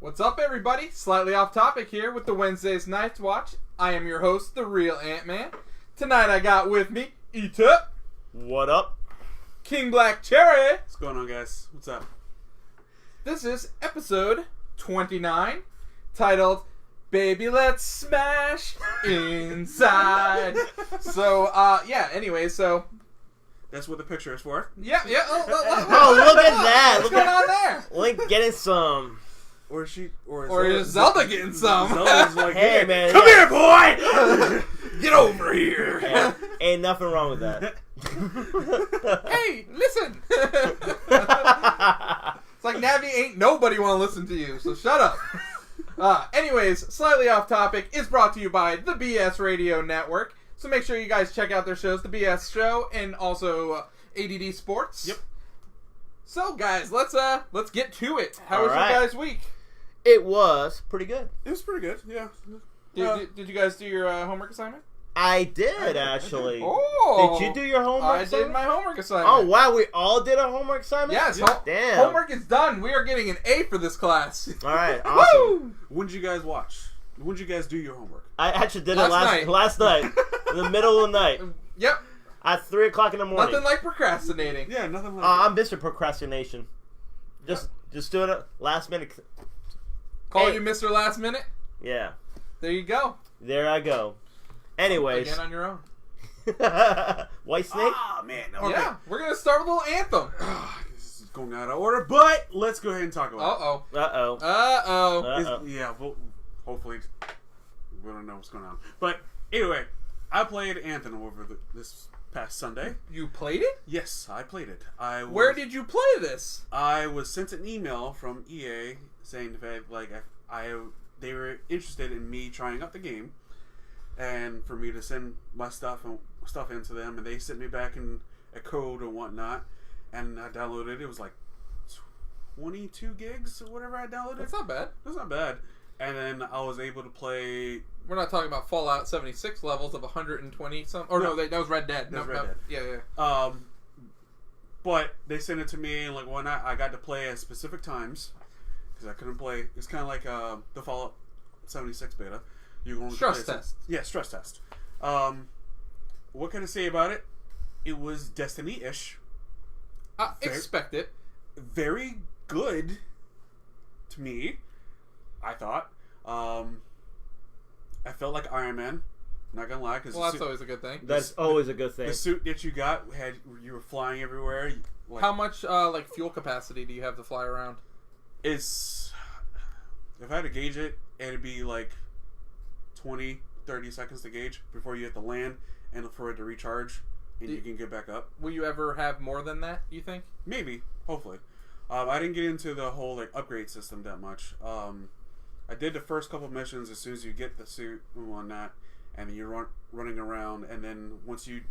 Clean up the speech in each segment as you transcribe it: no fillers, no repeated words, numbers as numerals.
What's up, everybody? Slightly off topic here with the Wednesday's Knightswatch. I am your host, the real Ant-Man. Tonight I got with me, E-Tup. What up? King Black Cherry. What's going on, guys? What's up? This is episode 29, titled, Baby Let's Smash Inside. Anyway, That's what the picture is for. Yeah. Oh, look at that. What's going on there? Link getting some. Or is Zelda getting some? Zelda's like, Hey, man. Come here, boy! Get over here! Yeah, ain't nothing wrong with that. Hey, listen! It's like, Navi, ain't nobody want to listen to you, so shut up. Anyways, Slightly Off Topic is brought to you by the BS Radio Network. So make sure you guys check out their shows, the BS Show, and also ADD Sports. Yep. So, guys, let's get to it. How was your guys' week? It was pretty good. It was pretty good, yeah. Did you guys do your homework assignment? I did, actually. Oh! Did you do your homework I assignment? did my homework assignment. Oh, wow. We all did a homework assignment? Yes. Damn. Homework is done. We are getting an A for this class. All right. Awesome. When did you guys watch? When did you guys do your homework? I actually did Last it last night. In the middle of the night. Yep. At 3 o'clock in the morning. Nothing like procrastinating. Yeah, nothing like I'm Mr. Procrastination. Just do it last minute. Call you Mr. Last Minute? Yeah. There you go. There I go. Anyways. Again on your own. White Snake? Ah, man. Okay. Yeah, we're going to start with a little anthem. This is going out of order, but let's go ahead and talk about it. Uh-oh. Yeah, well, hopefully we don't know what's going on. But anyway, I played Anthem over this past Sunday. You played it? Yes, I played it. Where did you play this? I was sent an email from EA saying that they were interested in me trying out the game, and for me to send my stuff into them, and they sent me back in a code and whatnot, and I downloaded it. It was like 22 gigs or whatever I downloaded. That's not bad. That's not bad. And then I was able to play. We're not talking about Fallout 76 levels of 120 something. Or no, that was Red Dead. That was Red Dead. Yeah. But they sent it to me, and like one night I got to play at specific times because I couldn't play. It's kind of like the Fallout 76 beta. You only stress test. Yeah, stress test. What can I say about it? It was Destiny-ish. Expect it. Very good to me, I thought. I felt like Iron Man. Not gonna lie, because that's always a good thing. That's always a good thing. The suit that you got you were flying everywhere. How much fuel capacity do you have to fly around? If I had to gauge it, it'd be like 20, 30 seconds to gauge before you hit the land and for it to recharge and you can get back up. Will you ever have more than that, you think? Maybe, hopefully. I didn't get into the whole upgrade system that much. I did the first couple missions as soon as you get the suit and whatnot, and then you're running around, and then once you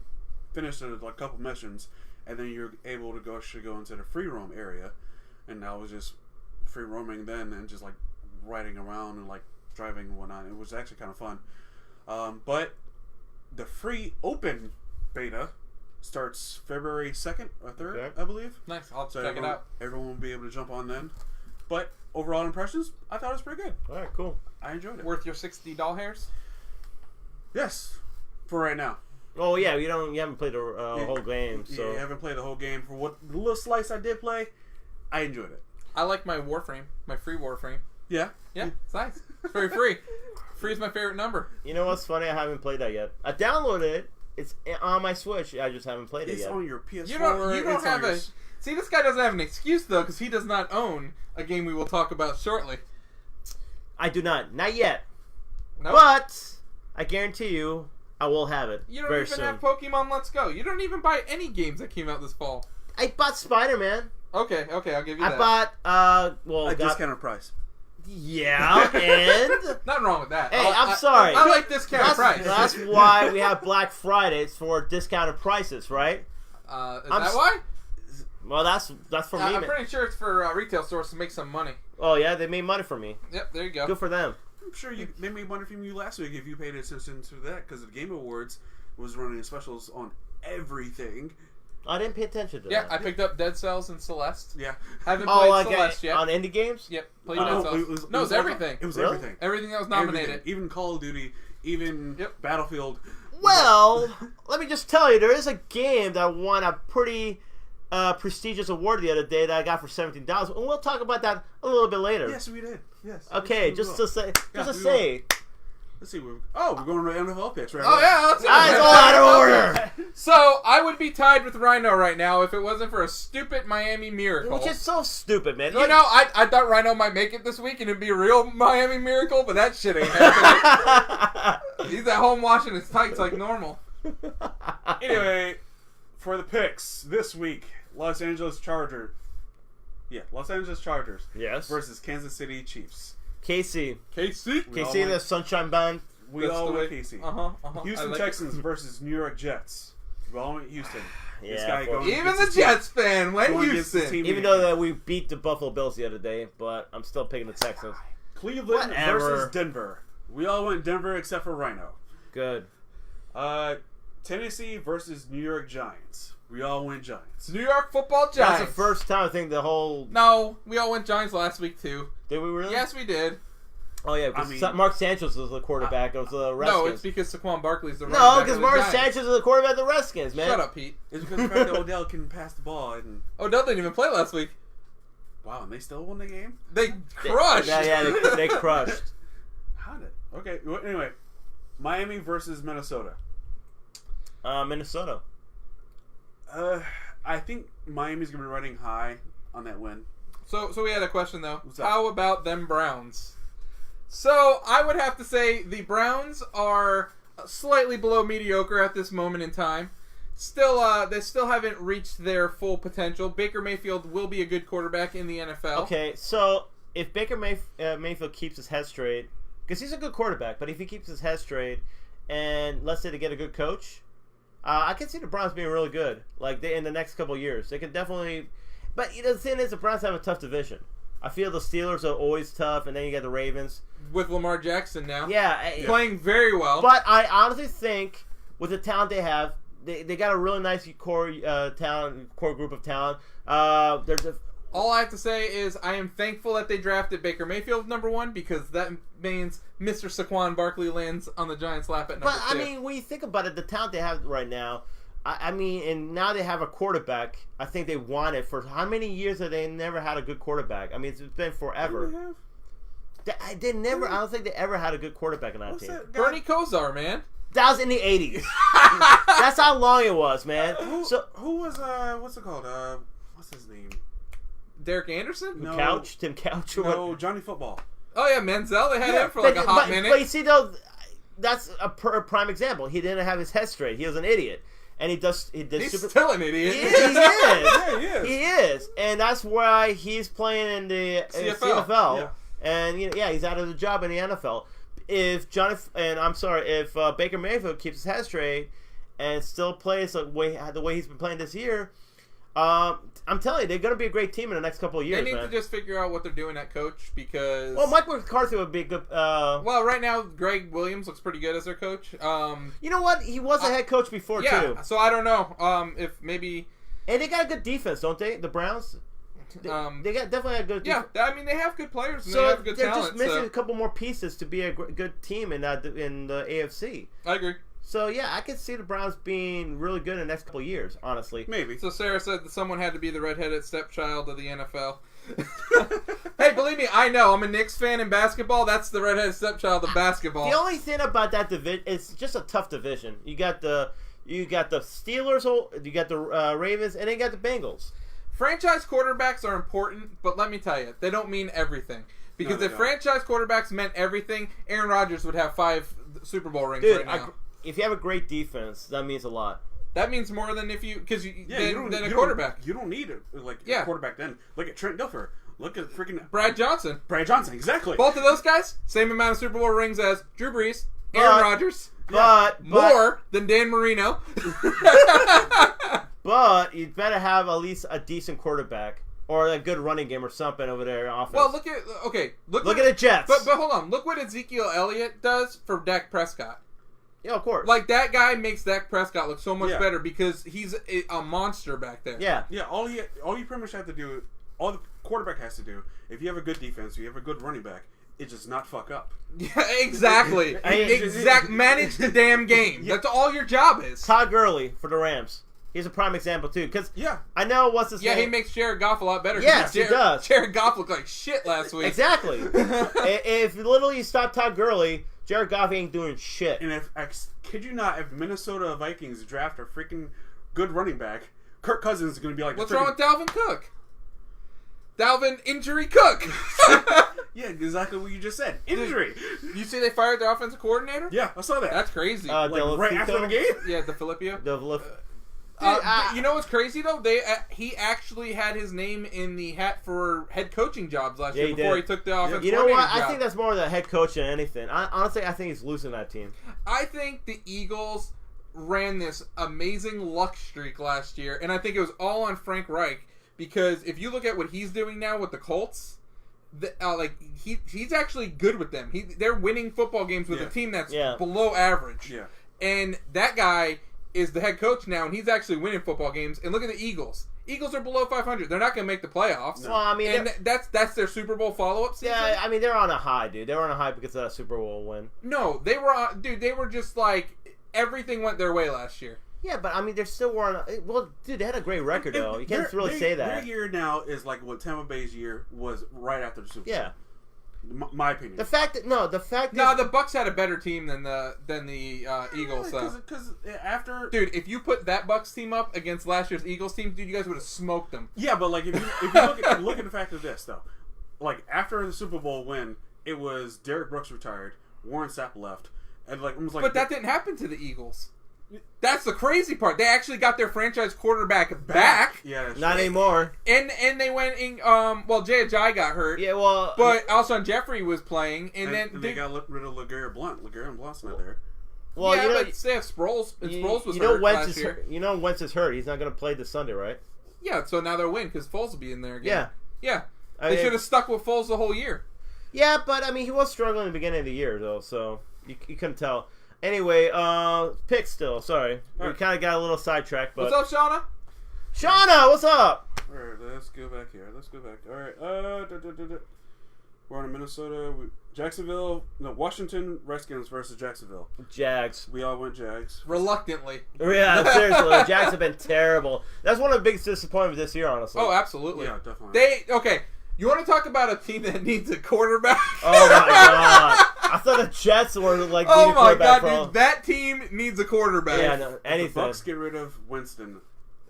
finish the couple missions, and then you're able to go into the free roam area, and I was just free roaming then and just riding around and driving and whatnot. It was actually kind of fun. But the free open beta starts February 2nd or 3rd, Okay. I believe. Nice. I'll So check it out. Everyone will be able to jump on then. But overall impressions, I thought it was pretty good. All right, cool. I enjoyed it. Worth your 60 doll hairs? Yes, for right now. Oh yeah, you haven't played the whole game, so Yeah, I haven't played the whole game. For what the little slice I did play, I enjoyed it. I like my Warframe, my free Warframe. Yeah. Yeah, it's nice. It's very free. Free is my favorite number. You know what's funny? I haven't played that yet. I downloaded it. It's on my Switch. I just haven't played it It's yet. on your PS4. You don't it's have on a... your... See, this guy doesn't have an excuse, though, because he does not own a game we will talk about shortly. I do not yet. Nope. But I guarantee you, I will have it. You don't very even soon. have Pokemon Let's Go. You don't even buy any games that came out this fall. I bought Spider-Man. Okay, I'll give you that. I bought a discounted price. Yeah, and Nothing wrong with that. hey, I'm sorry. I like discounted price. That's why we have Black Friday. It's for discounted prices, right? Is that why? Well, that's for me. I'm pretty sure it's for retail stores to make some money. Oh yeah, they made money for me. Yep, there you go. Good for them. I'm sure they made money from you last week if you paid attention to that, because the Game Awards was running specials on everything. I didn't pay attention to Yeah, that. I picked up Dead Cells and Celeste. Yeah. Haven't played like Celeste yet. on indie games? Yep, played Dead Cells. It was everything. It was Really? everything. Everything that was nominated. Everything. Even Call of Duty, even Battlefield. Well, let me just tell you, there is a game that won a pretty prestigious award the other day that I got for $17, and we'll talk about that a little bit later. Yes, we did. Yes. Okay, Yes, we just will. to say. Let's see. We're going to NFL picks, right? Oh yeah, let's It's all out of order. So I would be tied with Rhino right now if it wasn't for a stupid Miami Miracle. Which is so stupid, man. You know, I thought Rhino might make it this week and it'd be a real Miami Miracle, but that shit ain't happening. He's at home washing his tights like normal. Anyway, for the picks this week, Los Angeles Chargers. Yes. Versus Kansas City Chiefs. KC. KC. The Sunshine Band. We That's all the went way- KC. I Houston like Texans versus New York Jets. We all went Houston. This Yeah, guy of course. going Even against the his team. Jets fan went Going against his Houston. team Even again. though that we beat the Buffalo Bills the other day, but I'm still picking the Texans. Cleveland Whatever. versus Denver. We all went Denver except for Rhino. Good. Tennessee versus New York Giants. We all went Giants. New York Football Giants. That's the first time I think the whole. No, we all went Giants last week too. Did we really? Yes, we did. Oh yeah, because I mean- Mark Sanchez was the quarterback of the Redskins. No, it's because Saquon Barkley's the running No, back because of the Mark Giants. Sanchez is the quarterback of the Redskins, man. Shut up, Pete. It's because the fact that Odell can pass the ball and Odell didn't even play last week. wow, and they still won the game. They crushed. They crushed. How did? Okay. Well, anyway, Miami versus Minnesota. Minnesota. I think Miami's gonna be running high on that win. So we had a question though. What's up? How about them Browns? So I would have to say the Browns are slightly below mediocre at this moment in time. Still, they still haven't reached their full potential. Baker Mayfield will be a good quarterback in the NFL. Okay, so if Baker Mayfield keeps his head straight, because he's a good quarterback, but if he keeps his head straight, and let's say they get a good coach, I can see the Browns being really good. Like in the next couple of years, they could definitely. But the thing is, the Browns have a tough division. I feel the Steelers are always tough, and then you got the Ravens. With Lamar Jackson now. Yeah, Playing very well. But I honestly think with the talent they have, they got a really nice core group of talent. There's a. All I have to say is I am thankful that they drafted Baker Mayfield number 1 because that means Mr. Saquon Barkley lands on the Giants' lap at number 2. But, I mean, when you think about it, the talent they have right now, I mean, and now they have a quarterback. I think they want it for how many years have they never had a good quarterback? I mean, it's been forever. They never. I don't think they ever had a good quarterback in that team. Bernie Kosar, man. That was in the 80s. That's how long it was, man. Who was what's it called? What's his name? Derek Anderson? No. Tim Couch, or No, Johnny Football. Oh, yeah, Manziel. They had Yeah, him for like a hot minute. But you see, though, that's a prime example. He didn't have his head straight. He was an idiot. And He's still an idiot. He is. Yeah, he is. He is. And that's why he's playing in the CFL. Yeah. And he's out of the job in the NFL. If Baker Mayfield keeps his head straight and still plays the way he's been playing this year, I'm telling you, they're going to be a great team in the next couple of years. They need man. to just figure out what they're doing at coach because... Well, Mike McCarthy would be a good... well, right now, Greg Williams looks pretty good as their coach. You know what? He was a head coach before, too. So I don't know if maybe... And they got a good defense, don't they? The Browns? They got definitely a good defense. Yeah, I mean, they have good players and So they have good they're talent. just missing a couple more pieces to be a good team in the AFC. I agree. So, yeah, I could see the Browns being really good in the next couple of years, honestly. Maybe. So Sarah said that someone had to be the redheaded stepchild of the NFL. Hey, believe me, I know. I'm a Knicks fan in basketball. That's the redheaded stepchild of basketball. The only thing about that division, it's just a tough division. You got the Steelers, you got the Ravens, and then you got the Bengals. Franchise quarterbacks are important, but let me tell you, they don't mean everything. Because if franchise quarterbacks meant everything, Aaron Rodgers would have 5 Super Bowl rings right now. If you have a great defense, that means a lot. That means more than if you... Because than a quarterback. You don't need a quarterback then. Look at Trent Dilfer. Look at freaking... Brad Johnson. Exactly. Both of those guys, same amount of Super Bowl rings as Drew Brees, Aaron Rodgers. But more than Dan Marino. But you'd better have at least a decent quarterback or a good running game or something over there in offense. Well, look at the Jets. But But hold on, look what Ezekiel Elliott does for Dak Prescott. Yeah, of course. Like, that guy makes Dak Prescott look so much Yeah. better because he's a monster back there. Yeah. Yeah, all you pretty much have to do, all the quarterback has to do, if you have a good defense, you have a good running back, it just not fuck up. Yeah, exactly. Manage the damn game. Yeah. That's all your job is. Todd Gurley for the Rams. He's a prime example, too. Because I know what's his name. Yeah, he makes Jared Goff a lot better. Yes, he does. Jared Goff looked like shit last week. Exactly. If literally you stop Todd Gurley, Jared Goff ain't doing shit. And if, kid you not, if Minnesota Vikings draft a freaking good running back, Kirk Cousins is going to be like... What's wrong with Dalvin Cook? Dalvin Injury Cook. Yeah, exactly what you just said. Injury. You see they fired their offensive coordinator? Yeah, I saw that. That's crazy. like right after the game? Yeah, the Filippo. Dude, you know what's crazy though? He actually had his name in the hat for head coaching jobs last year before he took the offensive You know coordinator what? job. I think that's more the head coach than anything. Honestly, I think he's losing that team. I think the Eagles ran this amazing luck streak last year, and I think it was all on Frank Reich because if you look at what he's doing now with the Colts, he's actually good with them. They're winning football games with a team that's below average. Yeah, and that guy is the head coach now, and he's actually winning football games. And look at the Eagles. Eagles are below 500. They're not going to make the playoffs. No. Well, I mean, and that's their Super Bowl follow-up season. Yeah, I mean, they're on a high, dude. They were on a high because of that Super Bowl win. No, they were on, dude. They were just like everything went their way last year. Yeah, but I mean, they're still weren't. Well, dude, they had a great record though. You can't really say that. Their year now is like what Tampa Bay's year was right after the Super Bowl. Yeah. My opinion. The fact the Bucks had a better team than the Eagles. Because after, dude, if you put that Bucks team up against last year's Eagles team, dude, you guys would have smoked them. Yeah, but like if you look at the fact of this though, like after the Super Bowl win, it was Derek Brooks retired, Warren Sapp left, and like almost like. But that didn't happen to the Eagles. That's the crazy part. They actually got their franchise quarterback back. Yeah, not anymore. And they went in. Well, Jay Ajayi got hurt. Yeah, well, but Alshon Jeffrey was playing, and then they got rid of LeGarrette Blount. LeGarrette Blount's not there. Well, yeah, but they have Sproles. And Sproles was hurt last year. You know, Wentz is hurt. He's not going to play this Sunday, right? Yeah, so now they'll win because Foles will be in there again. Yeah. They should have stuck with Foles the whole year. Yeah, but I mean, he was struggling at the beginning of the year, though, so you couldn't tell. Anyway, picks still. Sorry. We kind of got a little sidetracked. But... What's up, Shauna? Shauna, what's up? All right, let's go back here. All right. We're on in Minnesota. Washington Redskins versus Jacksonville. Jags. We all went Jags. Reluctantly. Yeah, seriously. The Jags have been terrible. That's one of the biggest disappointments this year, honestly. Oh, absolutely. Yeah, definitely. Okay. You want to talk about a team that needs a quarterback? Oh, my God. I thought the Jets were like oh, my God, dude. That team needs a quarterback. Yeah, no, anything. If the Bucks get rid of Winston,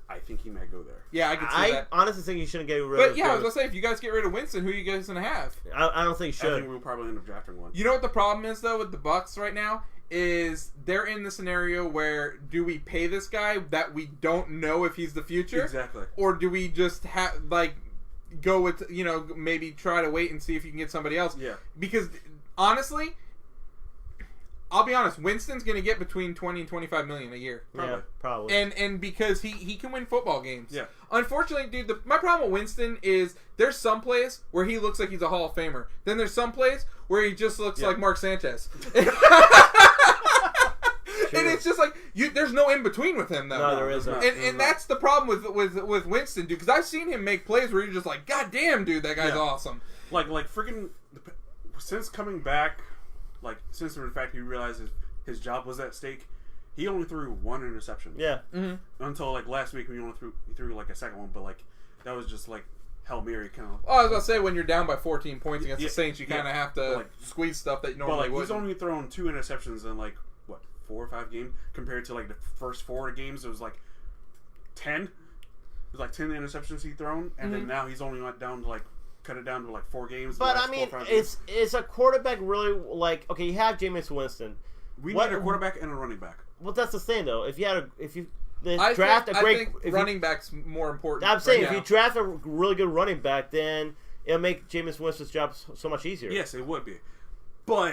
I think he might go there. Yeah, I could see that. I honestly think you shouldn't get rid of But, yeah, I was going to say, if you guys get rid of Winston, who are you guys going to have? I don't think you should. I think we'll probably end up drafting one. You know what the problem is, though, with the Bucks right now? Is they're in the scenario where do we pay this guy that we don't know if he's the future? Exactly. Or do we just have, like... go with, maybe try to wait and see if you can get somebody else. Yeah. Because, honestly, I'll be honest, Winston's going to get between $20 and $25 million a year. Probably. Yeah, probably. And because he can win football games. Yeah. Unfortunately, dude, my problem with Winston is there's some plays where he looks like he's a Hall of Famer. Then there's some plays where he just looks like Mark Sanchez. And it's just like there's no in between with him though. No, there isn't. And that's the problem with Winston, dude. Because I've seen him make plays where you're just like, God damn, dude, that guy's awesome. Like freaking since coming back, like since in fact he realized his job was at stake, he only threw one interception. Yeah. Mm-hmm. Until like last week when he threw like a second one, but like that was just like Hail Mary kind of. Oh, I was gonna say when you're down by 14 points against the Saints, you kind of have to squeeze stuff that you normally wouldn't. He's only thrown 2 interceptions in like 4 or 5 games compared to like the first 4 games. It was like 10. It was like 10 interceptions he'd thrown, and then now he's only went down to like cut it down to like 4 games. But I mean, is a quarterback really like okay? You have Jameis Winston. We need a quarterback and a running back. Well, that's the thing though. If you draft a great running back's more important. I'm saying if you draft a really good running back, then it'll make Jameis Winston's job so much easier. Yes, it would be, but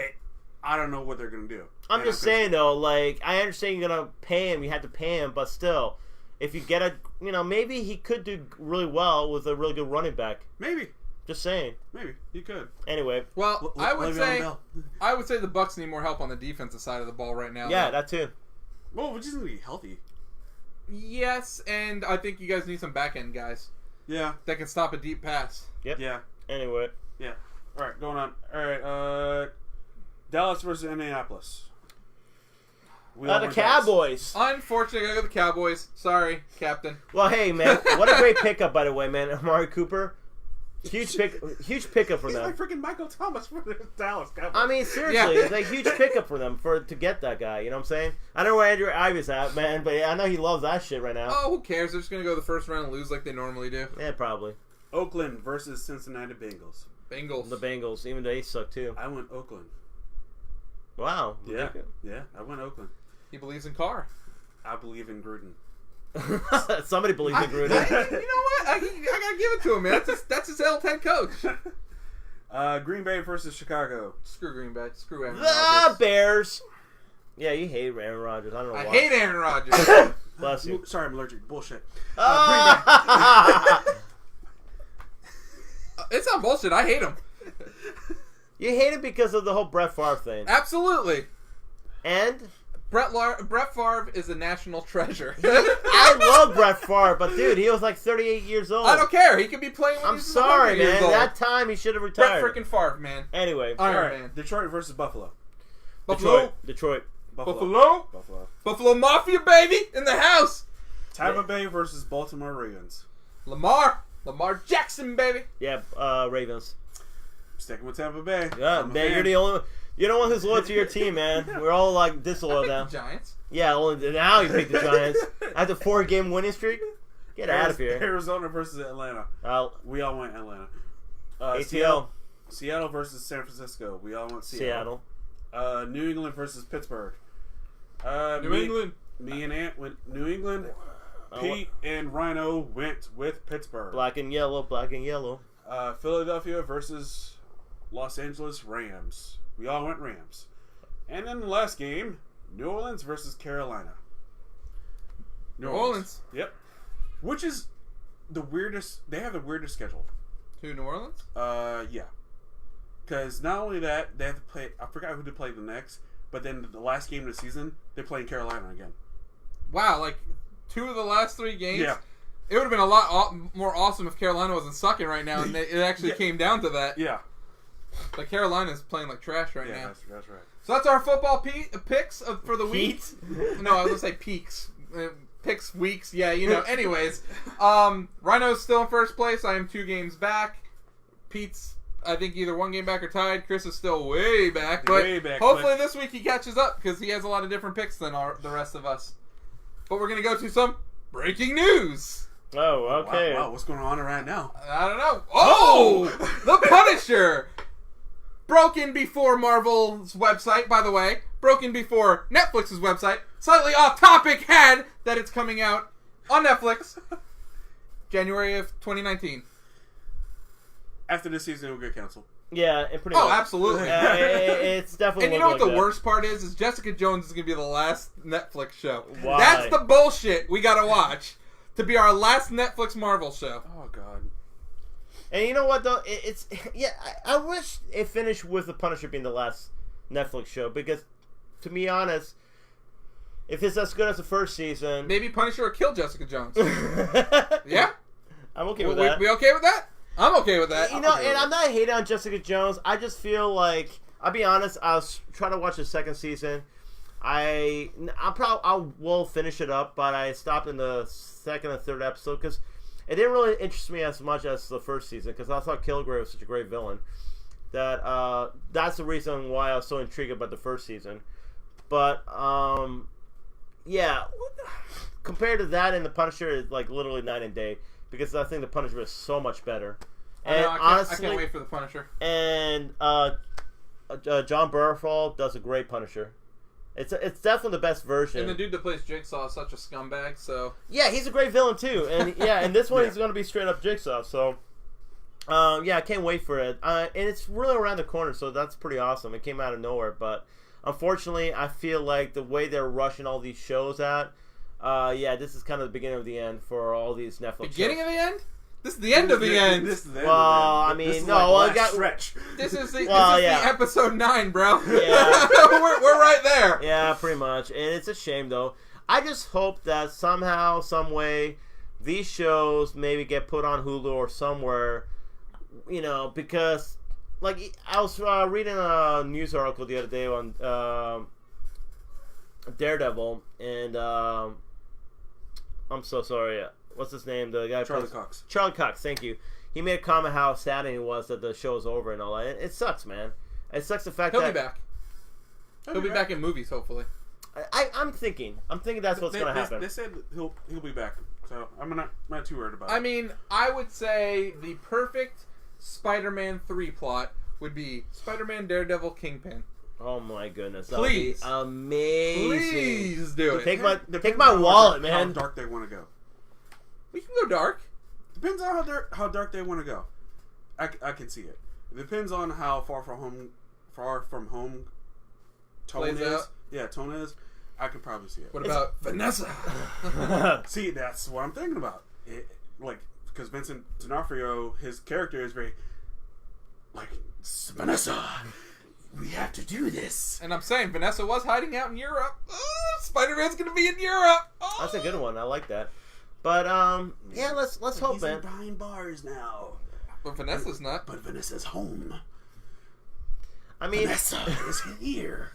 I don't know what they're gonna do. I'm just saying though, like I understand you're gonna pay him, you have to pay him, but still, if you get maybe he could do really well with a really good running back. Maybe. Just saying. Maybe he could. Anyway. Well, I would Le'Veon say the Bucks need more help on the defensive side of the ball right now. Yeah, though. that too. Well, we just need to be healthy. Yes, and I think you guys need some back end guys Yeah. that can stop a deep pass. Yep. Yeah. Anyway. Yeah. All right, going on. All right. Dallas versus Indianapolis. We all The went Dallas. Cowboys. Unfortunately, I got the Cowboys. Sorry, Captain. Well, hey, man. What a great pickup, by the way, man. Amari Cooper. Huge pickup for He's them. like freaking Michael Thomas for the Dallas Cowboys. I mean, seriously, it's a huge pickup for them to get that guy. You know what I'm saying? I don't know where Andrew Ivy's at, man, but I know he loves that shit right now. Oh, who cares? They're just going to go the first round and lose like they normally do. Yeah, probably. Oakland versus Cincinnati Bengals. Bengals. The Bengals, even though they suck too. I went Oakland. Wow. Yeah. Yeah, I went Oakland. He believes in Carr. I believe in Gruden. Somebody believes in Gruden. You know what? I gotta give it to him, man. That's his head coach. Green Bay versus Chicago. Screw Green Bay. Screw Aaron The Rodgers. Bears. Yeah, you hate Aaron Rodgers. I don't know why. I hate Aaron Rodgers. Bless you. Sorry, I'm allergic. Bullshit. It's not bullshit. I hate him. You hate him because of the whole Brett Favre thing. Absolutely. And Brett Favre is a national treasure. I love Brett Favre, but dude, he was like 38 years old. I don't care. He could be playing when I'm he's sorry, 100 years man. old. That time he should have Brett retired. freaking Favre, man. Anyway. Iron Man. Detroit versus Buffalo. Buffalo. Detroit. Buffalo. Buffalo. Buffalo Mafia, baby, in the house. Tampa Bay versus Baltimore Ravens. Lamar Jackson, baby. Yeah, Ravens. Sticking with Tampa Bay. Yeah, I'm a man, fan. you're the one who's loyal to your team, man. We're all like disloyal now. The Giants. Yeah, only now you pick the Giants after 4-game winning streak. Get out of here. Arizona versus Atlanta. We all went Atlanta. ATL. Seattle versus San Francisco. We all went Seattle. New England versus Pittsburgh. New England. Me and Ant went New England. Pete and Rhino went with Pittsburgh. Black and yellow. Philadelphia versus Los Angeles Rams. We all went Rams. And then the last game, New Orleans versus Carolina. New Orleans. Yep. Which is the weirdest. They have the weirdest schedule. To New Orleans? Yeah. Because not only that, they have to play. I forgot who to play the next. But then the last game of the season, they play in Carolina again. Wow, like 2 of the last 3 games? Yeah. It would have been a lot more awesome if Carolina wasn't sucking right now and it actually came down to that. Yeah. But Carolina's playing like trash right now. Yeah, that's right. So that's our football picks for the week. Pete? No, I was going to say peaks. Picks, weeks, yeah, you know. Anyways, Rhino's still in first place. I am 2 games back. Pete's, I think, either 1 game back or tied. Chris is still way back. But hopefully this week he catches up because he has a lot of different picks than the rest of us. But we're going to go to some breaking news. Oh, okay. Wow, what's going on right now? I don't know. Oh! The Punisher! Broken before Marvel's website, by the way. Broken before Netflix's website. Slightly off topic had that it's coming out on Netflix January of 2019. After this season, it will get canceled. Yeah, and pretty Oh, much. absolutely. It's definitely. And you know what like the worst part is Jessica Jones is going to be the last Netflix show. Why? That's the bullshit we got to watch to be our last Netflix Marvel show. Oh, God. And you know what though? It's I wish it finished with the Punisher being the last Netflix show because, to be honest, if it's as good as the first season, Maybe Punisher will kill Jessica Jones. Yeah? I'm okay with that. We okay with that? I'm okay with that. You know, and I'm not hating on Jessica Jones. I just feel like, I'll be honest, I was trying to watch the second season. I will finish it up, but I stopped in the second and third episode because it didn't really interest me as much as the first season because I thought Kilgrave was such a great villain. That's the reason why I was so intrigued about the first season. But, yeah, compared to that and the Punisher, it's like literally night and day because I think the Punisher is so much better. And I can't wait for the Punisher. And John Bernthal does a great Punisher. It's definitely the best version. And the dude that plays Jigsaw is such a scumbag, so... Yeah, he's a great villain, too. And yeah, and this one he's going to be straight up Jigsaw, so... yeah, I can't wait for it. And it's really around the corner, so that's pretty awesome. It came out of nowhere, but unfortunately, I feel like the way they're rushing all these shows out, yeah, this is kind of the beginning of the end for all these Netflix Beginning shows. of the end? This is the end of the end. This is the end Well, of the end. I mean, This is no, like well, last got- stretch. This is the Well, this is yeah. the episode 9, bro. Yeah. we're right there. Yeah, pretty much. And it's a shame, though. I just hope that somehow, some way, these shows maybe get put on Hulu or somewhere, you know, because, like, I was reading a news article the other day on Daredevil, and I'm so sorry. What's his name? The guy Charlie Cox. Charlie Cox, thank you. He made a comment how sad he was that the show's over and all that. It sucks, man. It sucks the fact He'll that be back. He'll be back in movies, hopefully. I'm thinking that's what's going to happen. They said he'll be back, so I'm not too worried about it. I mean, I would say the perfect Spider-Man 3 plot would be Spider-Man, Daredevil, Kingpin. Oh my goodness! Please. That would be amazing. Please do it. Take Depends my on wallet, how man. dark they want to go. We can go dark. Depends on how dark they want to go. I can see it. It depends on how far from home Tone Plays is. out. Yeah, Tone is. I could probably see it. What about Vanessa? See, that's what I'm thinking about. Because Vincent D'Onofrio, his character is very like, Vanessa, we have to do this. And I'm saying Vanessa was hiding out in Europe. Oh, Spider-Man's gonna be in Europe. Oh. That's a good one. I like that. But yeah, let's hope, He's man. behind bars now. But Vanessa's not. But Vanessa's home. I mean, Vanessa is here.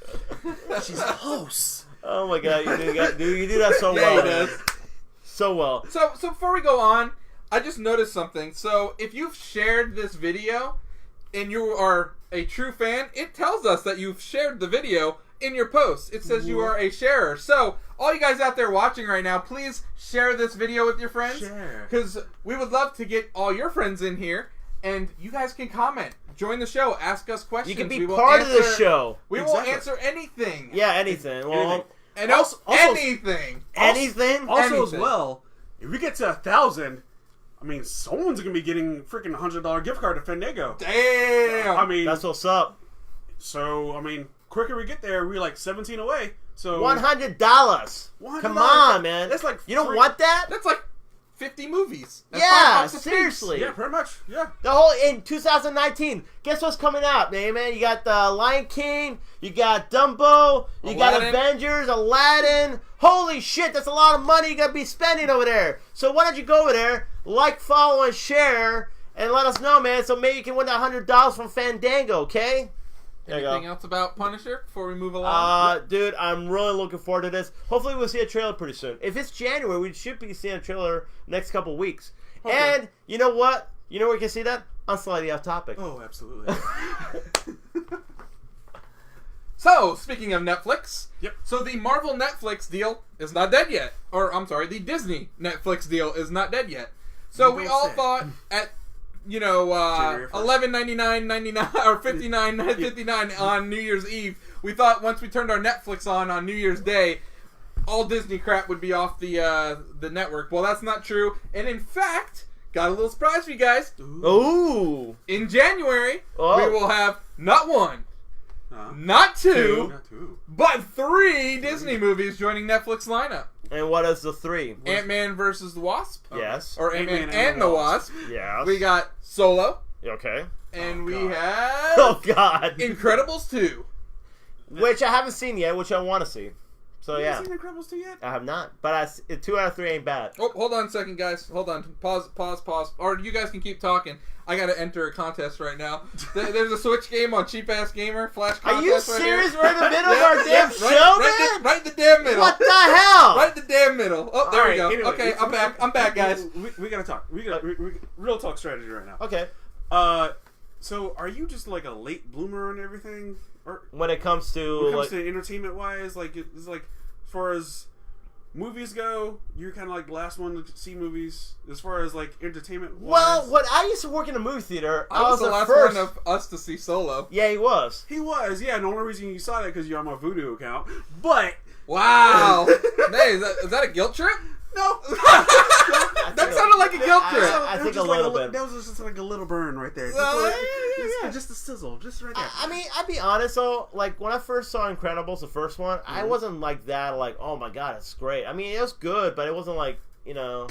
She's close. oh my god, you do that so Yeah, well, he man. does. So well. So before we go on, I just noticed something. So if you've shared this video and you are a true fan, it tells us that you've shared the video in your post. It says you are a sharer. So all you guys out there watching right now, please share this video with your friends. Share. Because we would love to get all your friends in here, and you guys can comment. Join the show. Ask us questions. You can be We will part of the answer- show. We will Exactly. answer anything. Yeah, anything. Well, Anything. And Also- anything. anything. Also, as Anything. well, if we get to 1,000, I mean, someone's gonna be getting freaking $100 gift card to Fandango. Damn. I mean, That's what's up. so I mean, quicker we get there, we're like 17 away. So $100. $100. Come on, man. That's like you don't free- want that? That's like 50 movies. That's Yeah, $5 a piece. seriously. Yeah, pretty much. Yeah. The whole in 2019. Guess what's coming out, man? You got the Lion King. You got Dumbo. You got Aladdin. Avengers. Aladdin. Holy shit, that's a lot of money you gotta be spending over there. So why don't you go over there, like, follow, and share, and let us know, man. So maybe you can win that $100 from Fandango. Okay. There you Anything go. else about Punisher before we move along? Dude, I'm really looking forward to this. Hopefully, we'll see a trailer pretty soon. If it's January, we should be seeing a trailer next couple weeks. Okay. And you know what? You know where you can see that? On Slightly Off Topic. Oh, absolutely. So, speaking of Netflix, Yep. so the Marvel Netflix deal is not dead yet. Or, I'm sorry, the Disney Netflix deal is not dead yet. So You we don't all say. thought at, January 1st. $11.99.99 or $59.59 on New Year's Eve, we thought once we turned our Netflix on New Year's Day, all Disney crap would be off the network. Well, that's not true. And in fact, got a little surprise for you guys. Ooh. In January, Oh. we will have not one, Huh? not two, Not two. but 3 Disney movies joining Netflix lineup. And what is the 3? Ant-Man versus the Wasp. Yes. Or Ant-Man Ant-Man and the Wasp. Yes. We got Solo. Okay. And Oh, we God. have Oh, God. Incredibles 2. Which I haven't seen yet, which I want to see. So, You yeah. haven't seen Incredibles 2 yet? I have not. But 2 out of 3 ain't bad. Oh, hold on a second, guys. Hold on. Pause. Or you guys can keep talking. I gotta enter a contest right now. There's a Switch game on Cheap Ass Gamer Flash contest. Are you right serious? here. We're in the middle of our damn show, man? Right in the damn middle. What the hell? Right in the damn middle. Oh, there we go. Alright, anyway, Okay, I'm back. I'm back, guys. We gotta talk. We real talk strategy right now. Okay. So are you just like a late bloomer and everything, or When it comes when to, it comes like, to entertainment wise, like it's like as far as movies go, you're kind of like the last one to see movies. As far as like entertainment wise, well, when I used to work in a movie theater, I was the last first. one of us to see Solo. Yeah, he was. he was. Yeah, the only reason you saw that because you're on my Voodoo account, but. Wow. Hey, is that a guilt trip? No, That sounded like a guilt trip. I think a little bit. That was just like a little burn right there. Well, Just, just a sizzle, just right there. I mean, I'd be honest though. Like when I first saw Incredibles, the first one, I wasn't like that. Like, oh my god, it's great. I mean, it was good, but it wasn't like, you know.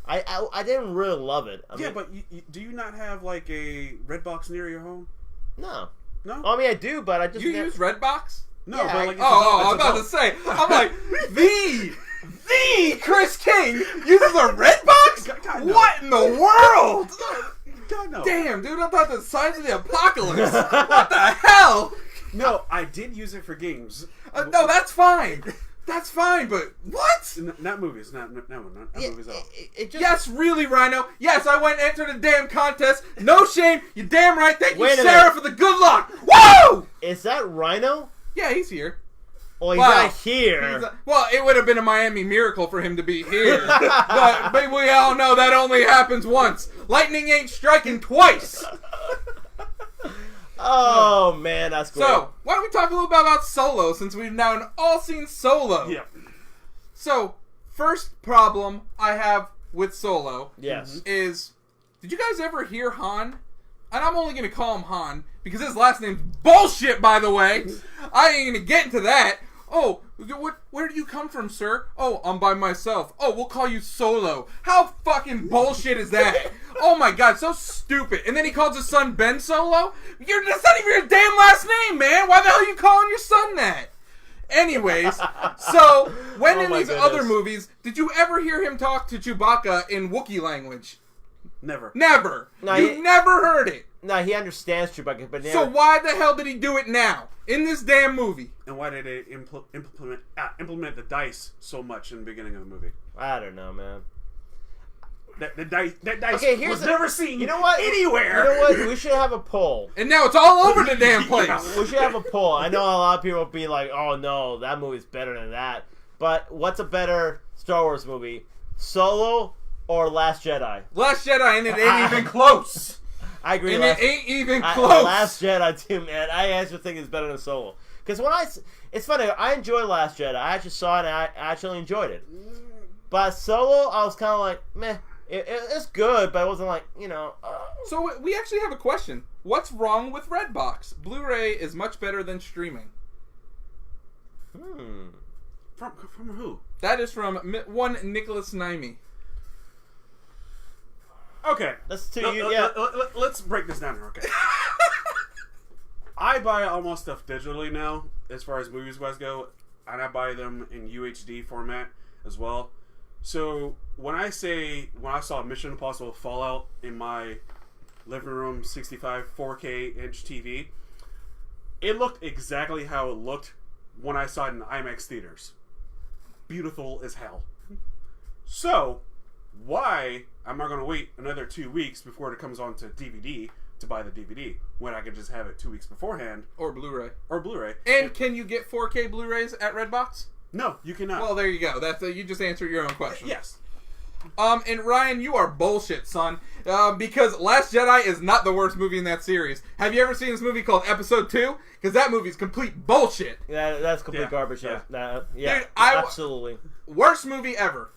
I didn't really love it. I mean, but do you not have like a Redbox near your home? No. No. I mean, I do, but I just You use Redbox? No, Yeah, but like I'm about to say. I'm like, the Chris King uses a Redbox? God, no. What in the world? God, no. Damn, dude, I thought the signs of the apocalypse. What the hell? No, I did use it for games. No, that's fine. That's fine, but what? Not movies. Not movies. It just, Yes, really, Rhino. Yes, I went and entered a damn contest. No shame. You damn right. Thank you, Wait a Sarah, minute. for the good luck. Woo! Is that Rhino? Yeah, he's here. Well, he's Wow. not here. Well, it would have been a Miami miracle for him to be here. but we all know that only happens once. Lightning ain't striking twice. Oh, man, that's great. So, why don't we talk a little bit about Solo, since we've now all seen Solo. Yeah. So, first problem I have with Solo Yes. is, did you guys ever hear Han? And I'm only going to call him Han, because his last name's bullshit, by the way. I ain't going to get into that. Oh, where do you come from, sir? Oh, I'm by myself. Oh, we'll call you Solo. How fucking bullshit is that? Oh my god, so stupid. And then he calls his son Ben Solo? That's not even your damn last name, man. Why the hell are you calling your son that? Anyways, so when Oh in my these goodness. other movies, did you ever hear him talk to Chewbacca in Wookiee language? Never. Never. No, You never heard it. No, he understands Chewbacca, but So why the hell did he do it now? In this damn movie? And why did they implement the dice so much in the beginning of the movie? I don't know, man. That dice Okay, here's was the- never seen You know what? anywhere. You know what? We should have a poll. And now it's all over the damn place. We should have a poll. I know a lot of people will be like, "Oh no, that movie's better than that." But what's a better Star Wars movie, Solo or Last Jedi? Last Jedi, and it ain't even close. I agree. And it ain't even I- close. Last Jedi too, man. I actually think it's better than Solo. Because it's funny. I enjoy Last Jedi. I actually saw it and I actually enjoyed it. But Solo, I was kind of like, meh. It's good, but it wasn't like, So we actually have a question. What's wrong with Redbox? Blu-ray is much better than streaming. From who? That is from one Nicholas Naimi. Okay. That's to you. Yeah. Let's break this down here, okay? I buy all my stuff digitally now, as far as movies wise go, and I buy them in UHD format as well. So when I saw Mission Impossible Fallout in my living room 65 4K inch TV, it looked exactly how it looked when I saw it in IMAX theaters. Beautiful as hell. So why am I going to wait another 2 weeks before it comes on to DVD to buy the DVD when I can just have it 2 weeks beforehand? Or Blu-ray. Or Blu-ray. And can you get 4K Blu-rays at Redbox? No, you cannot. Well, there you go. That's you just answered your own question. Yes. And Ryan, you are bullshit, son. Because Last Jedi is not the worst movie in that series. Have you ever seen this movie called Episode 2? Because that movie's complete bullshit. That's complete Yeah. garbage. Yeah. Yeah. Dude, Absolutely. Worst movie ever.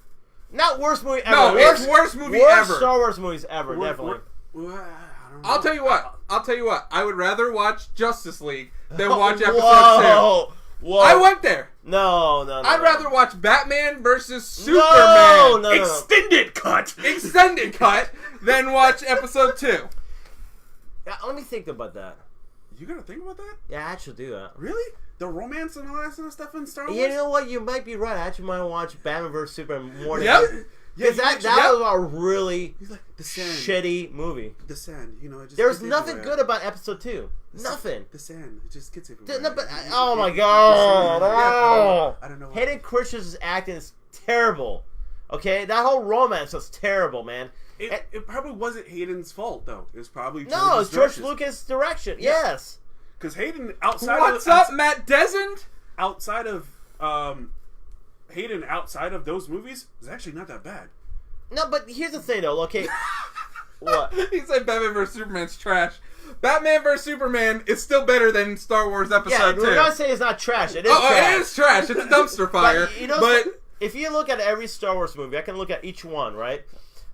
Not worst movie ever. No, it's worst movie worst ever. Star Wars movies ever. Definitely. I don't know. I'll tell you what. I would rather watch Justice League than watch Episode 2. Whoa. I went there. No. I'd rather watch Batman versus Superman No. Extended cut. extended cut than watch Episode 2. Yeah, let me think about that. You gotta think about that? Yeah, I actually do that. Really? The romance and all that sort of stuff in Star Wars? You know what? You might be right. I actually might watch Batman vs Superman more than Yep. because that was a really He's like, the sand. shitty movie. The sand, it just There's gets nothing everywhere. good about Episode 2. Nothing. The sand, it just gets everywhere. No, but, oh my god! Oh. I don't know. Hayden Christensen's acting is terrible. Okay, that whole romance was terrible, man. It probably wasn't Hayden's fault, though. It was probably No, it's George direction. Lucas' direction. Yeah. Yes. Because Hayden outside What's of up, Matt Desmond? outside of Hayden outside of those movies is actually not that bad. No, but here's the thing, though. Okay, what? He said Batman vs Superman's trash. Batman vs Superman is still better than Star Wars Episode 2. We're not saying it's not trash. It is Oh, trash. it is trash. It's a dumpster fire. But if you look at every Star Wars movie, I can look at each one, right?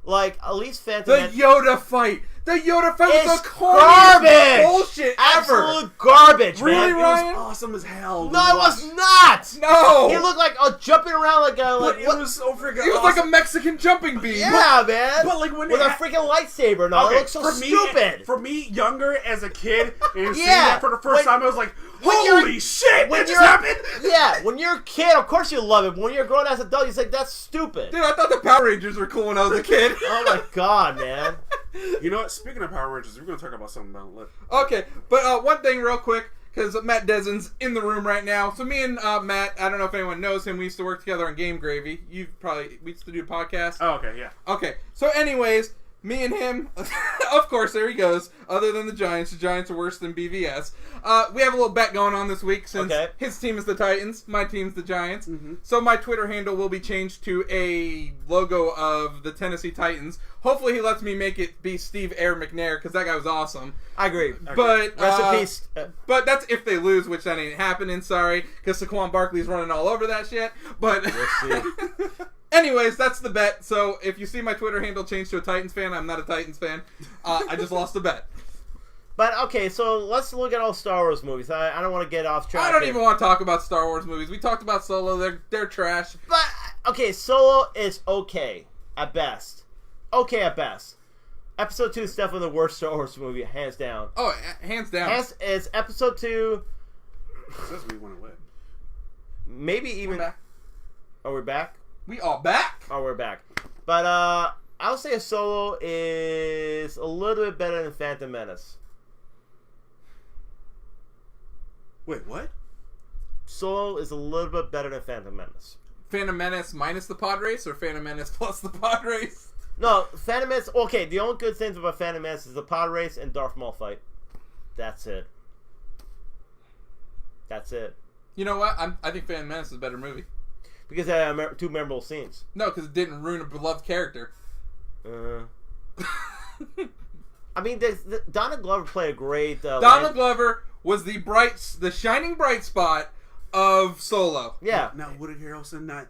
Like, at least Phantom the Man- Yoda fight. The Yoda fight was It's the corniest garbage! bullshit ever. Absolute garbage, Really, man. Ryan? It was awesome as hell. No, it was not! not. No. He looked like jumping around like a But like it what? was so freaking He was awesome. like a Mexican jumping bean. Yeah, man. But like when with they a freaking lightsaber and all, it looks so stupid. For me, younger as a kid, and seeing Yeah, that for the first time, I was like, when you're- "Holy shit! when That just you're- happened!" Yeah, when you're a kid, of course you love it. But when you're a grown ass adult, you say that's stupid. Dude, I thought the Power Rangers were cool when I was a kid. Oh my god, man. You know what? Speaking of Power Rangers, we're going to talk about something about it. Okay, but one thing real quick, because Matt Dezen's in the room right now. So me and Matt, I don't know if anyone knows him, we used to work together on Game Gravy. We used to do a podcast. Oh, okay, yeah. Okay, so anyways, me and him, of course, there he goes. Other than the Giants are worse than BVS. We have a little bet going on this week since his team is the Titans, my team's the Giants. Mm-hmm. So my Twitter handle will be changed to a logo of the Tennessee Titans. Hopefully he lets me make it be Steve Air McNair, because that guy was awesome. I agree. But Rest in peace. But that's if they lose, which that ain't happening. Sorry, because Saquon Barkley's running all over that shit. But We'll see. anyways, that's the bet. So if you see my Twitter handle change to a Titans fan, I'm not a Titans fan. I just lost the bet. But okay, so let's look at all Star Wars movies. I don't want to get off track. I don't even want to talk about Star Wars movies. We talked about Solo. They're trash. But okay, Solo is okay at best. Okay at best. Episode 2 is definitely the worst Star Wars movie, hands down. Oh, hands down. It's Episode 2. It says we want to win. Maybe even. We're back. Oh, we're back. We all back. Oh, we're back. But I'll say Solo is a little bit better than Phantom Menace. Wait, what? Solo is a little bit better than Phantom Menace. Phantom Menace minus the pod race, or Phantom Menace plus the pod race? No, Phantom Menace. Okay, the only good things about Phantom Menace is the pod race and Darth Maul fight. That's it. That's it. You know what? I think Phantom Menace is a better movie. Because they had two memorable scenes. No, because it didn't ruin a beloved character. I mean, Donald Glover played a great. Donald Glover was the shining bright spot of Solo. Yeah. Not Woody Harrelson, not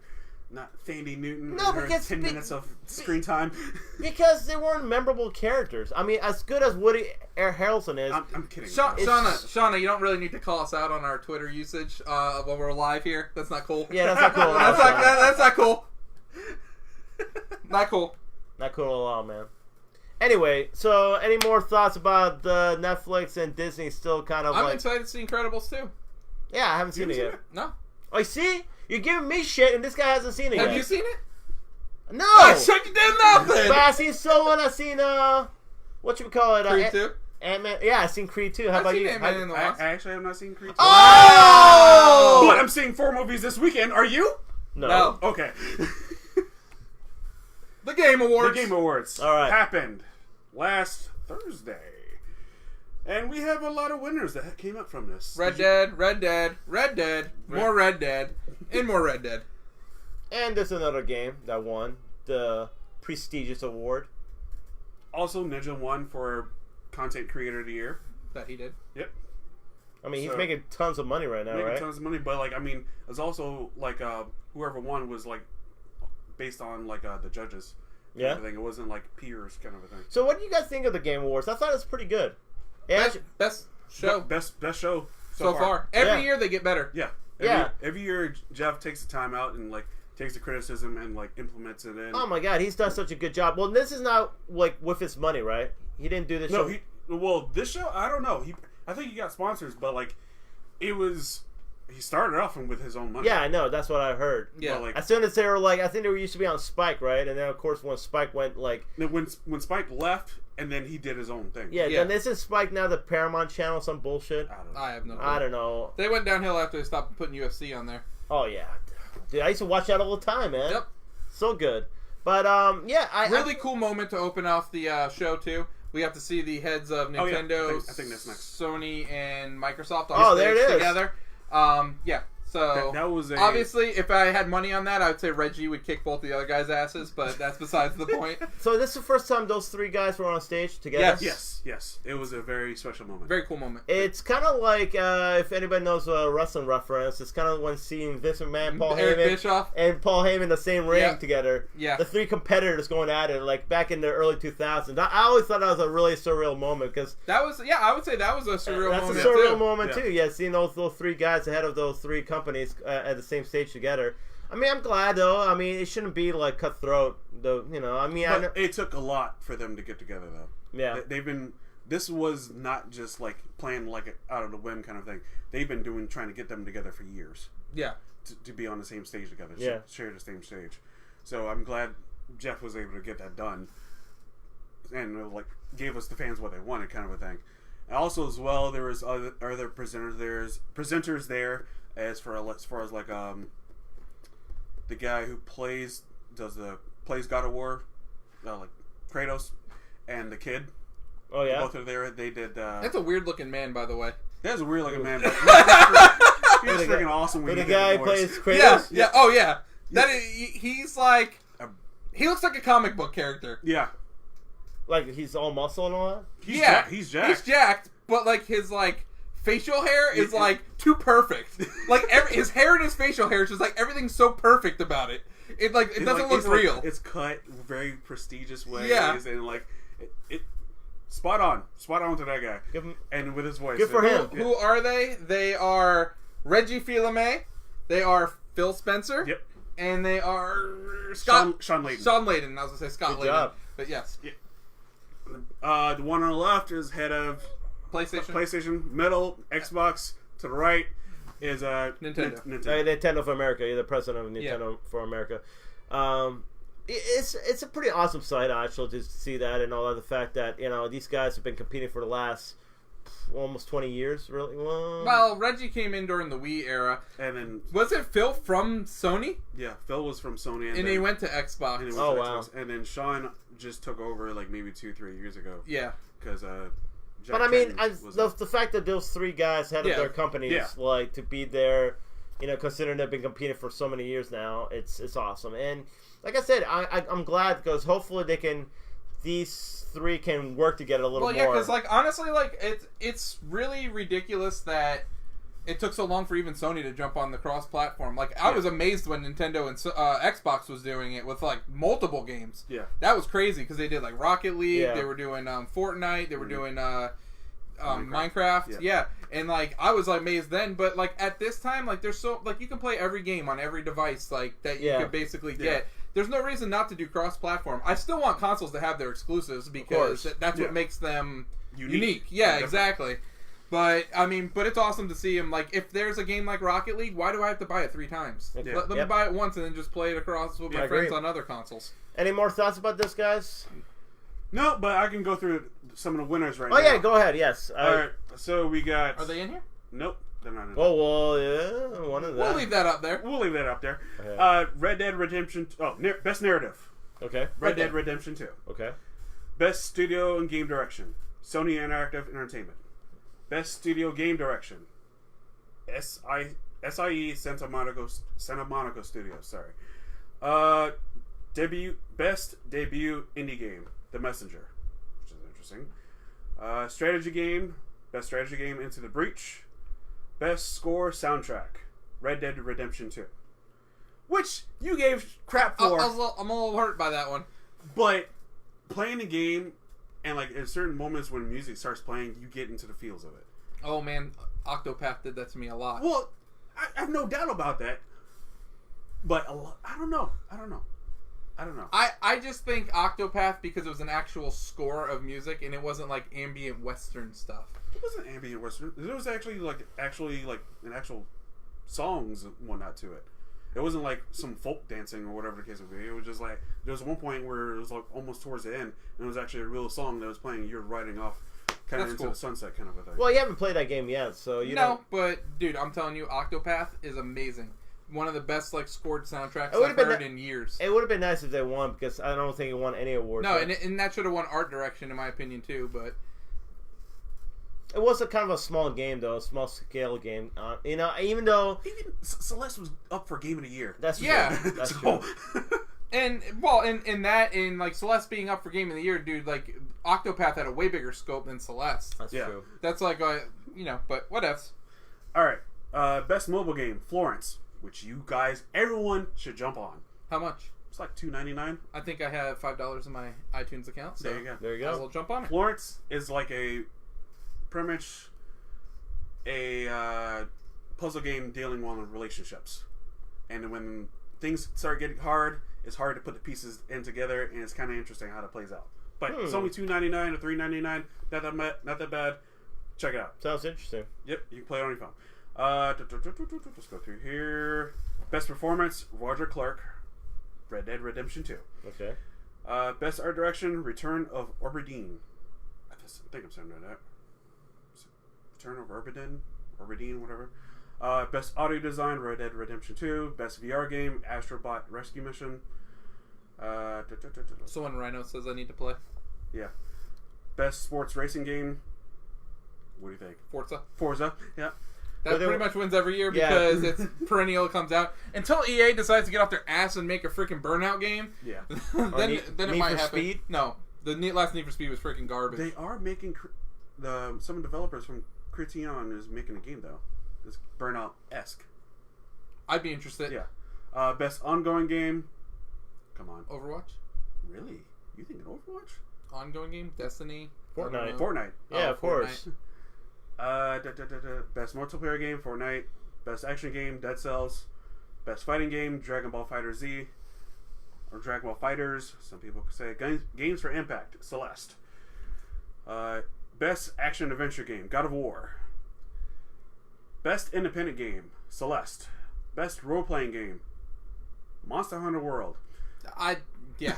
Thandie Newton. No, and her because 10 minutes of screen time. Because they weren't memorable characters. I mean, as good as Woody Harrelson is. I'm kidding. Shauna, you don't really need to call us out on our Twitter usage when we're live here. That's not cool. Yeah, that's not cool. That's not cool. Not cool. Not cool at all, man. Anyway, so any more thoughts about the Netflix and Disney still kind of I'm excited to see Incredibles too. Yeah, I haven't seen it yet. No. Oh, you see? You're giving me shit, and this guy hasn't seen it yet. Have you seen it? No! Shut your damn mouth then! But I've seen Solo and I've seen, whatchamacallit? Creed 2? Ant-Man. Yeah, I've seen Creed 2. How about you? Ant-Man in the I Wasp. actually have not seen Creed 2. Oh! But I'm seeing 4 movies this weekend. Are you? No. Okay. The Game Awards. The Game Awards All right. happened last Thursday. And we have a lot of winners that came up from this. Red Dead, more Red Dead, and more Red Dead. And there's another game that won the prestigious award. Also, Ninja won for Content Creator of the Year. That he did. Yep. I mean, he's making tons of money right now, Making right? tons of money, but like, I mean, it's also like whoever won was like based on like the judges. Yeah. Everything. It wasn't like peers kind of a thing. So, what do you guys think of the Game Awards? I thought it was pretty good. Yeah, Best show Best show so far. Every year they get better. Yeah. Every year Jeff takes the time out and like takes the criticism and like implements it in. Oh my God, he's done such a good job. Well, this is not like with his money, right? He didn't do this show. Well, this show, I don't know. I think he got sponsors, but like he started off with his own money. Yeah, I know. That's what I heard. Yeah. But, like, As soon as they were like, I think they were used to be on Spike, right? And then of course when Spike went like, when Spike left, and then he did his own thing. yeah. Then this is Spike now the Paramount Channel, some bullshit. I don't know. I have no clue. I don't know. They went downhill after they stopped putting UFC on there. Oh yeah, dude, I used to watch that all the time, man. Yep. So good. But yeah, really cool moment to open off the show too. We have to see the heads of Nintendo, I think that's next. Sony, and Microsoft on there it stage is. together. Yeah. So that was obviously, if I had money on that, I would say Reggie would kick both the other guys' asses, but that's besides the point. So this is the first time those three guys were on stage together? Yes. It was a very special moment. Very cool moment. It's kind of like, if anybody knows a wrestling reference, it's kind of when seeing Vince McMahon, Eric Bischoff, and Paul Heyman in the same ring together. Yeah. The three competitors going at it, like back in the early 2000s. I always thought that was a really surreal moment because I would say that was a surreal moment. That's a surreal too. moment too. Yeah, seeing those three guys ahead of those three companies at the same stage together. I mean, I'm glad though. I mean, it shouldn't be like cutthroat, though. You know, I mean, But it took a lot for them to get together, though. Yeah, they've been. This was not just like playing like out of the whim kind of thing. They've been trying to get them together for years. Yeah, to be on the same stage together. Yeah, share the same stage. So I'm glad Jeff was able to get that done, and like gave us the fans what they wanted, kind of a thing. And also as well, there was other presenters there as far as like the guy who plays God of War, like Kratos, and the kid. Oh yeah, both are there. They did. That's a weird looking man, by the way. That's a weird looking man. But he's freaking awesome. When the guy plays Kratos. Yeah. Oh yeah. That is, he's like. He looks like a comic book character. Yeah. Like he's all muscle and all that. He's jacked. He's jacked, but like his like facial hair is like too perfect. Like his hair and his facial hair is just like everything's so perfect about it. It doesn't look real. Like, it's cut very prestigious ways. Yeah. And like it spot on to that guy. And with his voice. Good for him. Who are they? They are Reggie Fils-Aimé. They are Phil Spencer. Yep. And they are Sean Layden. Sean Layden. I was gonna say Scott Good Layden. job. But yes. Yeah. The one on the left is head of PlayStation. Middle, Xbox. To the right is Nintendo. Nintendo for America. You're the president of Nintendo for America. It's a pretty awesome sight actually to see that, and all of the fact that these guys have been competing for the last almost 20 years, really. Well, Reggie came in during the Wii era, and then was it Phil from Sony? Yeah, Phil was from Sony, and he went to Xbox. Wow! And then Sean just took over like maybe 2-3 years ago. Yeah, because but I mean, the fact that those three guys head of their companies, like to be there, considering they've been competing for so many years now, it's awesome. And like I said, I'm glad because hopefully these three can work together a little more. Well, yeah, because like honestly, like it's really ridiculous that it took so long for even Sony to jump on the cross-platform. Like I was amazed when Nintendo and Xbox was doing it with like multiple games. Yeah, that was crazy because they did like Rocket League, Yeah. they were doing Fortnite, they were doing Minecraft. Yeah, and like I was like amazed then, but like at this time, like there's so like you can play every game on every device like that you could basically get. There's no reason not to do cross-platform. I still want consoles to have their exclusives because that's what makes them unique. Yeah, exactly. But I mean, it's awesome to see him. Like, if there's a game like Rocket League, why do I have to buy it 3 times? Let me buy it once and then just play it across with my friends on other consoles. Any more thoughts about this, guys? No, but I can go through some of the winners now. Oh yeah, go ahead. Yes. All right. So we got. Are they in here? Nope. They're not in there. Oh well, yeah, one of them. We'll leave that up there. Okay. Red Dead Redemption. Best narrative. Okay. Red Dead Redemption 2. Okay. Best studio and game direction. Sony Interactive Entertainment. Best studio game direction. SIE Santa Monica Studios. Sorry. Best debut indie game. The Messenger, which is interesting. Strategy game. Best strategy game. Into the Breach. Best score soundtrack. Red Dead Redemption 2. Which you gave crap for. I'm a little hurt by that one. But playing the game and like at certain moments when music starts playing, you get into the feels of it. Oh man, Octopath did that to me a lot. Well, I have no doubt about that. But I don't know. I just think Octopath because it was an actual score of music and it wasn't like ambient Western stuff. It wasn't ambient Western. There was actually an actual songs and whatnot to it. It wasn't like some folk dancing or whatever the case would be. It was just like there was one point where it was like almost towards the end, and it was actually a real song that was playing. And you're riding off kind of into the sunset, kind of a thing. Well, you haven't played that game yet, so you know. But dude, I'm telling you, Octopath is amazing. One of the best like scored soundtracks I've heard in years. It would have been nice if they won because I don't think it won any awards. No, and that should have won art direction in my opinion too. But it was a kind of a small game though, a small scale game. Even though Celeste was up for Game of the Year. That's true. That's true. And in like Celeste being up for Game of the Year, dude, like Octopath had a way bigger scope than Celeste. That's true. That's like but what ifs. All right, best mobile game, Florence, which you guys, everyone should jump on. How much? It's like $2.99. I think I have $5 in my iTunes account. So there you go. I'll jump on it. Florence is like pretty much a puzzle game dealing with relationships. And when things start getting hard, it's hard to put the pieces in together, and it's kind of interesting how that plays out. But it's only $2.99 or $3.99. Not that bad. Check it out. Sounds interesting. Yep, you can play it on your phone. Let's go through here. Best performance, Roger Clark, Red Dead Redemption 2. Okay. Best art direction, Return of Oberdeen. I think I'm saying that. Return of Oberdeen, whatever. Best audio design, Red Dead Redemption 2. Best VR game, Astrobot Rescue Mission. So when Rhino says I need to play. Yeah. Best sports racing game. What do you think? Forza. Yeah. That pretty much wins every year because it's perennial. It comes out until EA decides to get off their ass and make a freaking Burnout game. Yeah. then it might happen. Speed? No, the last Need for Speed was freaking garbage. They are making some developers from Criterion is making a game though. It's Burnout-esque. I'd be interested. Yeah. Best ongoing game. Come on. Overwatch. Really? You think an Overwatch? Ongoing game? Destiny. Fortnite. Yeah, of course. Best multiplayer game, Fortnite. Best action game, Dead Cells. Best fighting game, Dragon Ball Fighter Z. Or Dragon Ball Fighters, some people could say. Games for Impact, Celeste. Best action adventure game, God of War. Best independent game, Celeste. Best role-playing game, Monster Hunter World. I do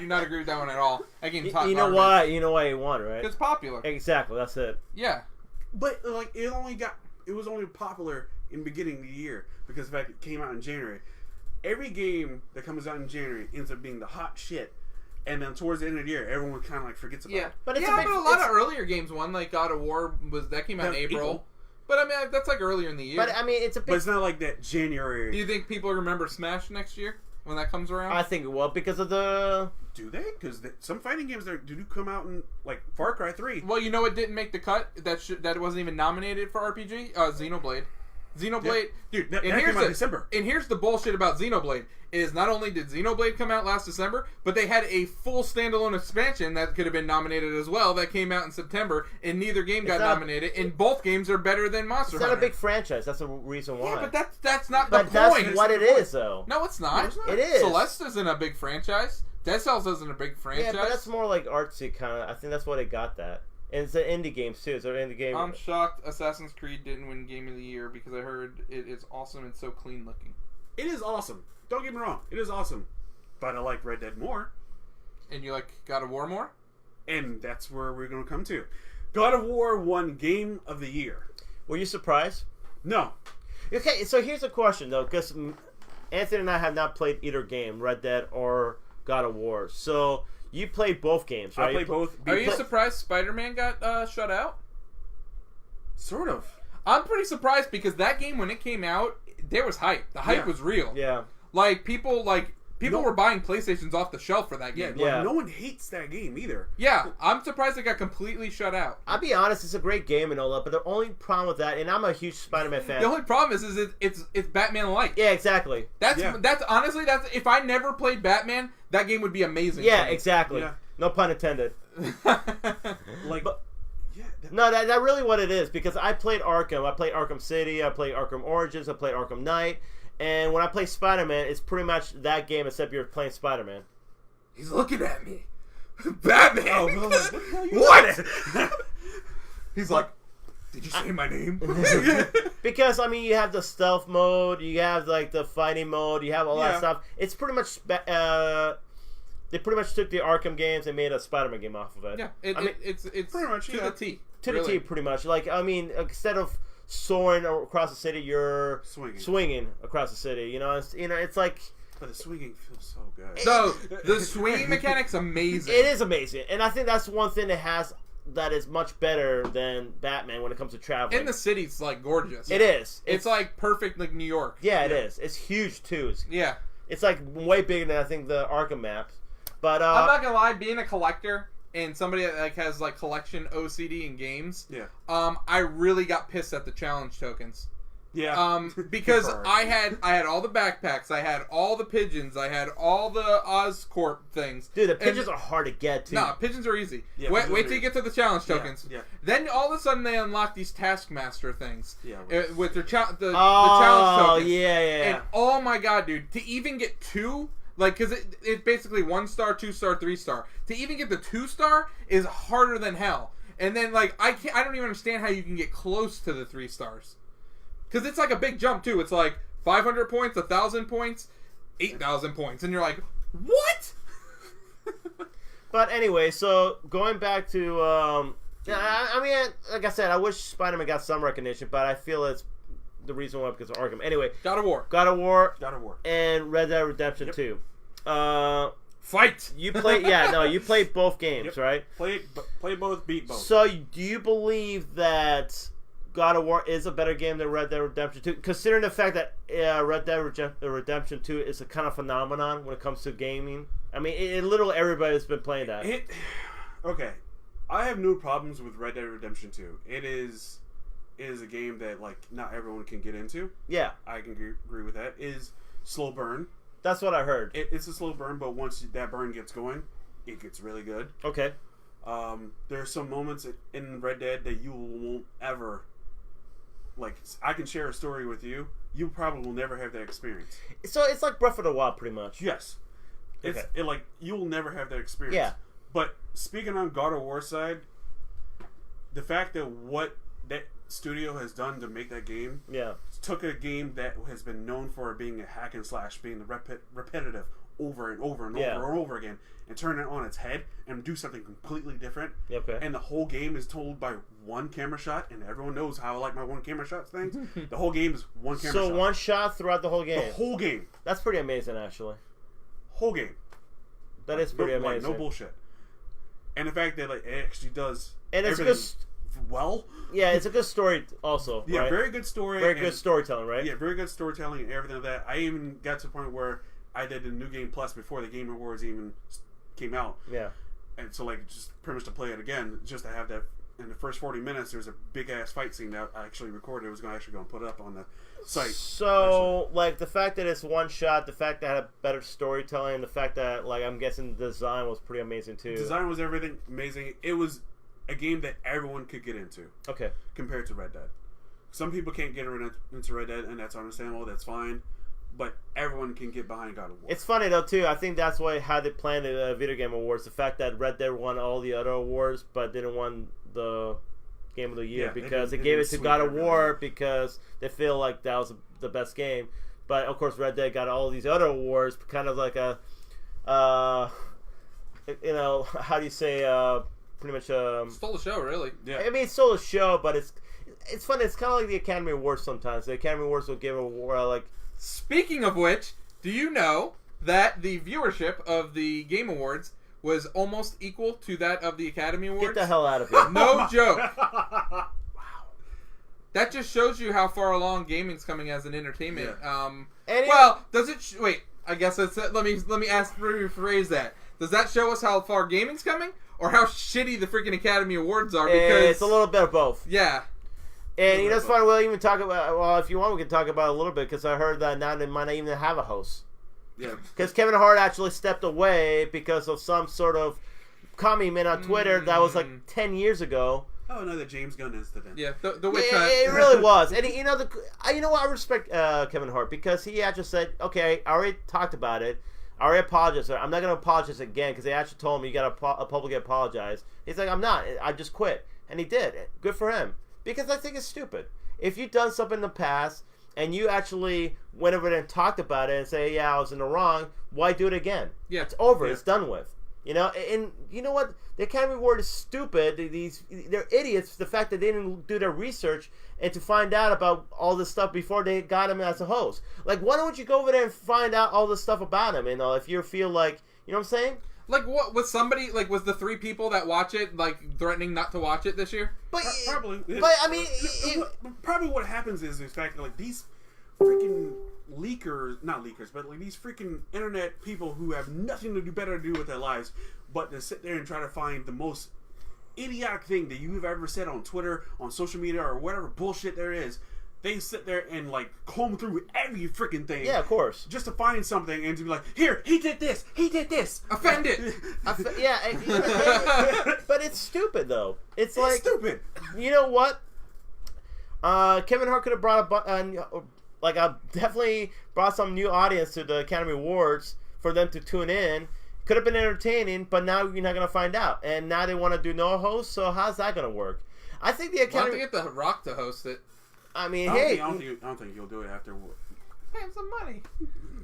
not agree with that one at all. That game's hot. You know why? You know why you won, right? It's popular. Exactly. That's it. Yeah. But like it was only popular in the beginning of the year because of the fact it came out in January. Every game that comes out in January ends up being the hot shit, and then towards the end of the year, everyone kind of like forgets about it. But a lot of earlier games won. Like God of War came out in April. But I mean, that's like earlier in the year. But I mean, it's a big. But it's not like that January. Do you think people remember Smash next year when that comes around? I think it will because of the. Do they? Because some fighting games do come out in like Far Cry 3. Well, you know what didn't make the cut? That wasn't even nominated for RPG. Xenoblade. Xenoblade, dude. That came out in December. And here's the bullshit about Xenoblade: is not only did Xenoblade come out last December, but they had a full standalone expansion that could have been nominated as well. That came out in September, and neither game got nominated. And both games are better than Monster Hunter. It's not a big franchise. That's the reason why. Yeah, but that's not the point. That's what it is, though. No, it's not. No, it's not. It is. Celeste isn't a big franchise. Dead Cells isn't a big franchise. Yeah, but that's more like artsy kind of. I think that's why they got that. And it's an indie games too. It's an indie game. I'm shocked Assassin's Creed didn't win Game of the Year because I heard it is awesome and so clean looking. It is awesome. Don't get me wrong. It is awesome. But I like Red Dead more. And you like God of War more? And that's where we're going to come to. God of War won Game of the Year. Were you surprised? No. Okay, so here's a question though, because Anthony and I have not played either game, Red Dead or God of War. So you played both games, right? I played both. Are you surprised Spider-Man got shut out? Sort of. I'm pretty surprised because that game, when it came out, there was hype. The hype was real. Yeah. Like, people were buying PlayStations off the shelf for that game. Yeah. No one hates that game either. Yeah, I'm surprised it got completely shut out. I'll be honest, it's a great game and all that, but the only problem with that, and I'm a huge Spider-Man fan. The only problem is it's Batman light. Yeah, exactly. That's honestly if I never played Batman, that game would be amazing. Yeah, exactly. Yeah. No pun intended. No, that really what it is, because I played Arkham. I played Arkham City. I played Arkham Origins. I played Arkham Knight. And when I play Spider-Man, it's pretty much that game, except you're playing Spider-Man. He's looking at me. Batman! Oh, what? He's like, did you say my name? Because, I mean, you have the stealth mode, you have, like, the fighting mode, you have all that stuff. It's pretty much, they pretty much took the Arkham games and made a Spider-Man game off of it. Yeah, it's pretty much to the T. To the T, pretty much. Like, I mean, instead of soaring across the city, you're swinging across the city. You know, it's like. But the swinging feels so good. So the swinging mechanic's amazing. It is amazing, and I think that's one thing that is much better than Batman when it comes to traveling. And the city's like gorgeous. It is. It's like perfect, like New York. Yeah, it is. It's huge too. It's like way bigger than I think the Arkham maps. But I'm not gonna lie, being a collector and somebody that like has like collection OCD in games, I really got pissed at the challenge tokens Yeah. Because Sorry. I had all the backpacks, I had all the pigeons, I had all the Oscorp things. Dude, the pigeons are hard to get too. Nah, pigeons are easy. Yeah, wait pigeons till are you get to the challenge Yeah, tokens. yeah. Then all of a sudden they unlock these Taskmaster things. Yeah. With their the challenge Oh, tokens. yeah. And oh my god, dude, to even get 2, like, because it's basically 1 star, 2 star, 3 star. To even get the 2 star is harder than hell. And then, like, I don't even understand how you can get close to the 3 stars. Because it's like a big jump, too. It's like 500 points, 1,000 points, 8,000 points. And you're like, what? But anyway, so going back to, I mean, like I said, I wish Spider-Man got some recognition, but I feel it's the reason why because of Arkham. Anyway, God of War. God of War, And Red Dead Redemption 2. Fight! You played both games, right? Play both, beat both. So, do you believe that God of War is a better game than Red Dead Redemption 2? Considering the fact that Red Dead Redemption 2 is a kind of phenomenon when it comes to gaming. I mean, literally everybody's been playing that. Okay. I have no problems with Red Dead Redemption 2. It is a game that, like, not everyone can get into. Yeah. I can agree with that. It is slow burn. That's what I heard. It's a slow burn, but once that burn gets going, it gets really good. Okay. There are some moments in Red Dead that you won't ever, like, I can share a story with you. You probably will never have that experience. So it's like Breath of the Wild, pretty much. Yes. Okay. Like, you will never have that experience. Yeah. But speaking on God of War side, the fact that what that studio has done to make that game, took a game that has been known for being a hack and slash, being repetitive over and over and over and over again, and turn it on its head and do something completely different. Okay. And the whole game is told by one camera shot, and everyone knows how I like my one camera shots things. The whole game is one camera shot. So one shot throughout the whole game. The whole game. That's pretty amazing, actually. Whole game. That is pretty amazing. Like, no bullshit. And the fact that, like, it actually does and it's everything well. Yeah, it's a good story also. Yeah, right? very good story. Very good storytelling, right? Yeah, very good storytelling and everything like that. I even got to the point where I did the New Game Plus before the Game Awards even came out. Yeah. And so, like, just pretty much to play it again, just to have that. In the first 40 minutes, there's a big ass fight scene that I actually recorded. I was going to put up on the site. So, like, the fact that it's one shot, the fact that it had better storytelling, the fact that, like, I'm guessing the design was pretty amazing too. Design was everything amazing. It was a game that everyone could get into. Okay. Compared to Red Dead. Some people can't get into Red Dead, and that's understandable. That's fine. But everyone can get behind God of War. It's funny, though, too. I think that's how they planned the Video Game Awards. The fact that Red Dead won all the other awards, but didn't win the Game of the Year because they gave it to God of War because they feel like that was the best game. But, of course, Red Dead got all these other awards, kind of like a, you know, how do you say, pretty much... stole the show, really. Yeah. I mean, it's still a show, but it's fun. It's kind of like the Academy Awards sometimes. The Academy Awards will give a award, like... Speaking of which, do you know that the viewership of the Game Awards was almost equal to that of the Academy Awards? Get the hell out of here. No joke. Wow. That just shows you how far along gaming's coming as an entertainment. Yeah. Well, does it... wait, I guess it's... let me rephrase that. Does that show us how far gaming's coming? Or how shitty the freaking Academy Awards are? Because it's a little bit of both. Yeah. And you know, it's fun. We'll even talk about. Well, if you want, we can talk about it a little bit because I heard that now they might not even have a host. Yeah. Because Kevin Hart actually stepped away because of some sort of comment on Twitter that was like 10 years ago. Oh, another James Gunn incident. Yeah, the witch hunt. It really was. And you know what? I respect Kevin Hart because he actually said, "Okay, I already talked about it. I already apologized. I'm not going to apologize again," because they actually told him you got to publicly apologize. He's like, "I'm not. I just quit," and he did. Good for him. Because I think it's stupid. If you've done something in the past and you actually went over there and talked about it and say, "Yeah, I was in the wrong," why do it again? Yeah. It's over. Yeah. It's done with. You know, and you know what? The Academy Award is stupid. They're idiots. The fact that they didn't do their research and to find out about all this stuff before they got him as a host. Like, why don't you go over there and find out all this stuff about him? You know, if you feel like, you know what I'm saying? Like, what was somebody, like, was the 3 people that watch it, like, threatening not to watch it this year? But Probably. But I mean, probably what happens is the fact that, like, these freaking not leakers, but like these freaking internet people who have nothing to do better to do with their lives, but to sit there and try to find the most idiotic thing that you've ever said on Twitter, on social media, or whatever bullshit there is. they sit there and like comb through every freaking thing. Yeah, of course. Just to find something and to be like, here, he did this. Offended. But it's stupid though. It's like stupid. You know what? Kevin Hart could have brought definitely brought some new audience to the Academy Awards for them to tune in. Could have been entertaining, but now you're not going to find out. And now they want to do no host, so how's that going to work? I think the Academy... We'll have to get The Rock to host it. I mean, I don't think he'll do it after... Pay him some money.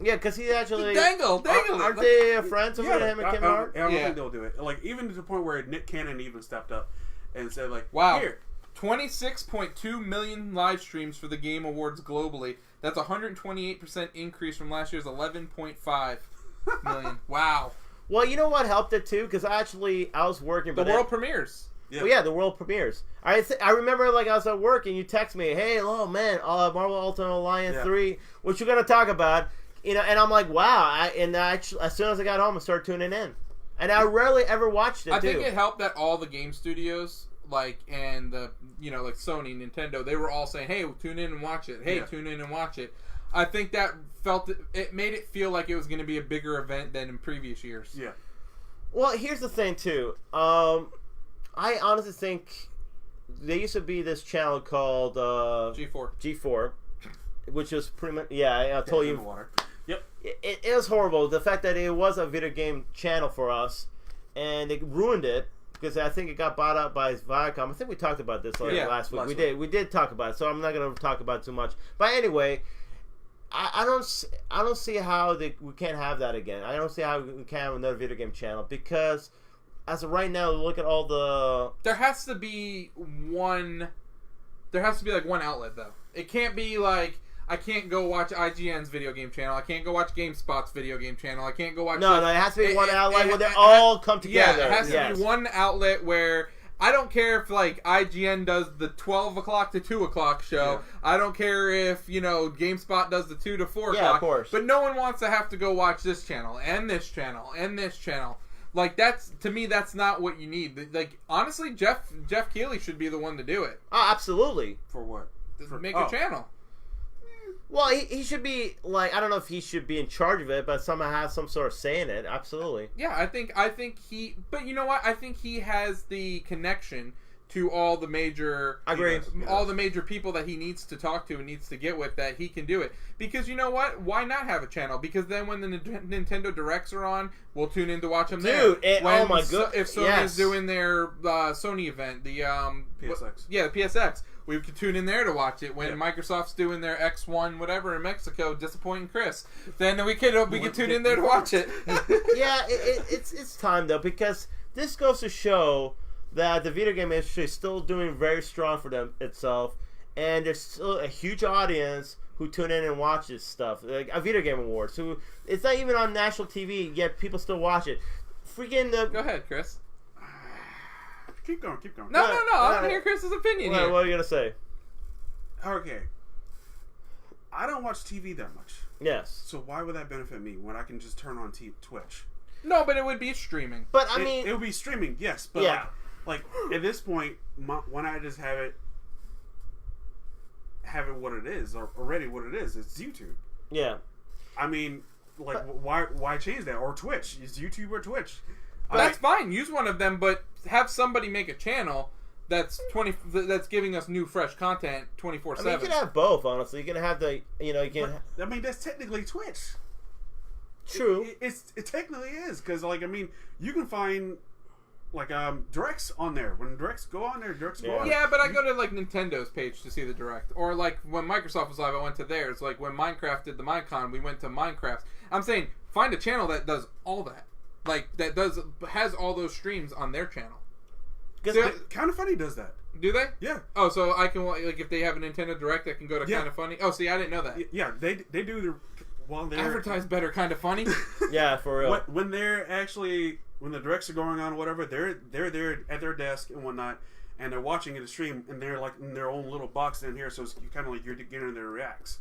Yeah, because he's actually... Dangle. Aren't they friends with him and Kevin Hart? I don't think they'll do it. Like, even to the point where Nick Cannon even stepped up and said, like, wow. Here. 26.2 million live streams for the Game Awards globally. That's a 128% increase from last year's 11.5 million. Wow. Well, you know what helped it too? Because I was working. The world premieres. Yeah. Well, yeah, the world premieres. I remember like I was at work and you text me, "Hey, hello, man, Marvel Ultimate Alliance 3, what you gonna talk about?" You know, and I'm like, "Wow!" As soon as I got home, I started tuning in, and I rarely ever watched it. I think it helped that all the game studios, like and the like Sony, Nintendo, they were all saying, "Hey, tune in and watch it. Hey, tune in and watch it." I think that it made it feel like it was going to be a bigger event than in previous years. Yeah. Well, here's the thing too. I honestly think there used to be this channel called G4, which was pretty much I told you. Water. Yep. It was horrible. The fact that it was a video game channel for us, and it ruined it because I think it got bought out by Viacom. I think we talked about this last week. We did talk about it, so I'm not going to talk about it too much. But anyway. I don't see how we can't have that again. I don't see how we can't have another video game channel because as of right now, look at all the. There has to be one. There has to be like one outlet though. It can't be like I can't go watch IGN's video game channel. I can't go watch GameSpot's video game channel. I can't go watch. No, it has to be one outlet where they all come together. Yeah, it has to be one outlet where. I don't care if like IGN does the 12 o'clock to 2 o'clock show. Yeah. I don't care if GameSpot does the 2 to 4 o'clock. Yeah, of course. But no one wants to have to go watch this channel and this channel and this channel. Like to me, that's not what you need. Like honestly, Jeff Keighley should be the one to do it. Oh, absolutely. For what? Make a channel. Well, he should be like I don't know if he should be in charge of it, but somehow have some sort of say in it. Absolutely. Yeah, I think he. But you know what? I think he has the connection to all the major. I agree. All the major people that he needs to talk to and needs to get with that he can do it. Because you know what? Why not have a channel? Because then when the Nintendo Directs are on, we'll tune in to watch them there. Dude, oh my god! If Sony is doing their Sony event, the PSX. The PSX. We could tune in there to watch it when Microsoft's doing their X1 whatever in Mexico, disappointing Chris. Then we could tune in there to watch it. Yeah, it's time though because this goes to show that the video game industry is still doing very strong for itself, and there's still a huge audience who tune in and watch this stuff, like a video game awards. So it's not even on national TV yet people still watch it. Freaking Go ahead, Chris. Keep going. No. I want to hear Chris's opinion here. What are you going to say? Okay. I don't watch TV that much. Yes. So why would that benefit me when I can just turn on Twitch? No, but it would be streaming. But I mean... It would be streaming, yes. But like at this point, when I just have it what it is, or already what it is, it's YouTube. Yeah. I mean, like, why change that? Or Twitch. It's YouTube or Twitch. That's fine. Use one of them, but have somebody make a channel that's giving us new, fresh content 24/7. I mean, you can have both. Honestly, you can have the I mean, that's technically Twitch. True. It technically is because you can find directs on there. When directs go on there, directs go on. Yeah, but I go to Nintendo's page to see the direct, or when Microsoft was live, I went to theirs. Like when Minecraft did the Minecon, we went to Minecraft. I'm saying find a channel that does all that. Has all those streams on their channel. Kind of Funny does that. Do they? Yeah. Oh, so I can if they have a Nintendo Direct, I can go to Kind of Funny. Oh, see, I didn't know that. Yeah, they do they advertise better. Kind of Funny. Yeah, for real. When the directs are going on, or whatever, they're there at their desk and whatnot, and they're watching the stream, and they're in their own little box in here, so it's kind of you're getting their reacts.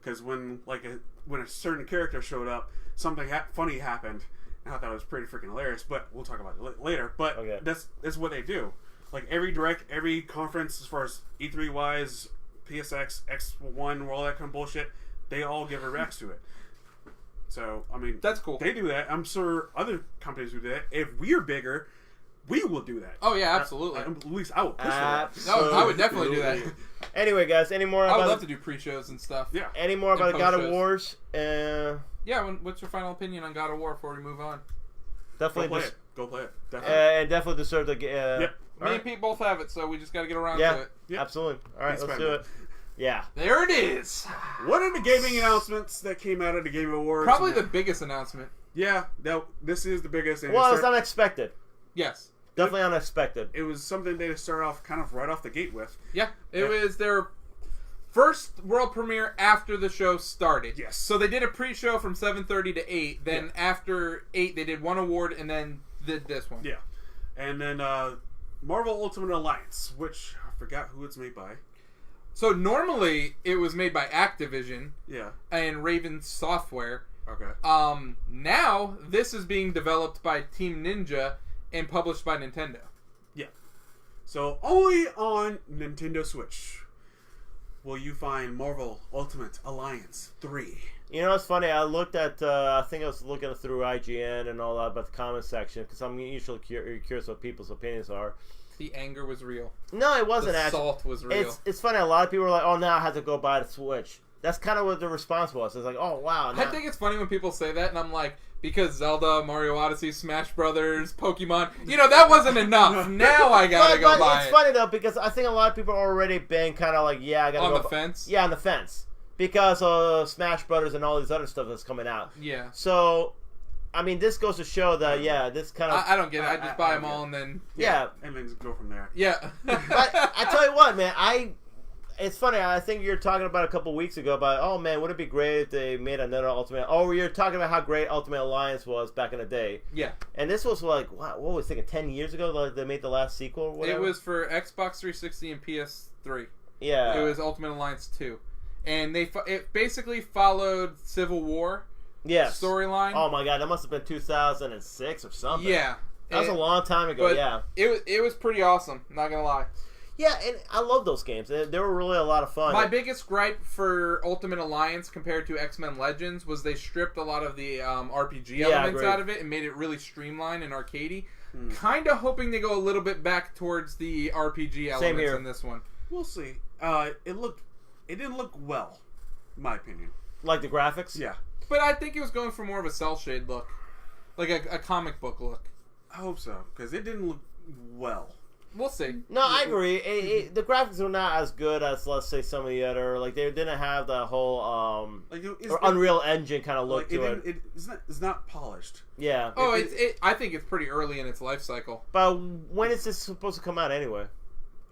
Because when a certain character showed up, something funny happened. I thought it was pretty freaking hilarious, but we'll talk about it later. But that's what they do. Like every direct, every conference, as far as E3 wise, PSX, X1, all that kind of bullshit, they all give a react to it. So, I mean, that's cool. They do that. I'm sure other companies do that. If we're bigger, we will do that. Oh yeah, absolutely. At least I would push for that. No, I would definitely do that. Anyway, guys, any more? I would love to do pre-shows and stuff. Yeah. Any more about God of Wars? Yeah. What's your final opinion on God of War before we move on? Definitely Go play it. Definitely. And definitely deserve the. Yep. Me and Pete both have it, so we just got to get around to it. Yeah, absolutely. All right, let's do it. Yeah. There it is. What are the gaming announcements that came out of the Game Awards? Probably the biggest announcement. Yeah, this is the biggest. Well, it's unexpected. Yes. Definitely unexpected. It was something they started off kind of right off the gate with. Yeah, it was their first world premiere after the show started. Yes. So they did a pre-show from 7:30 to 8. Then after 8, they did one award and then did this one. Yeah. And then Marvel Ultimate Alliance, which I forgot who it's made by. So normally it was made by Activision. Yeah. And Raven Software. Okay. Now this is being developed by Team Ninja and published by Nintendo. Yeah. So only on Nintendo Switch will you find Marvel Ultimate Alliance 3. You know, it's funny. I looked at, I think I was looking through IGN and all that about the comment section because I'm usually curious what people's opinions are. The anger was real. No, it wasn't the actually. Salt was real. It's funny. A lot of people are like, "Oh, now I have to go buy the Switch." That's kind of what the response was. It's like, "Oh, wow." I think it's funny when people say that, and I'm like, because Zelda, Mario Odyssey, Smash Brothers, Pokemon, that wasn't enough. Now I gotta go buy it. It's funny though because I think a lot of people are already been kind of like, "Yeah, I gotta go." On the fence. Yeah, on the fence because of Smash Brothers and all these other stuff that's coming out. Yeah. So. I mean, this goes to show that, this kind of... I don't get it. I just buy them all and then... Yeah. And then go from there. Yeah. But I tell you what, man, it's funny. I think you're talking about a couple weeks ago about, oh, man, would it be great if they made another Ultimate... Oh, you're talking about how great Ultimate Alliance was back in the day. Yeah. And this was like, what was I thinking, 10 years ago like they made the last sequel or whatever? It was for Xbox 360 and PS3. Yeah. It was Ultimate Alliance 2. And it basically followed Civil War. Yes. Storyline. Oh my god, that must have been 2006 or something. Yeah. That was a long time ago, yeah. It was pretty awesome, not gonna lie. Yeah, and I love those games. They were really a lot of fun. My biggest gripe for Ultimate Alliance compared to X-Men Legends was they stripped a lot of the RPG elements out of it and made it really streamlined and arcadey. Kind of hoping they go a little bit back towards the RPG elements in this one. We'll see. It didn't look well, in my opinion. Like the graphics? Yeah. But I think it was going for more of a cell shade look. Like a comic book look. I hope so, because it didn't look well. We'll see. No, I agree. The graphics were not as good as, let's say, some of the other... Like, they didn't have the whole Unreal Engine kind of look to it. It's not polished. Yeah. Oh, I think it's pretty early in its life cycle. But when is this supposed to come out anyway?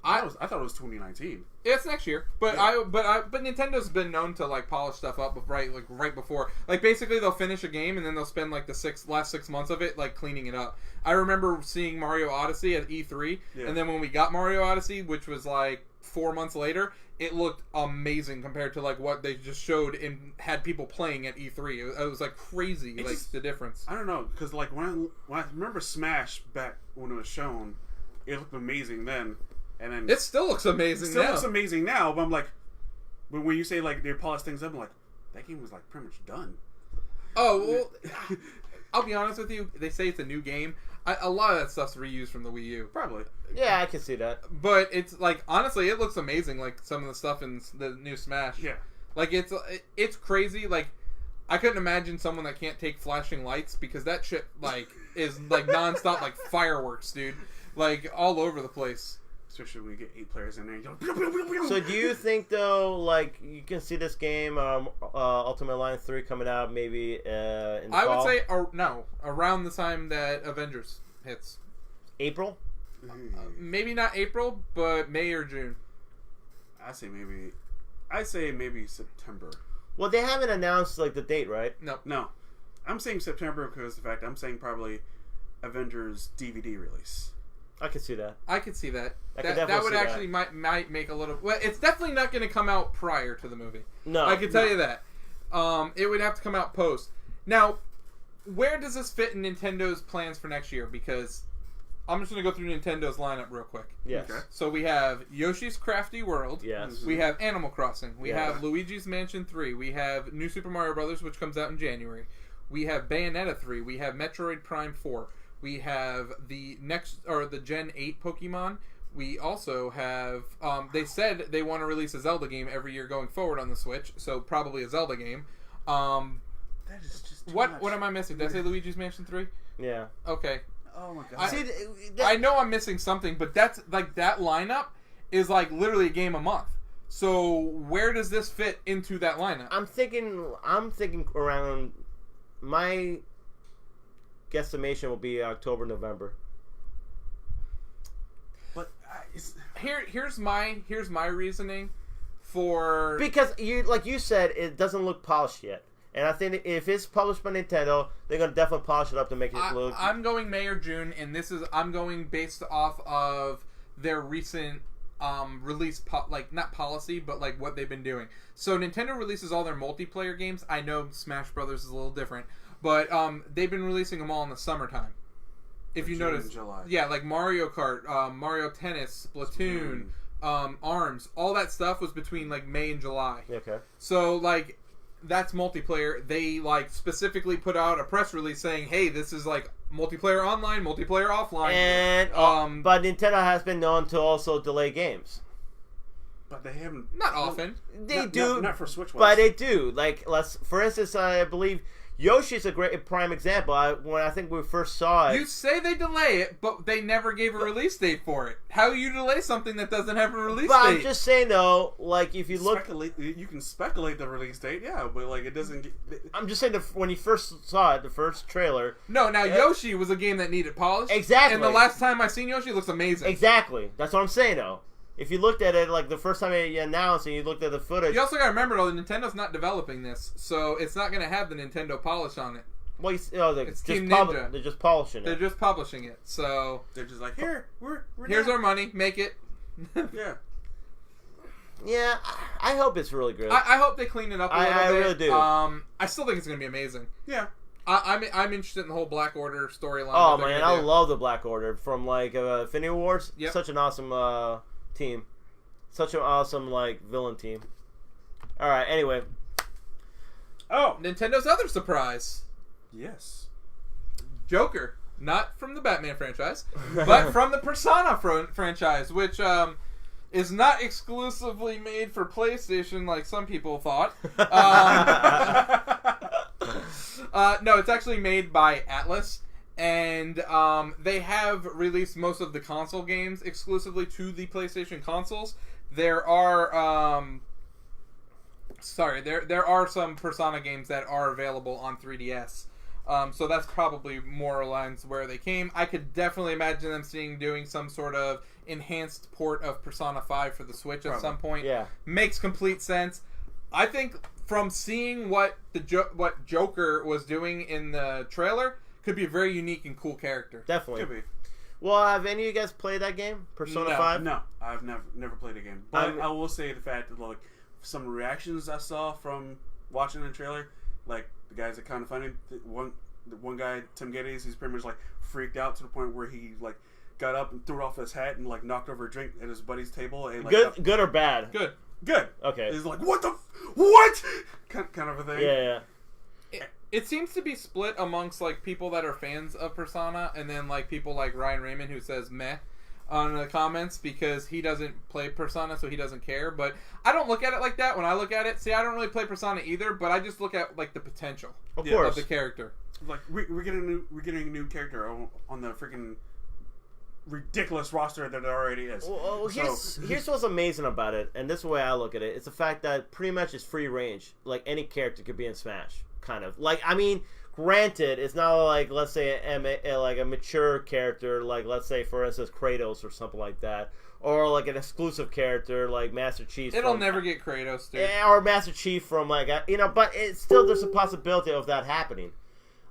I thought it was 2019. It's next year, but Nintendo's been known to like polish stuff up right before. Like basically, they'll finish a game and then they'll spend like the last 6 months of it like cleaning it up. I remember seeing Mario Odyssey at E3, and then when we got Mario Odyssey, which was like 4 months later, it looked amazing compared to like what they just showed and had people playing at E3. It was like crazy, the difference. I don't know, because like when I remember Smash back when it was shown, it looked amazing then. And then it still looks amazing. Looks amazing now, but I'm like, when you say like they polish things up, I'm like, that game was like pretty much done. Oh well, I'll be honest with you. They say it's a new game. A lot of that stuff's reused from the Wii U. Probably. Yeah, I can see that. But it's like honestly, it looks amazing. Like some of the stuff in the new Smash. Yeah. Like it's crazy. Like I couldn't imagine someone that can't take flashing lights because that shit like is like nonstop like fireworks, dude. Like all over the place. Especially when you get 8 players in there. So do you think, though, like, you can see this game, Ultimate Alliance 3, coming out maybe in the fall? I would say, no, around the time that Avengers hits. April? Maybe not April, but May or June. I say maybe September. Well, they haven't announced, like, the date, right? No. I'm saying September because of the fact I'm saying probably Avengers DVD release. I could see that. I could see that. That would actually might make a little... Well, it's definitely not going to come out prior to the movie. No. I can tell you that. It would have to come out post. Now, where does this fit in Nintendo's plans for next year? Because I'm just going to go through Nintendo's lineup real quick. Yes. Okay. So we have Yoshi's Crafty World. Yes. We have Animal Crossing. We Yeah. have Luigi's Mansion 3. We have New Super Mario Brothers, which comes out in January. We have Bayonetta 3. We have Metroid Prime 4. We have the Gen 8 Pokemon. We also have, they said they want to release a Zelda game every year going forward on the Switch, so probably a Zelda game. That is just too What much. am I missing? Did I say Luigi's Mansion 3? Yeah. Okay. Oh my god. See, I know I'm missing something, but that's like that lineup is like literally a game a month. So where does this fit into that lineup? I'm thinking around my guesstimation will be October, November. But Here's my reasoning for Because like you said, it doesn't look polished yet. And I think if it's published by Nintendo, they're gonna definitely polish it up to make it look. I'm going May or June, and I'm going based off of their recent release, not policy, but like what they've been doing. So Nintendo releases all their multiplayer games. I know Smash Brothers is a little different, but they've been releasing them all in the summertime. If you June and notice, July. yeah, like Mario Kart, Mario Tennis, Splatoon, ARMS, all that stuff was between like May and July. Okay. So like that's multiplayer. They like specifically put out a press release saying, "Hey, this is like multiplayer online, multiplayer offline." And but Nintendo has been known to also delay games. But they haven't. Not often. They do, Not for Switch. but they do. Like, for instance, I believe Yoshi's a great prime example. When I think we first saw it, You say they delay it, but they never gave a release date for it. How do you delay something that doesn't have a release but date? I'm just saying though, like if you look, You can speculate the release date, yeah, but like it doesn't. I'm just saying when you first saw it, the first trailer. No, now Yoshi was a game that needed polish. Exactly. And the last time I seen Yoshi, it looks amazing. Exactly. That's what I'm saying though. If you looked at it like the first time it announced and you looked at the footage, You also got to remember though, Nintendo's not developing this, so it's not going to have the Nintendo polish on it. well, they're It's just Team Ninja. they're just polishing They're it. just publishing it, so They're just like, here, we're here's done. our money, make it. Yeah. Yeah, I hope it's really good. I hope they clean it up a little bit. I really do. I still think it's going to be amazing. Yeah. I'm interested in the whole Black Order storyline. Oh that they're man, gonna I do. love the Black Order from like Infinity Wars. Yep. Such an awesome team. Such an awesome like villain team. All right. Anyway, Oh. Nintendo's other surprise, Yes. Joker, not from the Batman franchise, but from the Persona franchise, which is not exclusively made for PlayStation like some people thought. No, it's actually made by Atlas. And they have released most of the console games exclusively to the PlayStation consoles. There are there are some Persona games that are available on 3DS. So that's probably more or less where they came. I could definitely imagine them doing some sort of enhanced port of Persona 5 for the Switch at some point. yeah. Makes complete sense. I think from seeing what what Joker was doing in the trailer, could be a very unique and cool character. Definitely. Could be. Well, have any of you guys played that game, Persona No. 5? No, I've never played a game. But I will say the fact that like some reactions I saw from watching the trailer, like the guys are kind of funny. The one guy, Tim Geddes, he's pretty much like freaked out to the point where he like got up and threw off his hat and like knocked over a drink at his buddy's table. And like Good or bad? Good. good. Okay. He's like, what? Kind of a thing. Yeah. It seems to be split amongst like people that are fans of Persona, and then like people like Ryan Raymond who says meh on the comments because he doesn't play Persona, so he doesn't care. But I don't look at it like that. When I look at it, see, I don't really play Persona either, but I just look at like the potential Of Yeah, course. of the character. Like we're getting a new character on the freaking ridiculous roster that there already is. Well, here's what's amazing about it, and this is the way I look at it. It's the fact that pretty much it's free range. Like any character could be in Smash, kind of. Like I mean, granted, it's not like let's say like a mature character, like let's say for instance Kratos or something like that, or like an exclusive character like Master Chief. It'll never get Kratos, dude. Or Master Chief from like but it's still there's a possibility of that happening.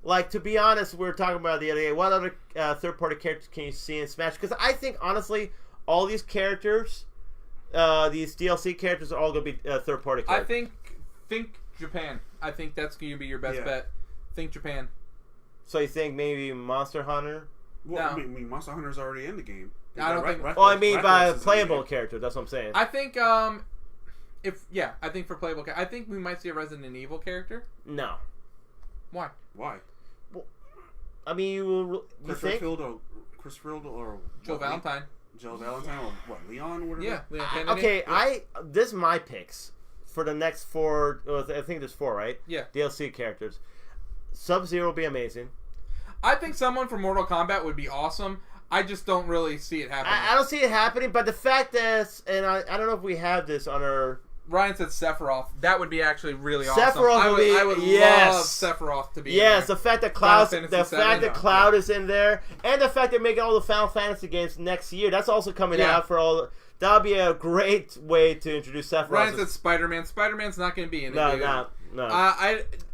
Like, to be honest, we were talking about the other day, what other third-party characters can you see in Smash? Because I think, honestly, all these characters, these DLC characters are all going to be third-party I characters. think Japan. I think that's going to be your best Yeah. bet. Think Japan. So you think maybe Monster Hunter? Well, No. I mean, Monster Hunter's already in the game. I don't think. Oh, I mean by a Rakdos is in the playable game. character. That's what I'm saying. I think I think for playable, I think we might see a Resident Evil character. No. Why? Why? I mean, you think? Chris Field or Joe Valentine. Joe Valentine or what? Leon? Whatever. Yeah. Leon Kennedy. Okay, Yeah. this is my picks for the next 4. I think there's 4, right? Yeah. DLC characters. Sub-Zero will be amazing. I think someone from Mortal Kombat would be awesome. I just don't really see it happening. I don't see it happening, but the fact that, and I don't know if we have this on our... Ryan said Sephiroth. That would be actually really Sephiroth awesome. would be- I would yes. love Sephiroth to be Yes, in the there. fact that Final Cloud, Fantasy VII, Cloud is in there, and the fact they're making all the Final Fantasy games next year. That's also coming Yeah. out for all. That would be a great way to introduce Sephiroth. Ryan said Spider-Man. Spider-Man's not going to be in it. no, dude. no.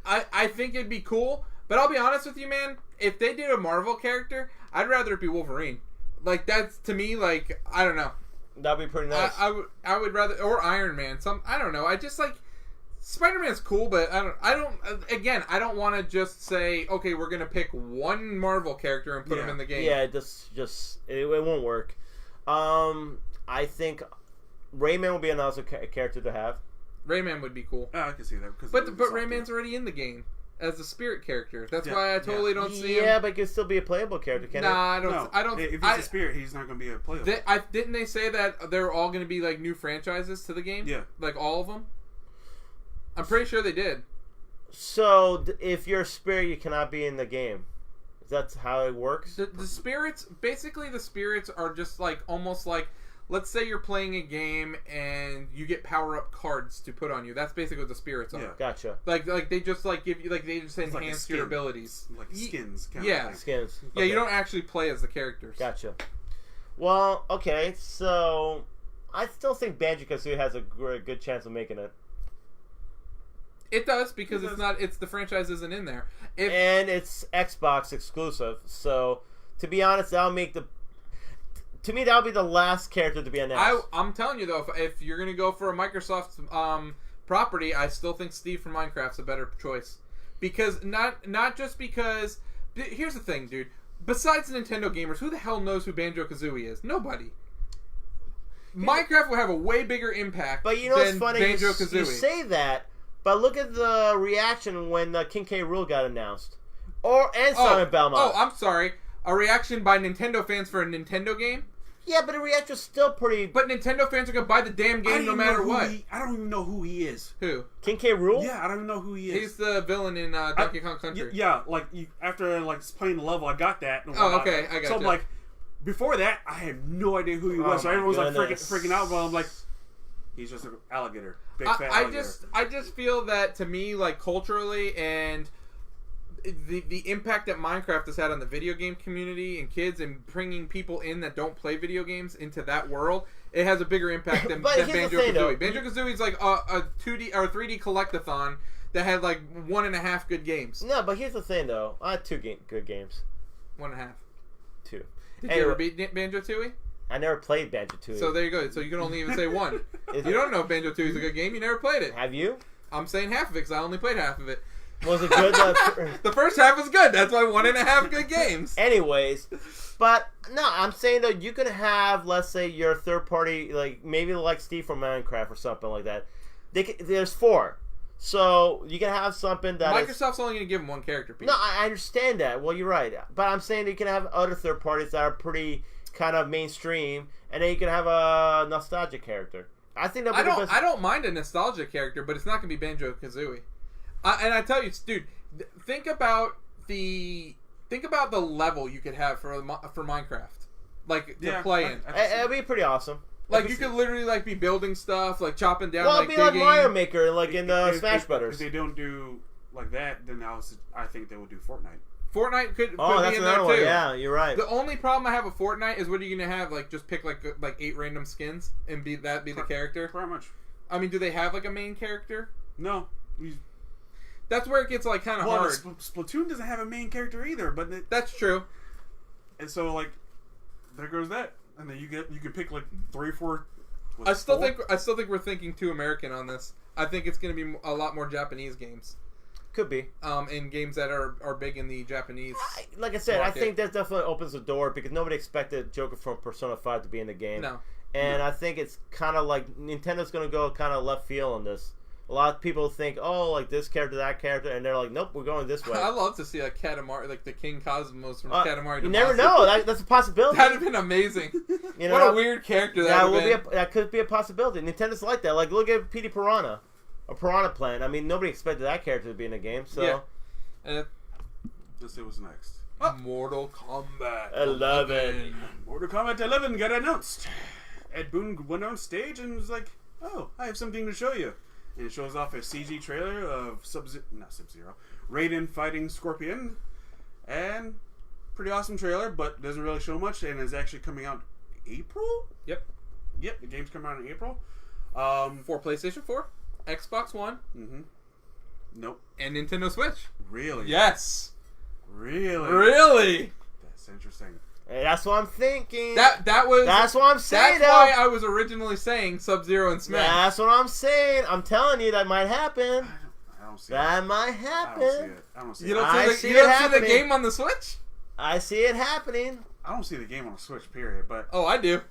I think it'd be cool, but I'll be honest with you, man. If they did a Marvel character, I'd rather it be Wolverine. Like that's to me, like I don't know. That'd be pretty nice. I would rather or Iron Man. I don't know. I just like Spider-Man's cool, but I don't want to just say okay, we're gonna pick one Marvel character and put him in the game. Yeah, it won't work. I think Rayman will be an awesome character to have. Rayman would be cool, I can see that. but Rayman's already in the game as a spirit character. That's why I totally don't see him. Yeah, but he can still be a playable character, can't Nah, he? I don't. If he's a spirit, he's not going to be a player. Didn't they say that they're all going to be like new franchises to the game? Yeah, like all of them. I'm pretty sure they did. So if you're a spirit, you cannot be in the game. That's how it works. The spirits, basically, the spirits are just like almost like. Let's say you're playing a game and you get power-up cards to put on you. That's basically what the spirits are. Yeah. Gotcha. Like they just like give you they just It's like a enhance skin. your abilities. like skins. Kind Yeah. of thing. Skins. Yeah, Okay. you don't actually play as the characters. Gotcha. Well, okay, so I still think Banjo-Kazooie has a good chance of making it. It does because it's the franchise isn't in there. And it's Xbox exclusive, so to be honest, that'll make to me that'll be the last character to be announced. I'm telling you though, if you're gonna go for a Microsoft property, I still think Steve from Minecraft's a better choice. Because not just because. Here's the thing, dude. Besides Nintendo gamers, who the hell knows who Banjo-Kazooie is? Nobody. Minecraft will have a way bigger impact. But you know what's than funny? Banjo-Kazooie. You say that, but look at the reaction when King K. Rool got announced, and Simon Belmont. Oh, I'm sorry. A reaction by Nintendo fans for a Nintendo game? Yeah, but the reaction was still pretty. But Nintendo fans are gonna buy the damn game no matter what. I don't even know who he is. Who? King K. Rool? Yeah, I don't even know who he is. He's the villain in Donkey Kong Country. Yeah, like after playing the level, I got that. And Oh, okay, I got So I'm you. like, before that, I had no idea who he was. So my everyone was like goodness. freaking out. But I'm like, he's just an alligator, big fat alligator. I just feel that to me, like culturally and the impact that Minecraft has had on the video game community and kids and bringing people in that don't play video games into that world, it has a bigger impact than, But than here's the thing, though. Banjo-Kazooie is like a 2D or 3D collectathon that had like 1.5 good games. No, but here's the thing, though. I had two good games. 1.5. 2. Did you ever beat Banjo-Tooie? I never played Banjo-Tooie. So there you go. So you can only even say 1. Is You it- don't know if Banjo-Tooie is a good game. You never played it. Have you? I'm saying half of it because I only played half of it. Was it good? The first half was good. That's why 1.5 good games. Anyways, but no, I'm saying though you could have, let's say, your third party, like maybe like Steve from Minecraft or something like that. There's 4, so you can have something that Microsoft's only going to give them one character piece. No, I understand that. Well, you're right, but I'm saying you can have other third parties that are pretty kind of mainstream, and then you can have a nostalgic character. I think I don't mind a nostalgia character, but it's not going to be Banjo-Kazooie. And I tell you, dude, think about the level you could have for Minecraft, like to play in. It'd be pretty awesome. Like you could literally like be building stuff, like chopping down. Well, like it'd be like digging. Mario Maker, like in Smash If Brothers. they don't do like that, then I think they will do Fortnite. Fortnite could Oh, be that's in there another one. too. Yeah, you're right. The only problem I have with Fortnite is what are you gonna have? Like just pick like 8 random skins and be the character. Pretty much. I mean, do they have like a main character? No. That's where it gets like kind of hard. Splatoon doesn't have a main character either, but That's true. and so like there goes that, and then you can pick like 3 or 4. I still think we're thinking too American on this. I think it's going to be a lot more Japanese games. Could be. In games that are big in the Japanese. Like I said, market. I think that definitely opens the door because nobody expected Joker from Persona 5 to be in the game. No. And I think it's kind of like Nintendo's going to go kind of left field on this. A lot of people think, oh, like this character, that character, and they're like, nope, we're going this way. I love to see a Katamari, like the King Cosmos from Katamari. You never know. That's a possibility. That'd have been amazing. You know, what a weird character that would be. That could be a possibility. Nintendo's like that. Like, look at Petey Piranha. A Piranha Plant. I mean, nobody expected that character to be in the game, so... Yeah. Let's see what's next. Mortal Kombat 11. Mortal Kombat 11 got announced. Ed Boon went on stage and was like, oh, I have something to show you. And it shows off a CG trailer of Sub-Zero, Raiden fighting Scorpion. And pretty awesome trailer, but doesn't really show much, and is actually coming out April? Yep. Yep, the game's coming out in April. For PlayStation 4, Xbox One, Nope. and Nintendo Switch. Really? Yes. Really? That's interesting. Hey, that's what I'm thinking. That's what I'm saying. That's why I was originally saying Sub-Zero and Smash. That's what I'm saying. I'm telling you that might happen. I don't see That it. might I happen. don't see it. You don't I see see the, it you don't see happening. the game on the Switch? I see it happening. I don't see the game on the Switch, period. But Oh, I do.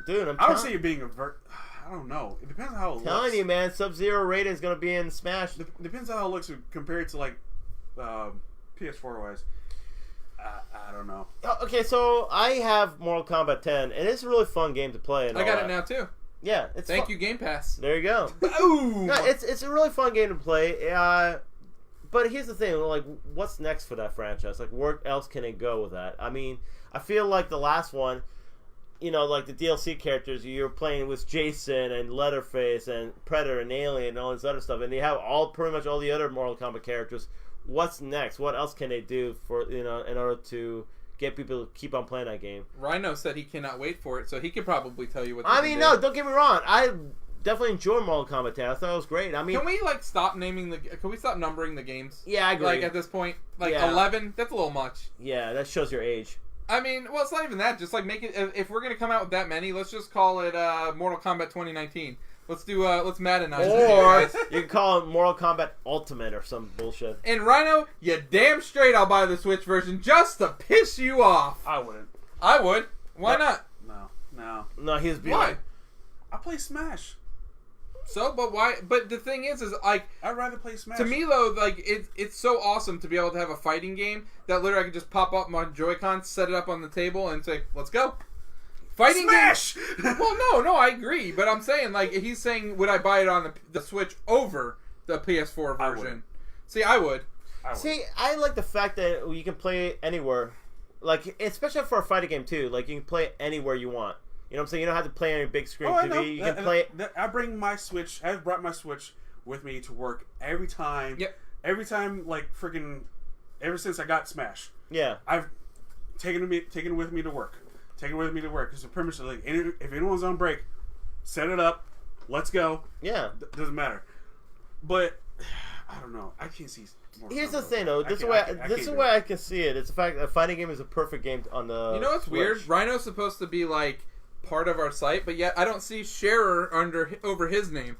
Dude, I don't see it being I don't know. It depends on how it looks. telling you, man. Sub-Zero Raiden is going to be in Smash. Depends on how it looks compared to like PS4 wise. I don't know. Okay, so I have Mortal Kombat 10, and it's a really fun game to play. And I all got that. it now too. Yeah, it's Thank fun. you, Game Pass. There you go. Boom. No, it's a really fun game to play. But here's the thing: like, what's next for that franchise? Like, where else can it go with that? I mean, I feel like the last one, you know, like the DLC characters, you're playing with Jason and Leatherface and Predator and Alien and all this other stuff, and they have pretty much all the other Mortal Kombat characters. What's next? What else can they do for in order to get people to keep on playing that game? Rhino said he cannot wait for it, so he could probably tell you what. No, don't get me wrong. I definitely enjoyed Mortal Kombat 10. I thought it was great. I mean, can we stop naming the? Can we stop numbering the games? Yeah, I agree. Like at this point, 11. That's a little much. Yeah, that shows your age. I mean, well, it's not even that. Just make it. If we're gonna come out with that many, let's just call it Mortal Kombat 2019. Let's do. Let's Maddenize. Or it. you can call it Mortal Kombat Ultimate or some bullshit. And Rhino, you damn straight I'll buy the Switch version just to piss you off. I wouldn't. I would. Why not? No. No, he was being Why? like, I play Smash. So, but why? But the thing is like, I'd rather play Smash. to me though, like it's so awesome to be able to have a fighting game that literally I could just pop up my Joy-Con, set it up on the table, and say, "Let's go." Fighting Smash. game. Well, no, I agree, but I'm saying like he's saying, would I buy it on the Switch over the PS4 I version? wouldn't. See, I would. See, I like the fact that you can play it anywhere. Like, especially for a fighting game too. Like, you can play it anywhere you want. You know what I'm saying? You don't have to play on your big screen I TV. know. You can play it. I bring my Switch. I've brought my Switch with me to work every time. Yep. Every time, like freaking, ever since I got Smash, Yeah. I've taken it with me to work. Taken it with me to work because pretty much like if anyone's on break, set it up. Let's go. Yeah. Doesn't matter. But I don't know. I can't see. Here's the thing, though. This is the way I can see it. It's the fact that a fighting game is a perfect game on the. You know what's Switch. weird? Rhino's supposed to be like part of our site, but yet I don't see Sharer over his name.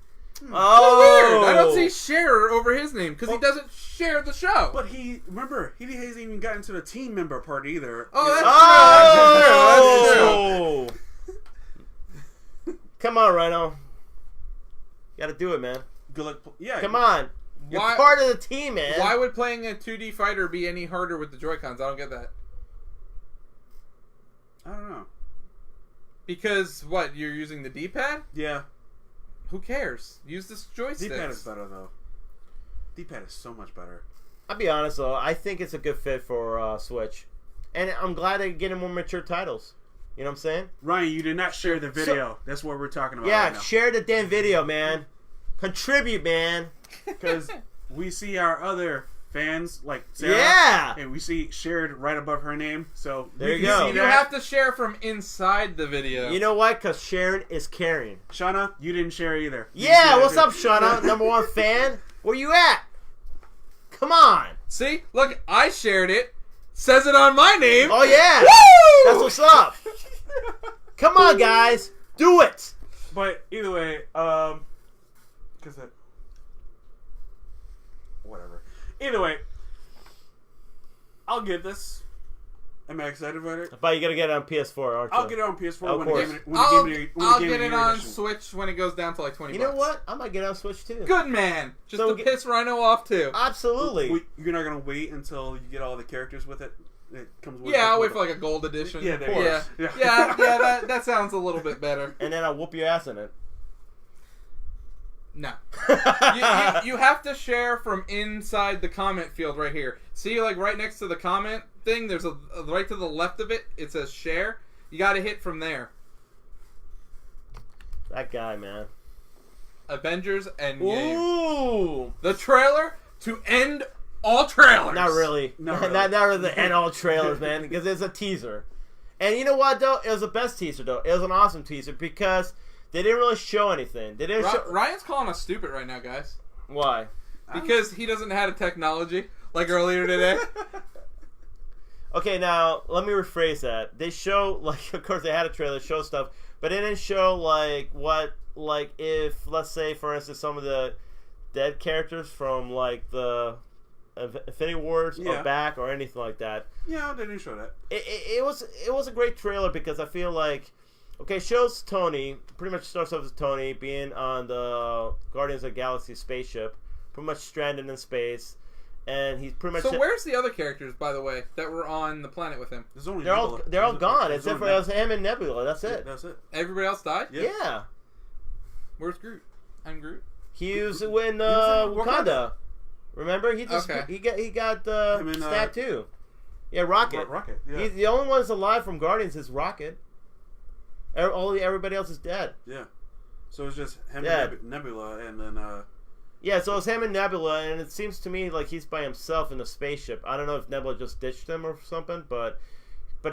Oh, Weird. I don't see Sharer over his name because he doesn't share the show. But he hasn't even gotten to the team member part either. Oh, that's true. Come on, Rhino. You gotta do it, man. Good luck. Yeah. Come on. You're Why- part of the team, man. Why would playing a 2D fighter be any harder with the Joy-Cons? I don't get that. I don't know. Because what? You're using the D-pad? Yeah. Who cares? Use this joystick. D-pad is better though. D-pad is so much better. I'll be honest though, I think it's a good fit for Switch, and I'm glad they're getting more mature titles. You know what I'm saying? Ryan, you did not share the video. That's what we're talking about. Yeah, right now. share the damn video, man. Contribute, man. Because we see our other fans like Sarah, Yeah. and we see shared right above her name. So There we you can go. see You that. have to share from inside the video. You know what? Because sharing is caring. Shauna, you didn't share either. You Yeah, didn't what's share up, Shauna? Number one fan. Where you at? Come on. See? Look, I shared it. Says it on my name. Oh, yeah. Woo! That's what's up. Come on, guys. Do it. But either way, because whatever. Either way, I'll get this. Am I excited about it? But you gotta get it on PS4, aren't you? I'll get it on PS4 Of when course. I'll get it on Switch when it goes down to like $20. You know what? I might get it on Switch too. Good man. Just So to piss Rhino off too. Absolutely. You're not gonna wait until you get all the characters with it. It comes with. Yeah, I'll wait for like a gold edition. Yeah, there you yeah, go. yeah. That sounds a little bit better. And then I'll whoop your ass in it. No. You have to share from inside the comment field right here. See, like right next to the comment thing, there's a right to the left of it, it says share. You got to hit from there. That guy, man. Avengers Endgame. Ooh. The trailer to end all trailers. Not really. Not really. not really the end all trailers, man, because it's a teaser. And you know what, though? It was the best teaser, though. It was an awesome teaser because they didn't really show anything. They didn't show... Ryan's calling us stupid right now, guys. Why? Because he doesn't have the technology like earlier today. Okay, now, let me rephrase that. They show, like, of course they had a trailer, show stuff, but they didn't show, like, what, like, if, let's say, for instance, some of the dead characters from, like, the Infinity Wars are back or anything like that. Yeah, they didn't show that. It was a great trailer because I feel like, okay, shows Tony, pretty much starts off with Tony being on the Guardians of the Galaxy spaceship, pretty much stranded in space, and he's pretty much... So where's the other characters, by the way, that were on the planet with him? There's only they're all gone, there's except for only him and Nebula, that's it. That's it. Everybody else died? Yeah. Where's Groot? I'm Groot. He was in Wakanda. Wakanda. Remember? He just he got stabbed too. Yeah, Rocket. Rocket. Yeah. He's the only one that's alive from Guardians is Rocket. Everybody else is dead. Yeah. So it's just him and Nebula, and then. Yeah, so it's him and Nebula, and it seems to me like he's by himself in the spaceship. I don't know if Nebula just ditched him or something, but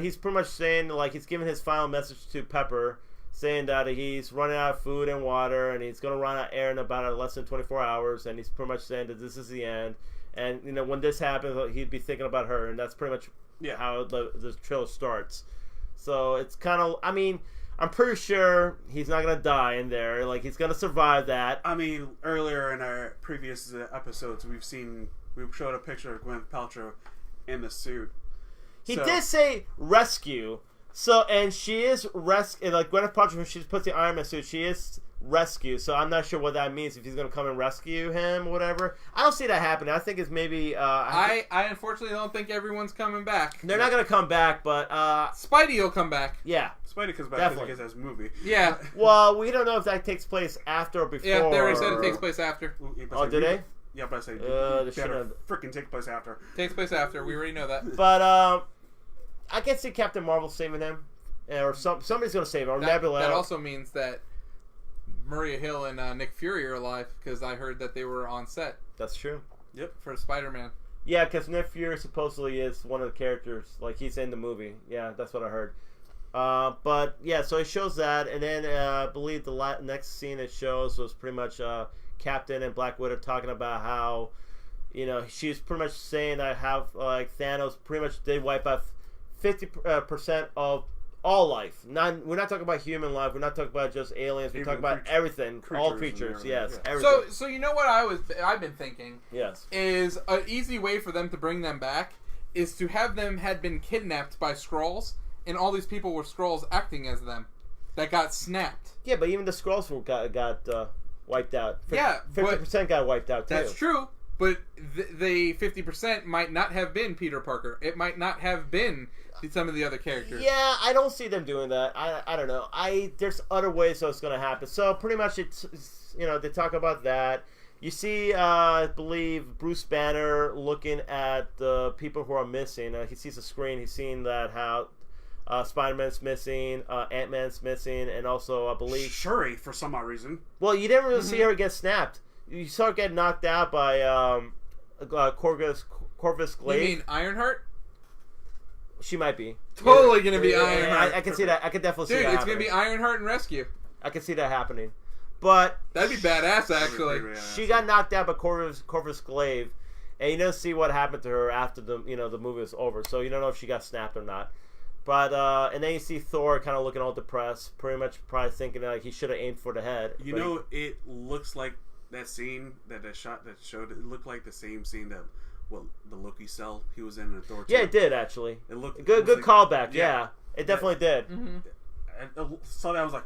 he's pretty much saying, like, he's giving his final message to Pepper, saying that he's running out of food and water, and he's going to run out of air in about less than 24 hours, and he's pretty much saying that this is the end. And, you know, when this happens, he'd be thinking about her, and that's pretty much how the trailer starts. So it's kind of, I mean... I'm pretty sure he's not going to die in there. Like, he's going to survive that. I mean, earlier in our previous episodes, we've showed a picture of Gwyneth Paltrow in the suit. He did say rescue. So, and she is rescue. Like, Gwyneth Paltrow, when she puts the Iron Man suit, she is rescue. So I'm not sure what that means, if he's going to come and rescue him or whatever. I don't see that happening. I think it's maybe... I unfortunately don't think everyone's coming back. They're not going to come back, but... Spidey will come back. Yeah. Spidey comes back because he gets his movie. Yeah. Well, we don't know if that takes place after or before. Yeah, they already said it takes place after. Oh, did they? Yeah, but I say freaking take place after. Takes place after. We already know that. But I can see Captain Marvel saving him, or somebody's going to save him. Or Nebula. That also means that Maria Hill and Nick Fury are alive, because I heard that they were on set. That's true. Yep. For Spider-Man. Yeah, because Nick Fury supposedly is one of the characters. Like, he's in the movie. Yeah, that's what I heard. But yeah, so it shows that, and then I believe the next scene it shows was pretty much Captain and Black Widow talking about how, you know, she's pretty much saying that how like Thanos pretty much did wipe out 50% of all life. We're not talking about human life. We're not talking about just aliens. We're talking about everything, all creatures. Yes, everything. So you know what I've been thinking. Yes, is an easy way for them to bring them back is to have them had been kidnapped by Skrulls. And all these people were Skrulls acting as them that got snapped. Yeah, but even the Skrulls got wiped out. Yeah, 50% got wiped out too. That's true, but the 50% might not have been Peter Parker. It might not have been some of the other characters. Yeah, I don't see them doing that. I don't know. There's other ways so it's going to happen. So pretty much it's you know, they talk about that. You see, I believe, Bruce Banner looking at the people who are missing. He sees a screen. He's seeing that how... Spider-Man's missing, Ant-Man's missing, and also, I believe... Shuri, for some odd reason. Well, you didn't really see her get snapped. You saw her get knocked out by Corvus Glaive. You mean Ironheart? She might be. Totally going to be Ironheart. I can see that. I can definitely see that it's going to be Ironheart and Rescue. I can see that happening. But... That'd be badass, actually. She got knocked out by Corvus Glaive, and you don't see what happened to her after the movie was over, so you don't know if she got snapped or not. But and then you see Thor kind of looking all depressed, pretty much probably thinking like he should have aimed for the head. You know, it looks like that scene that shot that showed it looked like the same scene that the Loki cell he was in Thor 2. Yeah, it did actually. It looked Good like, callback. Yeah, it definitely did. Mm-hmm. I saw that, I was like,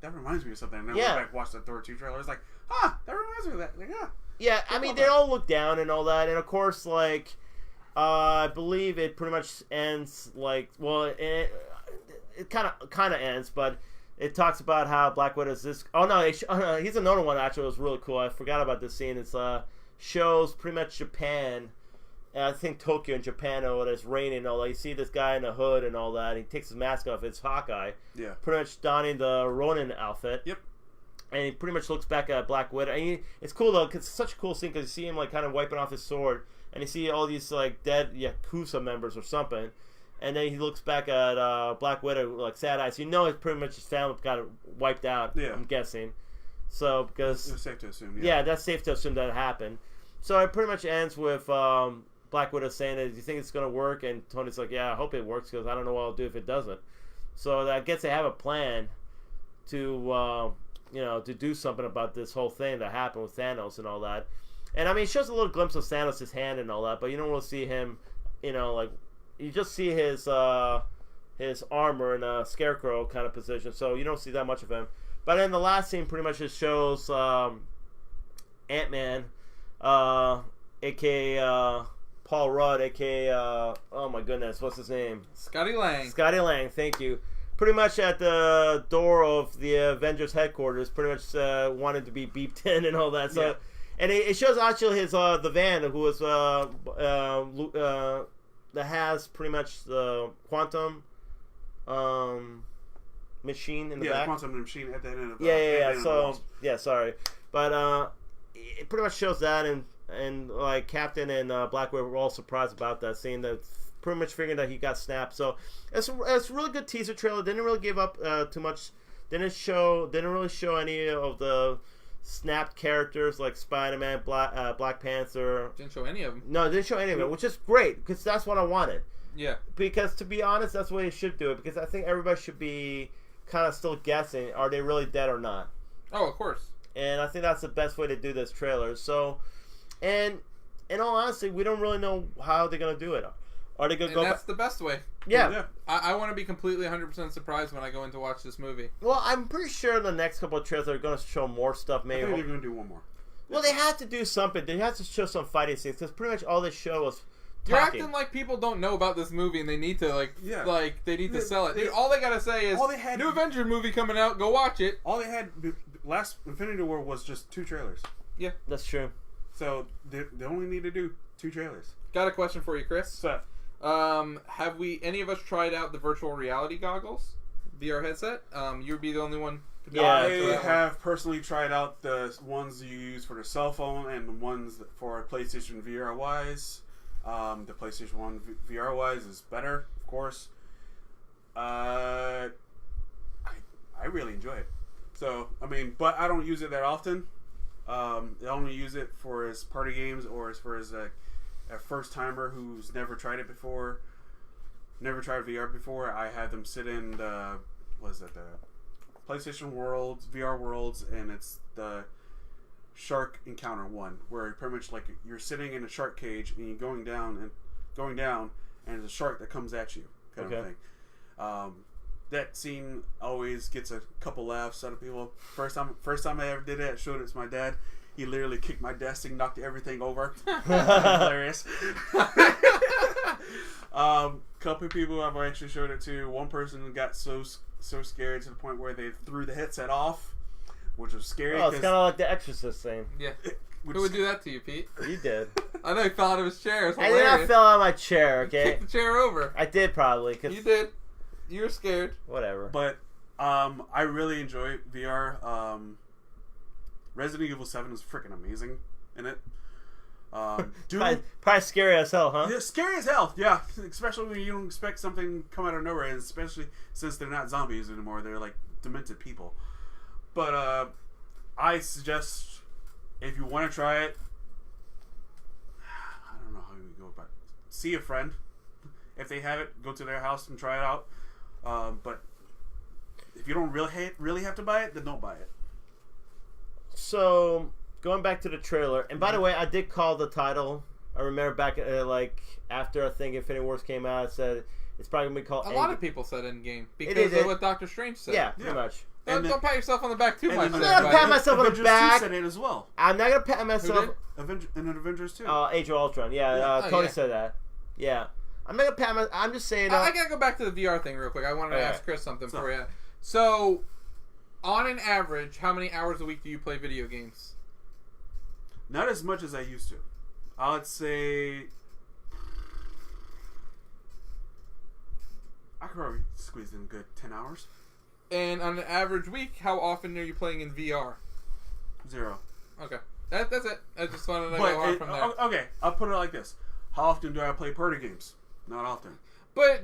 that reminds me of something. And then I went back and watched the Thor 2 trailer. I was like, that reminds me of that. Like, Yeah, I mean, they all look down and all that. And, of course, like, I believe it pretty much ends, like, well, it kind of ends, but it talks about how Black Widow's this... Oh, no, he's another one, actually, that was really cool. I forgot about this scene. It's shows pretty much Japan... I think Tokyo in Japan, or it's raining and all that. You see this guy in a hood and all that. He takes his mask off. It's Hawkeye. Yeah. Pretty much donning the Ronin outfit. Yep. And he pretty much looks back at Black Widow. And it's cool, though, because it's such a cool scene because you see him, like, kind of wiping off his sword. And you see all these, like, dead Yakuza members or something. And then he looks back at Black Widow, like, sad eyes. You know it's pretty much his family got wiped out, I'm guessing. So, because... It's safe to assume, yeah, that's safe to assume that happened. So it pretty much ends with... Black Widow saying that, do you think it's going to work? And Tony's like, yeah, I hope it works because I don't know what I'll do if it doesn't. So I guess they have a plan to, to do something about this whole thing that happened with Thanos and all that. And, I mean, it shows a little glimpse of Thanos' hand and all that, but you don't really see him, like, you just see his armor in a scarecrow kind of position, so you don't see that much of him. But then the last scene pretty much just shows Ant-Man, a.k.a. Paul Rudd, a.k.a. Oh my goodness, what's his name? Scotty Lang. Scotty Lang, thank you. Pretty much at the door of the Avengers headquarters, pretty much wanted to be beeped in and all that. So, and it shows actually his the van who was that has pretty much the quantum machine in the back. Yeah, the quantum machine at the end of the yeah. So sorry, but it pretty much shows that and like Captain and Black Widow were all surprised about that, saying that pretty much figuring that he got snapped. So it's a really good teaser trailer. Didn't really give up too much. Didn't really show any of the snapped characters like Spider-Man, Black Panther. Didn't show any of them. No, didn't show any of it, which is great because that's what I wanted. Yeah. Because to be honest, that's the way you should do it. Because I think everybody should be kind of still guessing: are they really dead or not? Oh, of course. And I think that's the best way to do this trailer. So. And in all honesty, we don't really know how they're gonna do it. Are they gonna go? That's the best way. Yeah. I want to be completely 100% surprised when I go in to watch this movie. Well, I'm pretty sure the next couple of trailers are gonna show more stuff. Maybe I think they're gonna do one more. Well, they have to do something. They have to show some fighting scenes because pretty much all they show was talking. You're acting like people don't know about this movie and they need to they need to sell it. Dude, all they gotta say is new Avengers movie coming out. Go watch it. All they had last Infinity War was just 2 trailers. Yeah, that's true. So they only need to do 2 trailers. Got a question for you, Chris. What's up? Have any of us tried out the virtual reality goggles, VR headset? You'd be the only one. I have personally tried out the ones you use for the cell phone and the ones for PlayStation VR wise. The PlayStation 1 VR wise is better, of course. I really enjoy it. So I mean, but I don't use it that often. I only use it for his party games or as for his a first timer who's never tried it before, never tried VR before. I had them sit in the PlayStation Worlds, VR Worlds, and it's the Shark Encounter one, where pretty much like you're sitting in a shark cage and you're going down, and there's a shark that comes at you, kind of thing. That scene always gets a couple laughs out of people. First time I ever did it, I showed it to my dad. He literally kicked my desk and knocked everything over. Hilarious. Couple of people I've actually showed it to. One person got so scared to the point where they threw the headset off, which was scary. Oh, it's kind of like the Exorcist thing. Yeah. Who would do that to you, Pete? You did. I know he fell out of his chair. I did not fell out of my chair, okay? You kicked the chair over. I did probably. You did. You were scared. Whatever. But I really enjoy VR. Resident Evil 7 is freaking amazing in it. Probably scary as hell, huh? Yeah, scary as hell, yeah. Especially when you don't expect something to come out of nowhere, and especially since they're not zombies anymore. They're like demented people. But I suggest, if you want to try it, I don't know how you go about it. See a friend. If they have it, go to their house and try it out. But if you don't really have to buy it, then don't buy it. So, going back to the trailer, and by the way, I did call the title I remember back like after I think Infinity Wars came out, it said it's probably gonna be called. A lot of people said Endgame because of what Doctor Strange said. Yeah, pretty much. Don't pat yourself on the back too much. I'm not gonna pat myself on the back. Said it as well. I'm not gonna pat myself. In Avengers 2. Age of Ultron. Yeah, Tony said that. Yeah, I'm not gonna pat I'm just saying. I gotta go back to the VR thing real quick. I wanted to ask Chris something for you. So, on an average, how many hours a week do you play video games? Not as much as I used to. I would say I could probably squeeze in a good 10 hours. And on an average week, how often are you playing in VR? 0. Okay. That's it. I just wanted to go on from there. Okay, I'll put it like this. How often do I play party games? Not often. But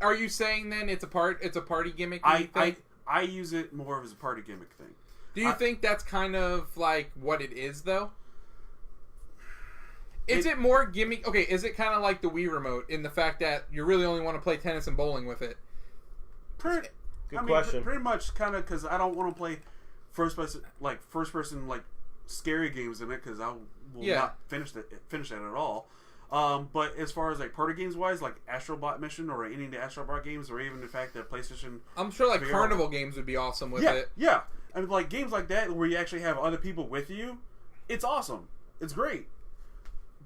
are you saying then it's a party gimmick? I use it more as a party gimmick thing. Do you think that's kind of like what it is though? Is it more gimmick? Okay, is it kind of like the Wii remote in the fact that you really only want to play tennis and bowling with it? Good question. Pretty much, kind of, because I don't want to play first person scary games in it because I will not finish that at all. But as far as like party games wise, like Astrobot Mission or any of the Astrobot games, or even the fact that PlayStation, I'm sure like Carnival games would be awesome with it. Yeah, and like games like that where you actually have other people with you, it's awesome. It's great.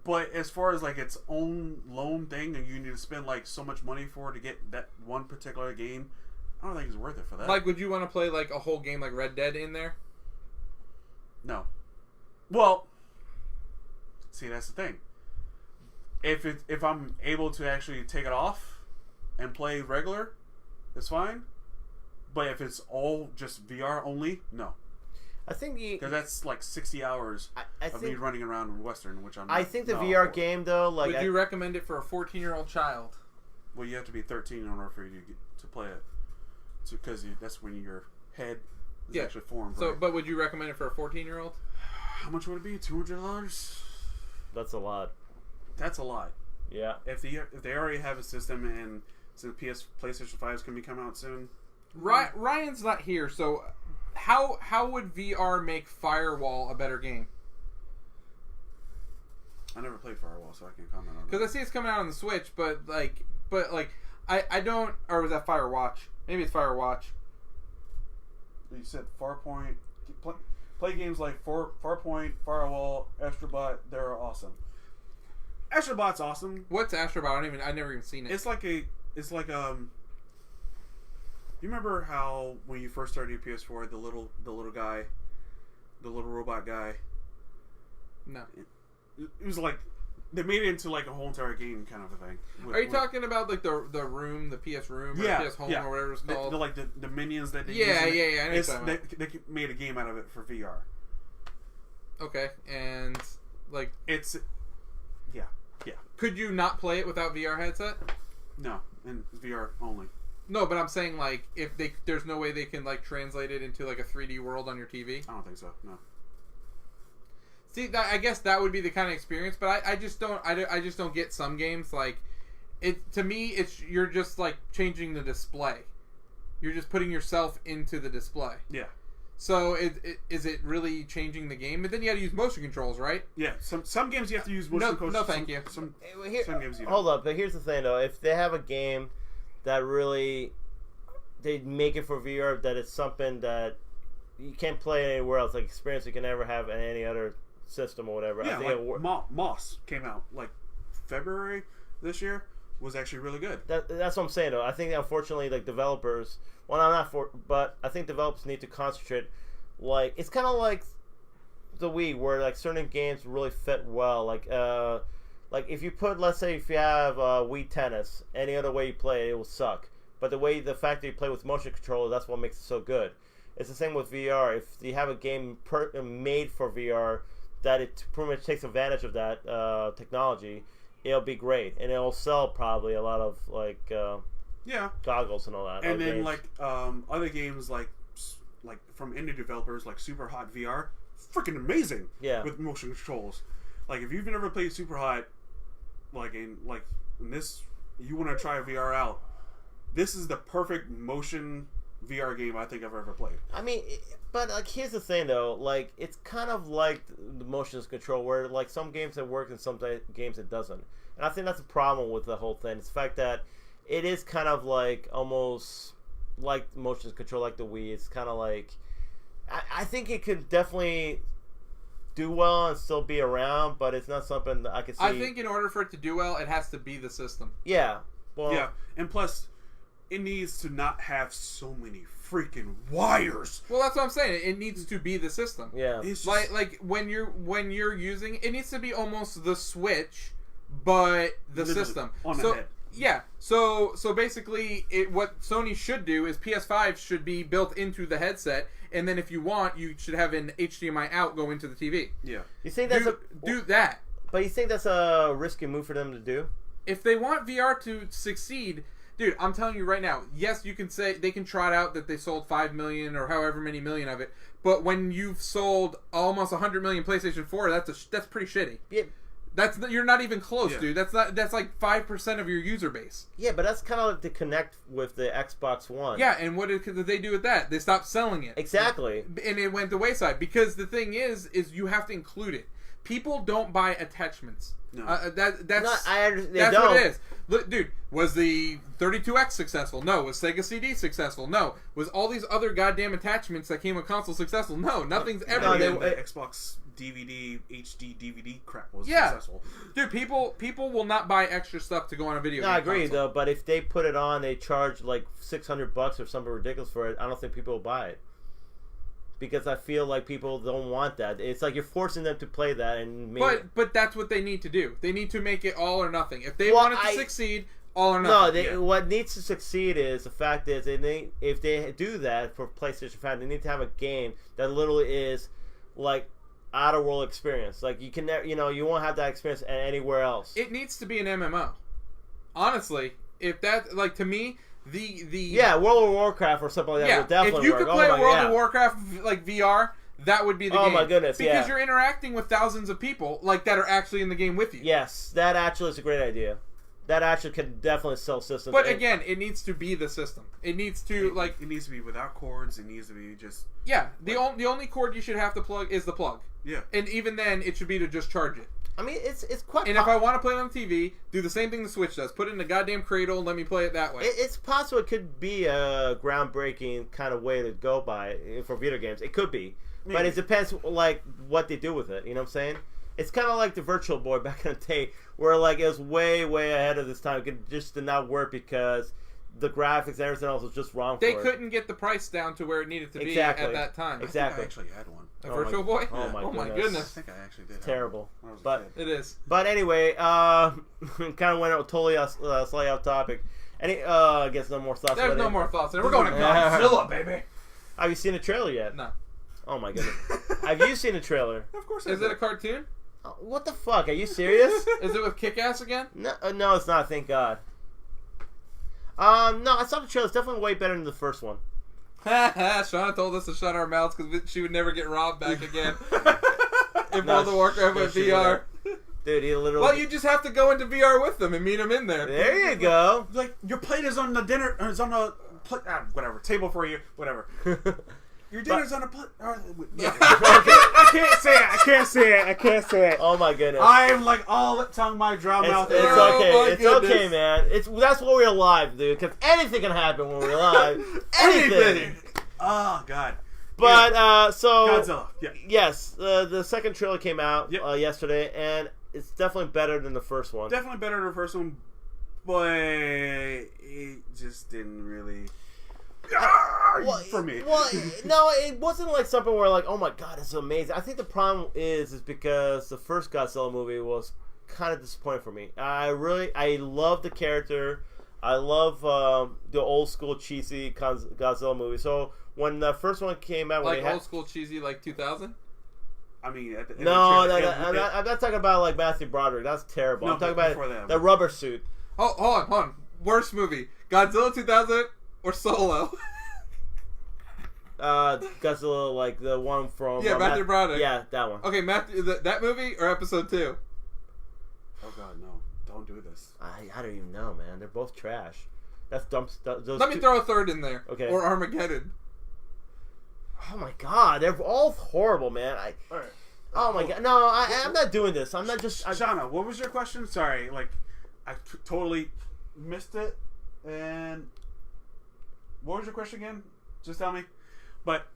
But as far as like its own lone thing, and you need to spend like so much money for it to get that one particular game, I don't think it's worth it for that. Like, would you want to play like a whole game like Red Dead in there? No. Well, see, that's the thing. If I'm able to actually take it off and play regular, it's fine. But if it's all just VR only, no. I think because that's like 60 hours of me running around in Western, which I'm. I think the VR game though, like, would you recommend it for a 14-year-old child? Well, you have to be 13 in order for you to play it, because that's when your head is actually formed. So, right? but would you recommend it for a 14-year-old? How much would it be? $200? That's a lot. That's a lot. Yeah. If they already have a system, and since PlayStation 5 is going to be coming out soon. Ryan's not here, so how would VR make Firewall a better game? I never played Firewall, so I can't comment on that. Because I see it's coming out on the Switch, but I don't. Or was that Firewatch? Maybe it's Firewatch. You said Farpoint. Play games like Farpoint, Firewall, Astrobot. They're awesome. Astrobot's awesome. What's Astrobot? I never even seen it. It's like you remember how when you first started your PS4, the little guy, the little robot guy? No. It was like they made it into like a whole entire game kind of a thing. Are you talking about like the room, the PS Room, or PS Home, or whatever it's called? The minions that they yeah. They made a game out of it for VR. Okay, and like it's yeah. Could you not play it without VR headset? No, and VR only. No, but I'm saying like if there's no way they can like translate it into like a 3D world on your TV. I don't think so. No. See, I guess that would be the kind of experience, but I just don't. I just don't get some games like it. To me, you're just like changing the display. You're just putting yourself into the display. Yeah. So is it really changing the game? But then you got to use motion controls, right? Yeah. Some games you have to use motion controls. No, thank you. Some games you don't. Hold up, but here's the thing though: if they have a game that really they make it for VR, that it's something that you can't play anywhere else, like experience you can never have in any other system or whatever. Yeah, I think Moss came out like February this year. Was actually really good. That's what I'm saying though. I think unfortunately, like developers, but I think developers need to concentrate. Like it's kind of like the Wii, where like certain games really fit well. Like if you put, let's say, if you have Wii Tennis, any other way you play it will suck. But the fact that you play with motion controller, that's what makes it so good. It's the same with VR. If you have a game made for VR that it pretty much takes advantage of that technology, it'll be great, and it'll sell probably a lot of like goggles and all that. And then games. Like other games like from indie developers like Super Hot VR, freaking amazing. Yeah. With motion controls. Like if you've never played Super Hot, in this, you want to try VR out. This is the perfect motion VR game I think I've ever played. I mean, but like here's the thing though, like it's kind of like the motion control, where like some games it works and some games it doesn't. And I think that's a problem with the whole thing. It's the fact that it is kind of like almost like motion control, like the Wii. It's kind of like I think it could definitely do well and still be around, but it's not something that I could see. I think in order for it to do well, it has to be the system. Yeah. Well, yeah, and plus, it needs to not have so many freaking wires. Well, that's what I'm saying. It needs to be the system. Yeah. It's just, Like when you're using it needs to be almost the Switch, but the system. On the head. Yeah. So basically, what Sony should do is PS5 should be built into the headset, and then if you want, you should have an HDMI out go into the TV. Yeah. You think that's do that? But you think that's a risky move for them to do? If they want VR to succeed, dude, I'm telling you right now. Yes, you can say they can trot out that they sold 5 million or however many million of it, but when you've sold almost 100 million PlayStation 4, that's pretty shitty. Yeah. You're not even close, Yeah. dude. That's like 5% of your user base. Yeah, but that's kind of like to connect with the Xbox One. Yeah, and what did they do with that? They stopped selling it. Exactly. And it went the wayside because the thing is you have to include it. People don't buy attachments. No. That's They don't. what it is. Look, dude, was the 32X successful? No. Was Sega CD successful? No. Was all these other goddamn attachments that came with console successful? No. Nothing's ever been. The Xbox DVD, HD DVD crap was Yeah. successful. Dude, people will not buy extra stuff to go on a video game I agree console. though, but if they put it on, they charge like $600 or something ridiculous for it. I don't think people will buy it because I feel like people don't want that. It's like you're forcing them to play that, and maybe... but that's what they need to do. They need to make it all or nothing. If they want it to succeed, all or nothing. No, what needs to succeed is the fact is if they do that for PlayStation 5, they need to have a game that literally is like out of world experience. Like you can never, you won't have that experience anywhere else. It needs to be an MMO. Honestly, if that to me. World of Warcraft or something like that would definitely if you work. could play World of Warcraft like VR, that would be the game. Oh my goodness, because you're interacting with thousands of people that are actually in the game with you. Yes, that actually is a great idea. That actually could definitely sell systems. But again, it needs to be the system. It needs to it needs to be without cords. It needs to be just the only cord you should have to plug is the plug. Yeah, and even then, it should be to just charge it. I mean, it's quite. And if I want to play it on TV, do the same thing the Switch does. Put it in a goddamn cradle and let me play it that way. It's possible it could be a groundbreaking kind of way to go by for video games. It could be, but it depends what they do with it. You know what I'm saying? It's kind of like the Virtual Boy back in the day, where it was way ahead of this time. It just did not work because the graphics and everything else was just wrong. They couldn't get the price down to where it needed to be at that time. Exactly. I actually had one. A Virtual Boy? Oh my goodness. I think I actually did. It's terrible. But it is. But anyway, kind of went totally slightly off topic. I guess no more thoughts. There's no more thoughts. We're going to Godzilla, baby. Have you seen the trailer yet? No. Oh my goodness. Have you seen the trailer? Of course. Is it a cartoon? What the fuck? Are you serious? Is it with Kick-Ass again? No, it's not. Thank God. No, I saw the trailer. It's definitely way better than the first one. Shauna told us to shut our mouths because she would never get robbed back again. In World of Warcraft with VR. Dude, he literally... Well, you just have to go into VR with them and meet them in there. There you go. Your plate is on the dinner... is on the... whatever. Table for you. Whatever. Your dinner's on a plate... I can't say it. Oh my goodness. I am all tongue my drum mouth. It's Oh, okay. It's okay, man. That's why we're alive, dude. Because anything can happen when we're alive. Anything. Oh, God. But, so... Godzilla. Yeah. Yes, the second trailer came out yesterday, and it's definitely better than the first one. Definitely better than the first one, but it just didn't really... for me. Well, no, it wasn't something where oh my god, it's amazing. I think the problem is because the first Godzilla movie was kind of disappointing for me. I love the character. I love the old school cheesy Godzilla movie. So when the first one came out, old school cheesy 2000. I mean, I'm not talking about Matthew Broderick. That's terrible. No, I'm talking about that, the rubber suit. Oh, hold on. Worst movie: Godzilla 2000 or Solo? Godzilla, the one from Matthew Broderick. Yeah, that one. Okay, Matthew, that movie or episode 2? Oh God, no! Don't do this. I don't even know, man. They're both trash. That's dumb stuff. Let me throw a third in there. Okay. Or Armageddon. Oh my god, they're all horrible, man. All right. Oh my god! No, I'm not doing this. I'm not just. Shauna, what was your question? Sorry, like I totally missed it. And what was your question again? Just tell me. But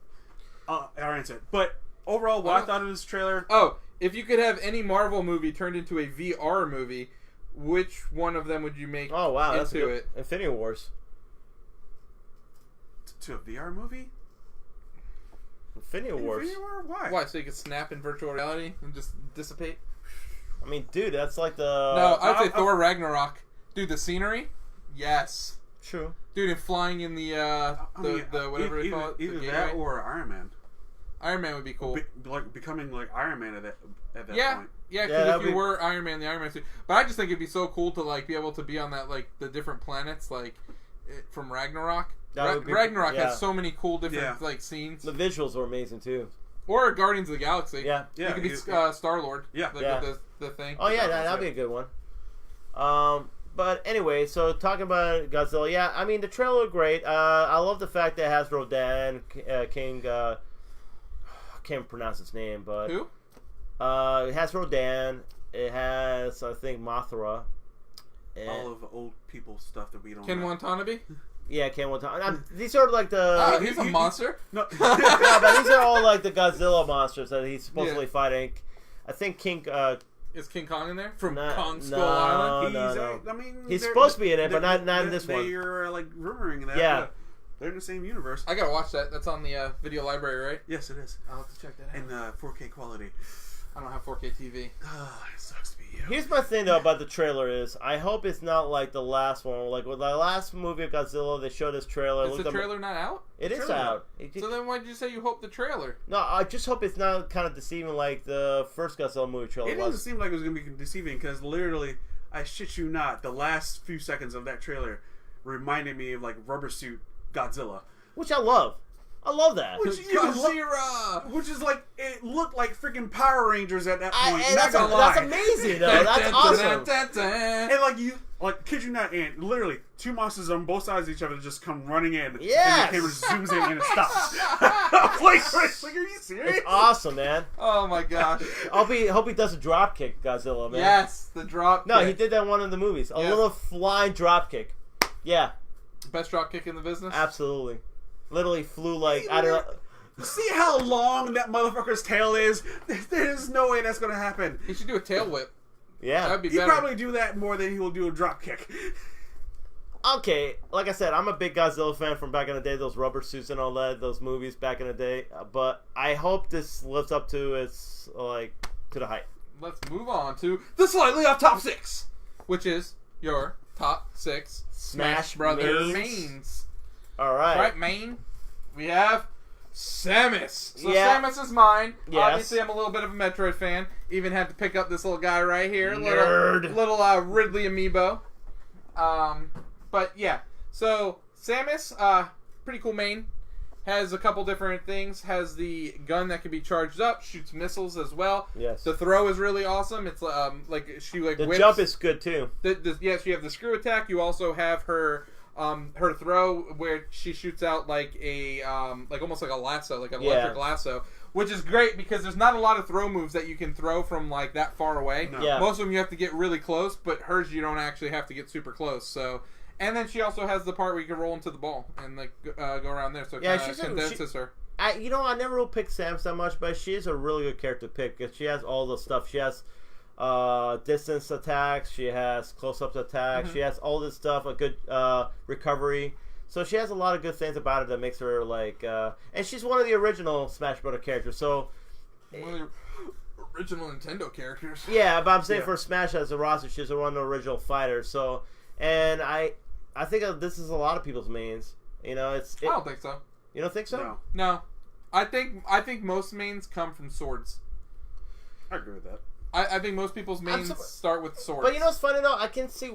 I'll answer it. But overall, what I thought of this trailer. Oh, if you could have any Marvel movie turned into a VR movie, which one of them would you make? Oh wow, that's into good. it? Infinity Wars. To a VR movie? Infinity Wars. Infinity War? Why? Why? So you could snap in virtual reality and just dissipate? I mean, dude, that's like the. No, I'd say Thor Ragnarok. Dude, the scenery? Yes. True. Dude, and flying in the whatever they call it. Either the that gateway. or Iron Man. Iron Man would be cool. Like becoming like Iron Man at that Yeah, point. yeah, Yeah, because that'd if you be- were Iron Man, the Iron Man suit. But I just think it'd be so cool to like be able to be on that like the different planets like from Ragnarok. That would be- Ragnarok yeah. has so many cool different Yeah. like scenes. The visuals were amazing too. Or Guardians of the Galaxy. Yeah. Yeah, you could be you- Star-Lord. Yeah. Like Yeah. with the thing. Oh yeah, that'd be a good one. But anyway, so talking about Godzilla, yeah, I mean the trailer looked great. I love the fact that it has Rodan, King. I can't pronounce his name, but Who? it has Rodan. It has, I think, Mothra. And, All of the old people stuff that we don't Ken know. Watanabe? yeah, Ken Watanabe. These are like the. Oh, he's a monster. No. yeah, but these are all like the Godzilla monsters that he's supposedly fighting. I think King. Is King Kong in there? From No, Kong Skull no. Island? no. I mean, He's they're- supposed to be in it, but they're- not in this one. They're like rumoring that. Yeah. but they're in the same universe. I gotta watch that. That's on the video library, right? Yes, it is. I'll have to check that out. In 4K quality. I don't have 4K TV. It sucks to be you. Here's my thing though about the trailer is I hope it's not like the last one. Like with the last movie of Godzilla, they showed this trailer. Is the trailer not out? It is trailer out. So then why did you say you hope the trailer? No, I just hope it's not kind of deceiving like the first Godzilla movie trailer It doesn't was. seem like it was going to be deceiving because literally, I shit you not, the last few seconds of that trailer reminded me of like Rubber Suit Godzilla. Which I love. I love that. Which you Godzilla! Which is like, it looked like freaking Power Rangers at that point. And not that's, gonna lie. that's amazing though. That's awesome. And like you, like kid you not, and literally two monsters on both sides of each other just come running in. Yes! And the camera zooms in and it stops. I'm like, are you serious? It's awesome, man. Oh my gosh. Hope he does a drop kick, Godzilla, man. Yes, the drop No, kick. he did that in one of the movies. A Yes. little flying drop kick. Yeah, Best drop kick in the business? absolutely. Literally flew like I don't know. See how long that motherfucker's tail is? There's no way that's gonna happen. He should do a tail whip. Yeah. That'd be He'd better. probably do that more than he will do a drop kick. Okay, like I said, I'm a big Godzilla fan from back in the day, those rubber suits and all that, those movies back in the day. But I hope this lives up to its to the hype. Let's move on to the slightly off top 6, which is your top 6 Smash Brothers mains. All right. Right, main. We have Samus. So Yeah. Samus is mine. Yes. Obviously, I'm a little bit of a Metroid fan. Even had to pick up this little guy right here, Nerd. little Ridley amiibo. But yeah, so Samus, pretty cool main. Has a couple different things. Has the gun that can be charged up. Shoots missiles as well. Yes. The throw is really awesome. It's like she like The whips. jump is good too. Yes, you have the screw attack. You also have her her throw where she shoots out like a like almost like a lasso, like an electric lasso, which is great because there's not a lot of throw moves that you can throw from like that far away. No. Yeah. Most of them you have to get really close, but hers you don't actually have to get super close. So, and then she also has the part where you can roll into the ball and like go around there, so it Yeah, kind of condenses her. I never will pick Samus that much, but she is a really good character to pick because she has all the stuff. She has distance attacks, she has close-up attacks, she has all this stuff, a good recovery. So she has a lot of good things about it that makes her like, and she's one of the original Smash Brother characters. So One of the original Nintendo characters. yeah, but I'm saying Yeah. for Smash as a roster, she's one of the original fighters. So, and I think this is a lot of people's mains. You know, I don't think so. You don't think so? No, No, I think most mains come from swords. I agree with that. I think most people's mains so- start with swords. But you know what's funny though? I couldn't see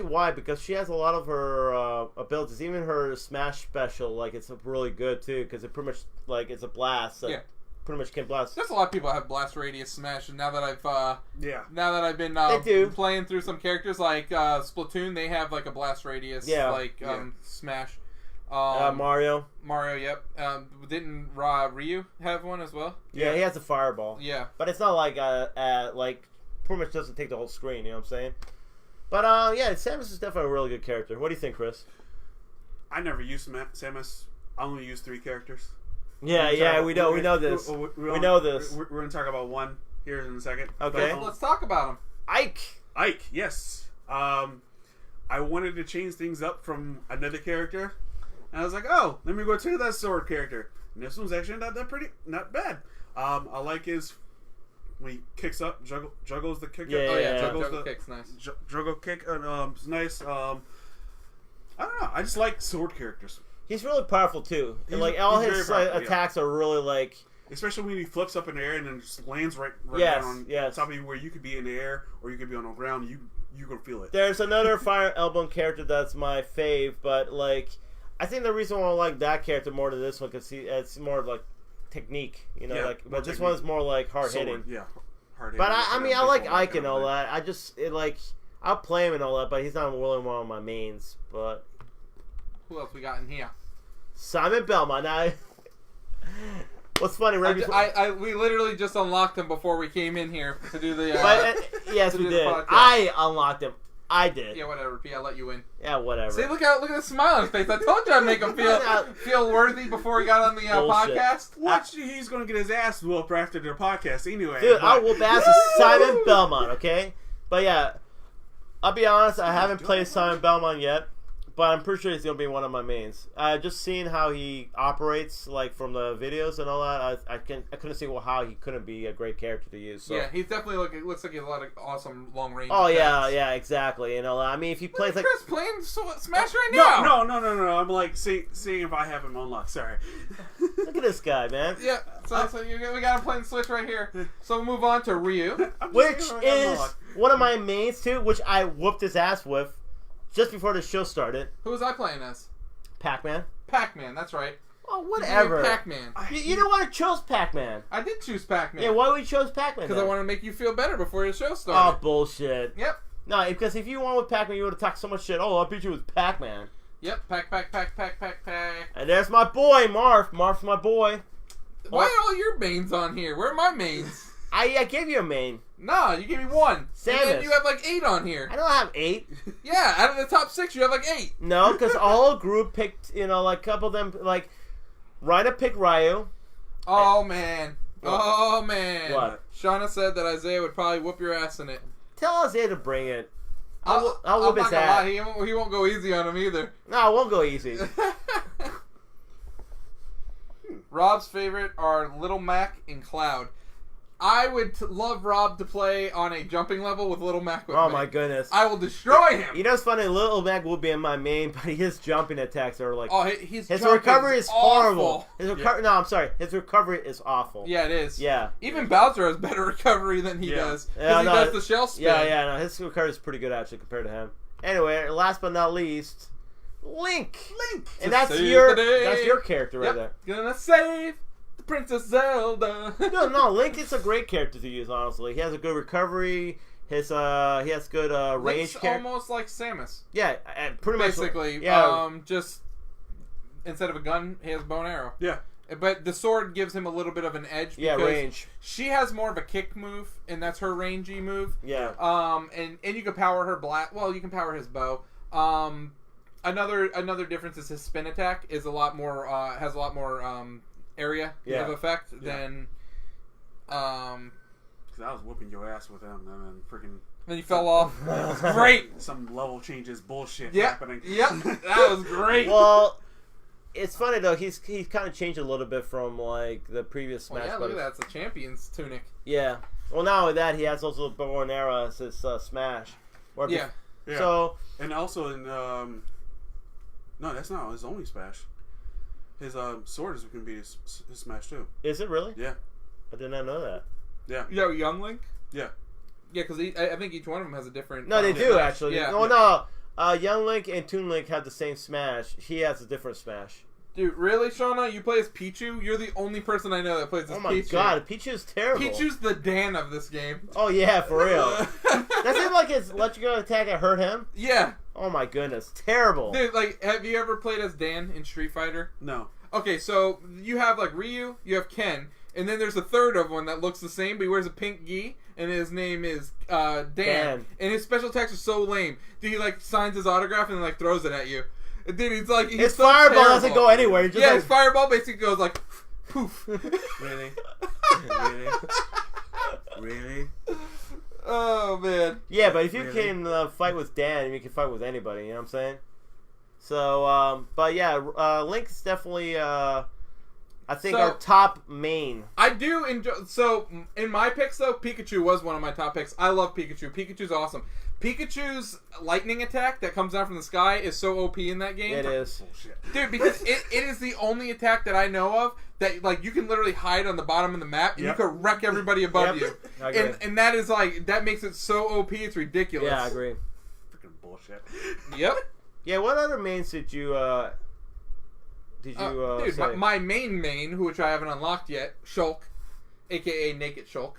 why, because she has a lot of her abilities. Even her Smash special, like it's really good too, because it pretty much like it's a blast. That Yeah. Pretty much can blast. There's a lot of people that have blast radius smash, and now that I've been They do. playing through some characters like Splatoon, they have like a blast radius Yeah. smash. Mario. Mario, yep. Didn't Ryu have one as well? Yeah, he has a fireball. Yeah. But it's not like pretty much doesn't take the whole screen. You know what I'm saying? But yeah, Samus is definitely a really good character. What do you think, Chris? I never used Samus. I only used 3 characters. Yeah, we know this. We know this. We're going to talk about one here in a second. Okay. Let's talk about him. Ike, yes. I wanted to change things up from another character, and I was like, oh, let me go to that sword character. And this one's actually not bad. I like his when he kicks up, juggles the kick. Yeah. Juggle kick's nice. Juggle kick, it's nice. I don't know. I just like sword characters. he's really powerful too. And like all his attacks are really like. Especially when he flips up in the air and then just lands right down on top of you, where you could be in the air or you could be on the ground. You gonna feel it. There's another Fire Emblem character that's my fave, but like I think the reason why I like that character more than this one because it's more like technique, you know. Like, but this one's more like hard hitting. Yeah, hard hitting. But I mean, I like Ike and all that. I'll play him and all that, but he's not really one of my mains. But who else we got in here? Simon Belmont. What's funny, right? We literally just unlocked him before we came in here to do the. Yes, we did. I unlocked him. I did. Yeah, whatever. P, I'll let you in. Yeah, whatever. See, look at the smile on his face. I told you I'd make him feel worthy before he got on the podcast. Watch, he's gonna get his ass whooped after the podcast anyway. Dude, I'll whoop ass with Simon Belmont, okay? But yeah, I'll be honest. I haven't played Simon Belmont yet. But I'm pretty sure he's going to be one of my mains. Just seeing how he operates, like, from the videos and all that, I couldn't see how he couldn't be a great character to use. So. Yeah, he's definitely looks like he has a lot of awesome long-range attacks. Yeah, exactly. You know, I mean, if he plays like... Chris playing Smash right now! No. I'm, like, seeing if I have him unlocked. Sorry. Look at this guy, man. Yeah, so we got him playing Switch right here. So we'll move on to Ryu. Which is one of my mains, too, which I whooped his ass with. Just before the show started. Who was I playing as? Pac-Man. Pac-Man, that's right. Oh, whatever. Pac-Man. You know what? I chose Pac-Man. I did choose Pac-Man. Yeah, why we chose Pac-Man? Because I wanted to make you feel better before the show started. Oh, bullshit. Yep. No, because if you won with Pac-Man, you would have talked so much shit. Oh, I beat you with Pac-Man. Yep, Pac. And there's my boy, Marv. Marv's my boy. Why are all your mains on here? Where are my mains? I gave you a main. Nah, you gave me one. Samus. And then you have like 8 on here. I don't have 8. Yeah, out of the top 6, you have like 8. No, because all group picked, like a couple of them, like, Rhina picked Ryu. Oh, man. Oh, man. What? Shauna said that Isaiah would probably whoop your ass in it. Tell Isaiah to bring it. I'll whoop his ass. He won't go easy on him either. No, I won't go easy. Rob's favorite are Little Mac and Cloud. I would love Rob to play on a jumping level with Little Mac with me. Oh my goodness. I will destroy him. You know what's funny? Little Mac will be in my main, but his jumping attacks are like... Oh, his recovery is horrible. Awful. No, I'm sorry. His recovery is awful. Yeah, it is. Yeah. Even Bowser has better recovery than he does. Because he does the shell spin. Yeah, no. His recovery is pretty good, actually, compared to him. Anyway, last but not least, Link. And that's your character right there. Gonna save Princess Zelda. No, Link is a great character to use. Honestly, he has a good recovery. He has good range. Link's almost like Samus. Yeah, pretty basically. much. Yeah. Just instead of a gun, he has a bow and arrow. Yeah. But the sword gives him a little bit of an edge. Yeah, range. She has more of a kick move, and that's her rangy move. Yeah. And you can power her you can power his bow. Another difference is his spin attack is has a lot more area of effect than because I was whooping your ass with him and then freaking then you fell off. Great. Some level changes bullshit happening. Yep. That was great. Well, it's funny though, he's kind of changed a little bit from like the previous Smash Brothers. Look at that, it's a champion's tunic. Yeah. Well, not only that, he has also the bow and arrow as his Smash. Yeah. So and also in no, that's not his only Smash. His sword is going to be his Smash too. Is it really? Yeah. I did not know that. Yeah. You know Young Link? Yeah. Yeah, because I think each one of them has a different... No, they do Smash. actually. Yeah. No. Young Link and Toon Link have the same Smash. He has a different Smash. Dude, really, Shauna? You play as Pichu? You're the only person I know that plays as Pichu. Oh my god, Pichu's terrible. Pichu's the Dan of this game. Oh yeah, for real. That seems like his electrical attack that hurt him. Yeah. Oh my goodness, terrible. Dude, like, have you ever played as Dan in Street Fighter? No. Okay, so you have like Ryu, you have Ken, and then there's a third of one that looks the same, but he wears a pink gi, and his name is Dan. And his special attacks are so lame. Dude, he like signs his autograph and like throws it at you. Dude, he's like his so fireball terrible. doesn't go anywhere. Just His fireball basically goes like poof. Really? Really? Oh man. Yeah, but if you Really? can fight with Dan, you can fight with anybody. You know what I'm saying? So, but yeah, Link's definitely, I think, our top main. I do enjoy. So, in my picks, though, Pikachu was one of my top picks. I love Pikachu. Pikachu's awesome. Pikachu's lightning attack that comes down from the sky is so OP in that game. It is. Bullshit. Dude, because it is the only attack that I know of that, like, you can literally hide on the bottom of the map and Yep. you can wreck everybody above Yep. I you. agree. And that is, like, that makes it so OP, it's ridiculous. Yeah, I agree. Freaking bullshit. Yep. Yeah, what other mains did you Dude, say? my main, which I haven't unlocked yet, Shulk, aka Naked Shulk.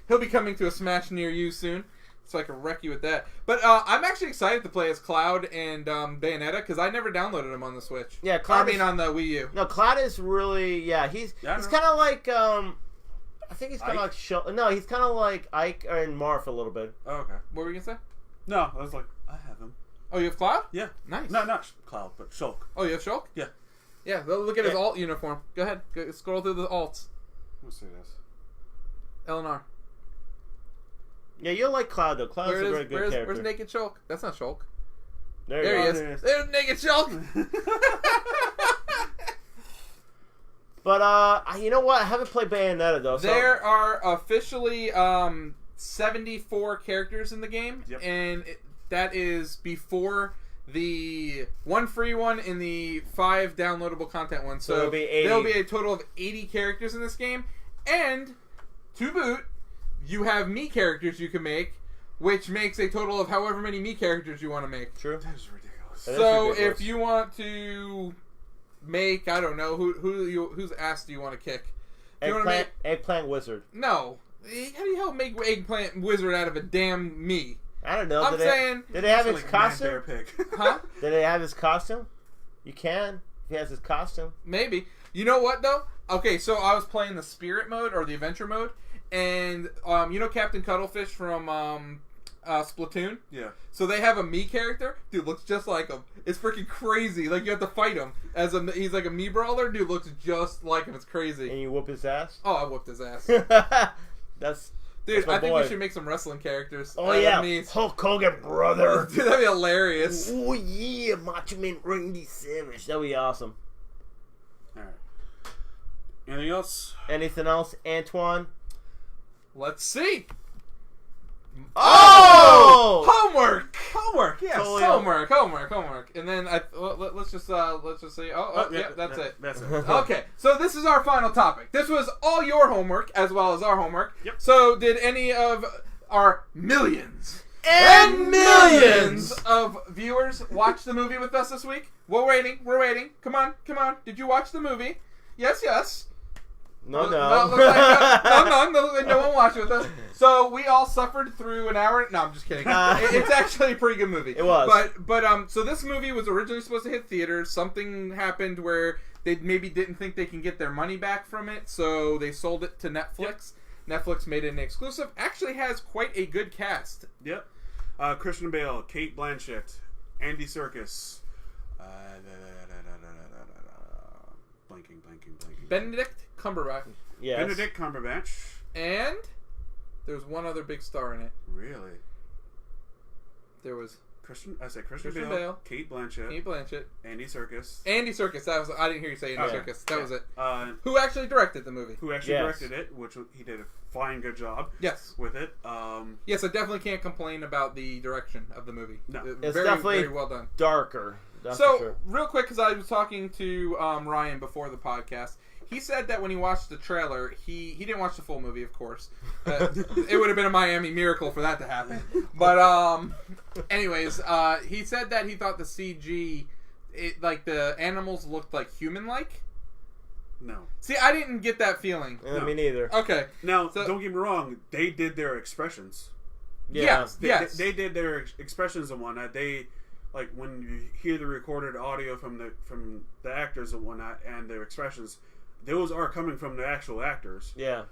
He'll be coming to a Smash near you soon, so I can wreck you with that. But I'm actually excited to play as Cloud and Bayonetta because I never downloaded him on the Switch. Yeah, Cloud. on the Wii U. No, Cloud is really he's Yeah, I he's know. kind of like I think he's kind of Ike? like No, he's kind of like Ike and Marth a little bit. Oh, okay. What were you gonna say? No, I was like, I have him. Oh, you have Cloud? Yeah. Nice. No, not Cloud, but Shulk. Oh, you have Shulk? Yeah. Yeah, look at his Yeah. alt uniform. Go ahead. Go, scroll through the alts. Let's see this. LNR. Yeah, you'll like Cloud though. Cloud's a very good character. Where's Naked Shulk? That's not Shulk. There There he you is. go. There's Naked Shulk. But you know what? I haven't played Bayonetta though. So There are officially 74 characters in the game, Yep. and that is before the one free one and the 5 downloadable content one. So there'll be 80. there'll be a total of 80 characters in this game, and to boot, you have me characters you can make, which makes a total of however many me characters you want to make. true. That is ridiculous. That is So ridiculous. if you want to make, I don't know, whose ass do you want to kick? Do you want to make? Eggplant Wizard. No. How do you help make Eggplant Wizard out of a damn me? I don't know. I'm saying... Did they have his Like a man costume? bear pig. Huh? Did they have his costume? You can. If he has his costume. Maybe. You know what, though? Okay, so I was playing the Spirit mode, or the Adventure mode, and, you know Captain Cuttlefish from, Splatoon? Yeah. So they have a me character. Dude, looks just like him. It's freaking crazy. Like, you have to fight him. He's like a me brawler. Dude, looks just like him. It's crazy. And you whoop his ass? Oh, I whooped his ass. That's... Dude, That's my I think boy. we should make some wrestling characters. Oh out of yeah, me's. Hulk Hogan, brother. Dude, that'd be hilarious. Oh yeah, Macho Man Randy Savage. That'd be awesome. Alright. Anything else? Anything else, Antoine? Let's see. Oh! Homework! Homework, yes. Totally. Homework. And then let's just see. Oh, yeah, that's it. That's it. Okay, so this is our final topic. This was all your homework as well as our homework. Yep. So did any of our millions And millions! of viewers watch the movie with us this week? We're waiting. Come on. Did you watch the movie? Yes. No. No, no one watched it with us. So we all suffered through an hour. No, I'm just kidding. It's actually a pretty good movie. It was. But so this movie was originally supposed to hit theaters. Something happened where they maybe didn't think they can get their money back from it, so they sold it to Netflix. Netflix made it an exclusive. Actually has quite a good cast. Yep. Christian Bale, Kate Blanchett, Andy Serkis, blanking. Benedict Cumberbatch. Yes. Benedict Cumberbatch. And there's one other big star in it. Really? There was Christian Christian Bale, Bale, Kate Blanchett, Kate Blanchett, Andy Serkis. Andy Serkis. I didn't hear you say Andy Okay. Serkis. That was it. Who Who actually directed the movie? actually Yes. directed it, which he did a fine good job Yes. with it. Yes, I definitely can't complain about the direction of the movie. No. It's very, definitely very well done. darker. That's So, for sure. real quick, because I was talking to Ryan before the podcast, he said that when he watched the trailer, he didn't watch the full movie, of course. It would have been a Miami miracle for that to happen. But, anyways, he said that he thought the CG, like the animals looked like human-like. no. See, I didn't get that feeling. Me neither. Okay. Now, So- don't get me wrong. They did their expressions. Yes. They did their expressions and whatnot. They like when you hear the recorded audio from the actors and whatnot and their expressions, those are coming from the actual actors. Yeah.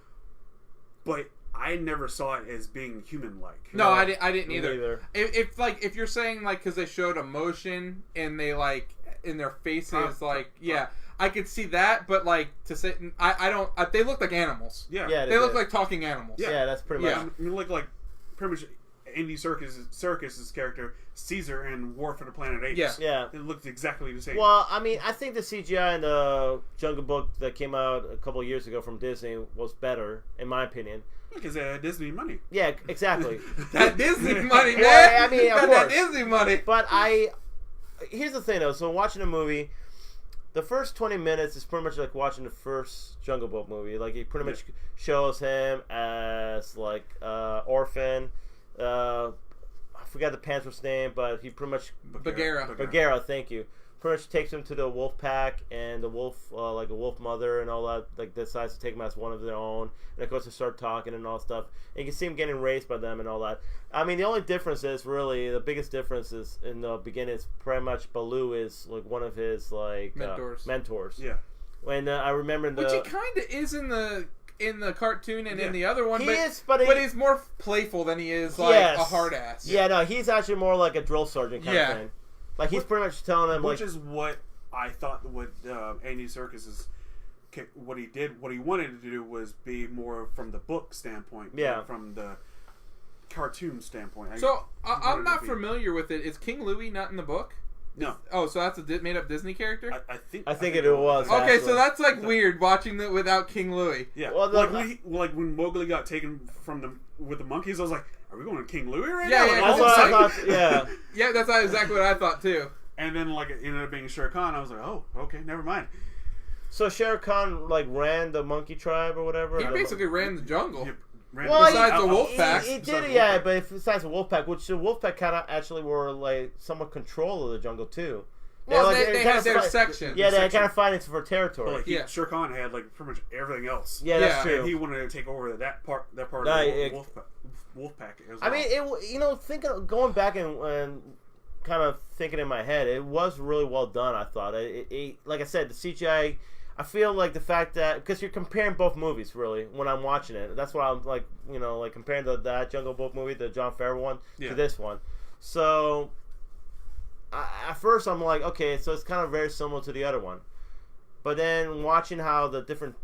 But I never saw it as being human-like. No, I didn't either. Neither. If you're saying like because they showed emotion and they like in their faces I could see that, but like to say I don't. They look like animals. Yeah, they look like talking animals. Yeah, that's pretty much. I mean, look like pretty much Andy Serkis's character Caesar in War for the Planet Apes. Yeah. It looked exactly the same. Well, I mean, I think the CGI in the Jungle Book that came out a couple of years ago from Disney was better, in my opinion. Because they had Disney money. Yeah, exactly. That Disney money, man. Well, I mean, of Got course. that Disney money. But here's the thing though. So watching a movie, the first 20 minutes is pretty much like watching the first Jungle Book movie. Like he pretty much shows him as like orphan. I forgot the panther's name, but he pretty much Bagheera, thank you. Pretty much takes him to the wolf pack, and the wolf, like a wolf mother and all that, like decides to take him as one of their own. And of course, they start talking and all stuff. And you can see him getting raised by them and all that. I mean, the only difference is really the biggest difference is in the beginning. Is pretty much Baloo is like one of his like mentors. Yeah. When I remember which he kind of is in the cartoon and in the other one, but he's more playful than he is like a hard ass. Yeah, no, he's actually more like a drill sergeant kind of thing. Like he's pretty much telling him, which is what I thought. What Andy Serkis what he wanted to do was be more from the book standpoint, than from the cartoon standpoint. So I'm not familiar with it. Is King Louie not in the book? No. Oh, so that's a made up Disney character? I think it was. Okay, so that's like weird watching it without King Louie. Yeah. Well, like when Mowgli got taken with the monkeys, I was like, "Are we going to King Louie right now?" Yeah, that's what I thought. Yeah. Yeah, that's exactly what I thought too. And then like it ended up being Shere Khan. I was like, "Oh, okay, never mind." So Shere Khan like ran the monkey tribe or whatever. He basically ran the jungle. Besides the wolf pack. He did, but besides the wolf pack, which the wolf pack kind of actually were like somewhat control of the jungle too. Well, they had their section. Yeah, they kind of fighting for territory. Like Shere Khan had like pretty much everything else. Yeah, that's true. And he wanted to take over that part of the wolf pack as well. I mean, going back and kind of thinking in my head, it was really well done. I thought it like I said, the CGI. I feel like the fact that because you're comparing both movies really when I'm watching it. That's why I'm like comparing that Jungle Book movie, the Jon Favreau one, to this one. So at first I'm like, okay, so it's kind of very similar to the other one. But then watching how the different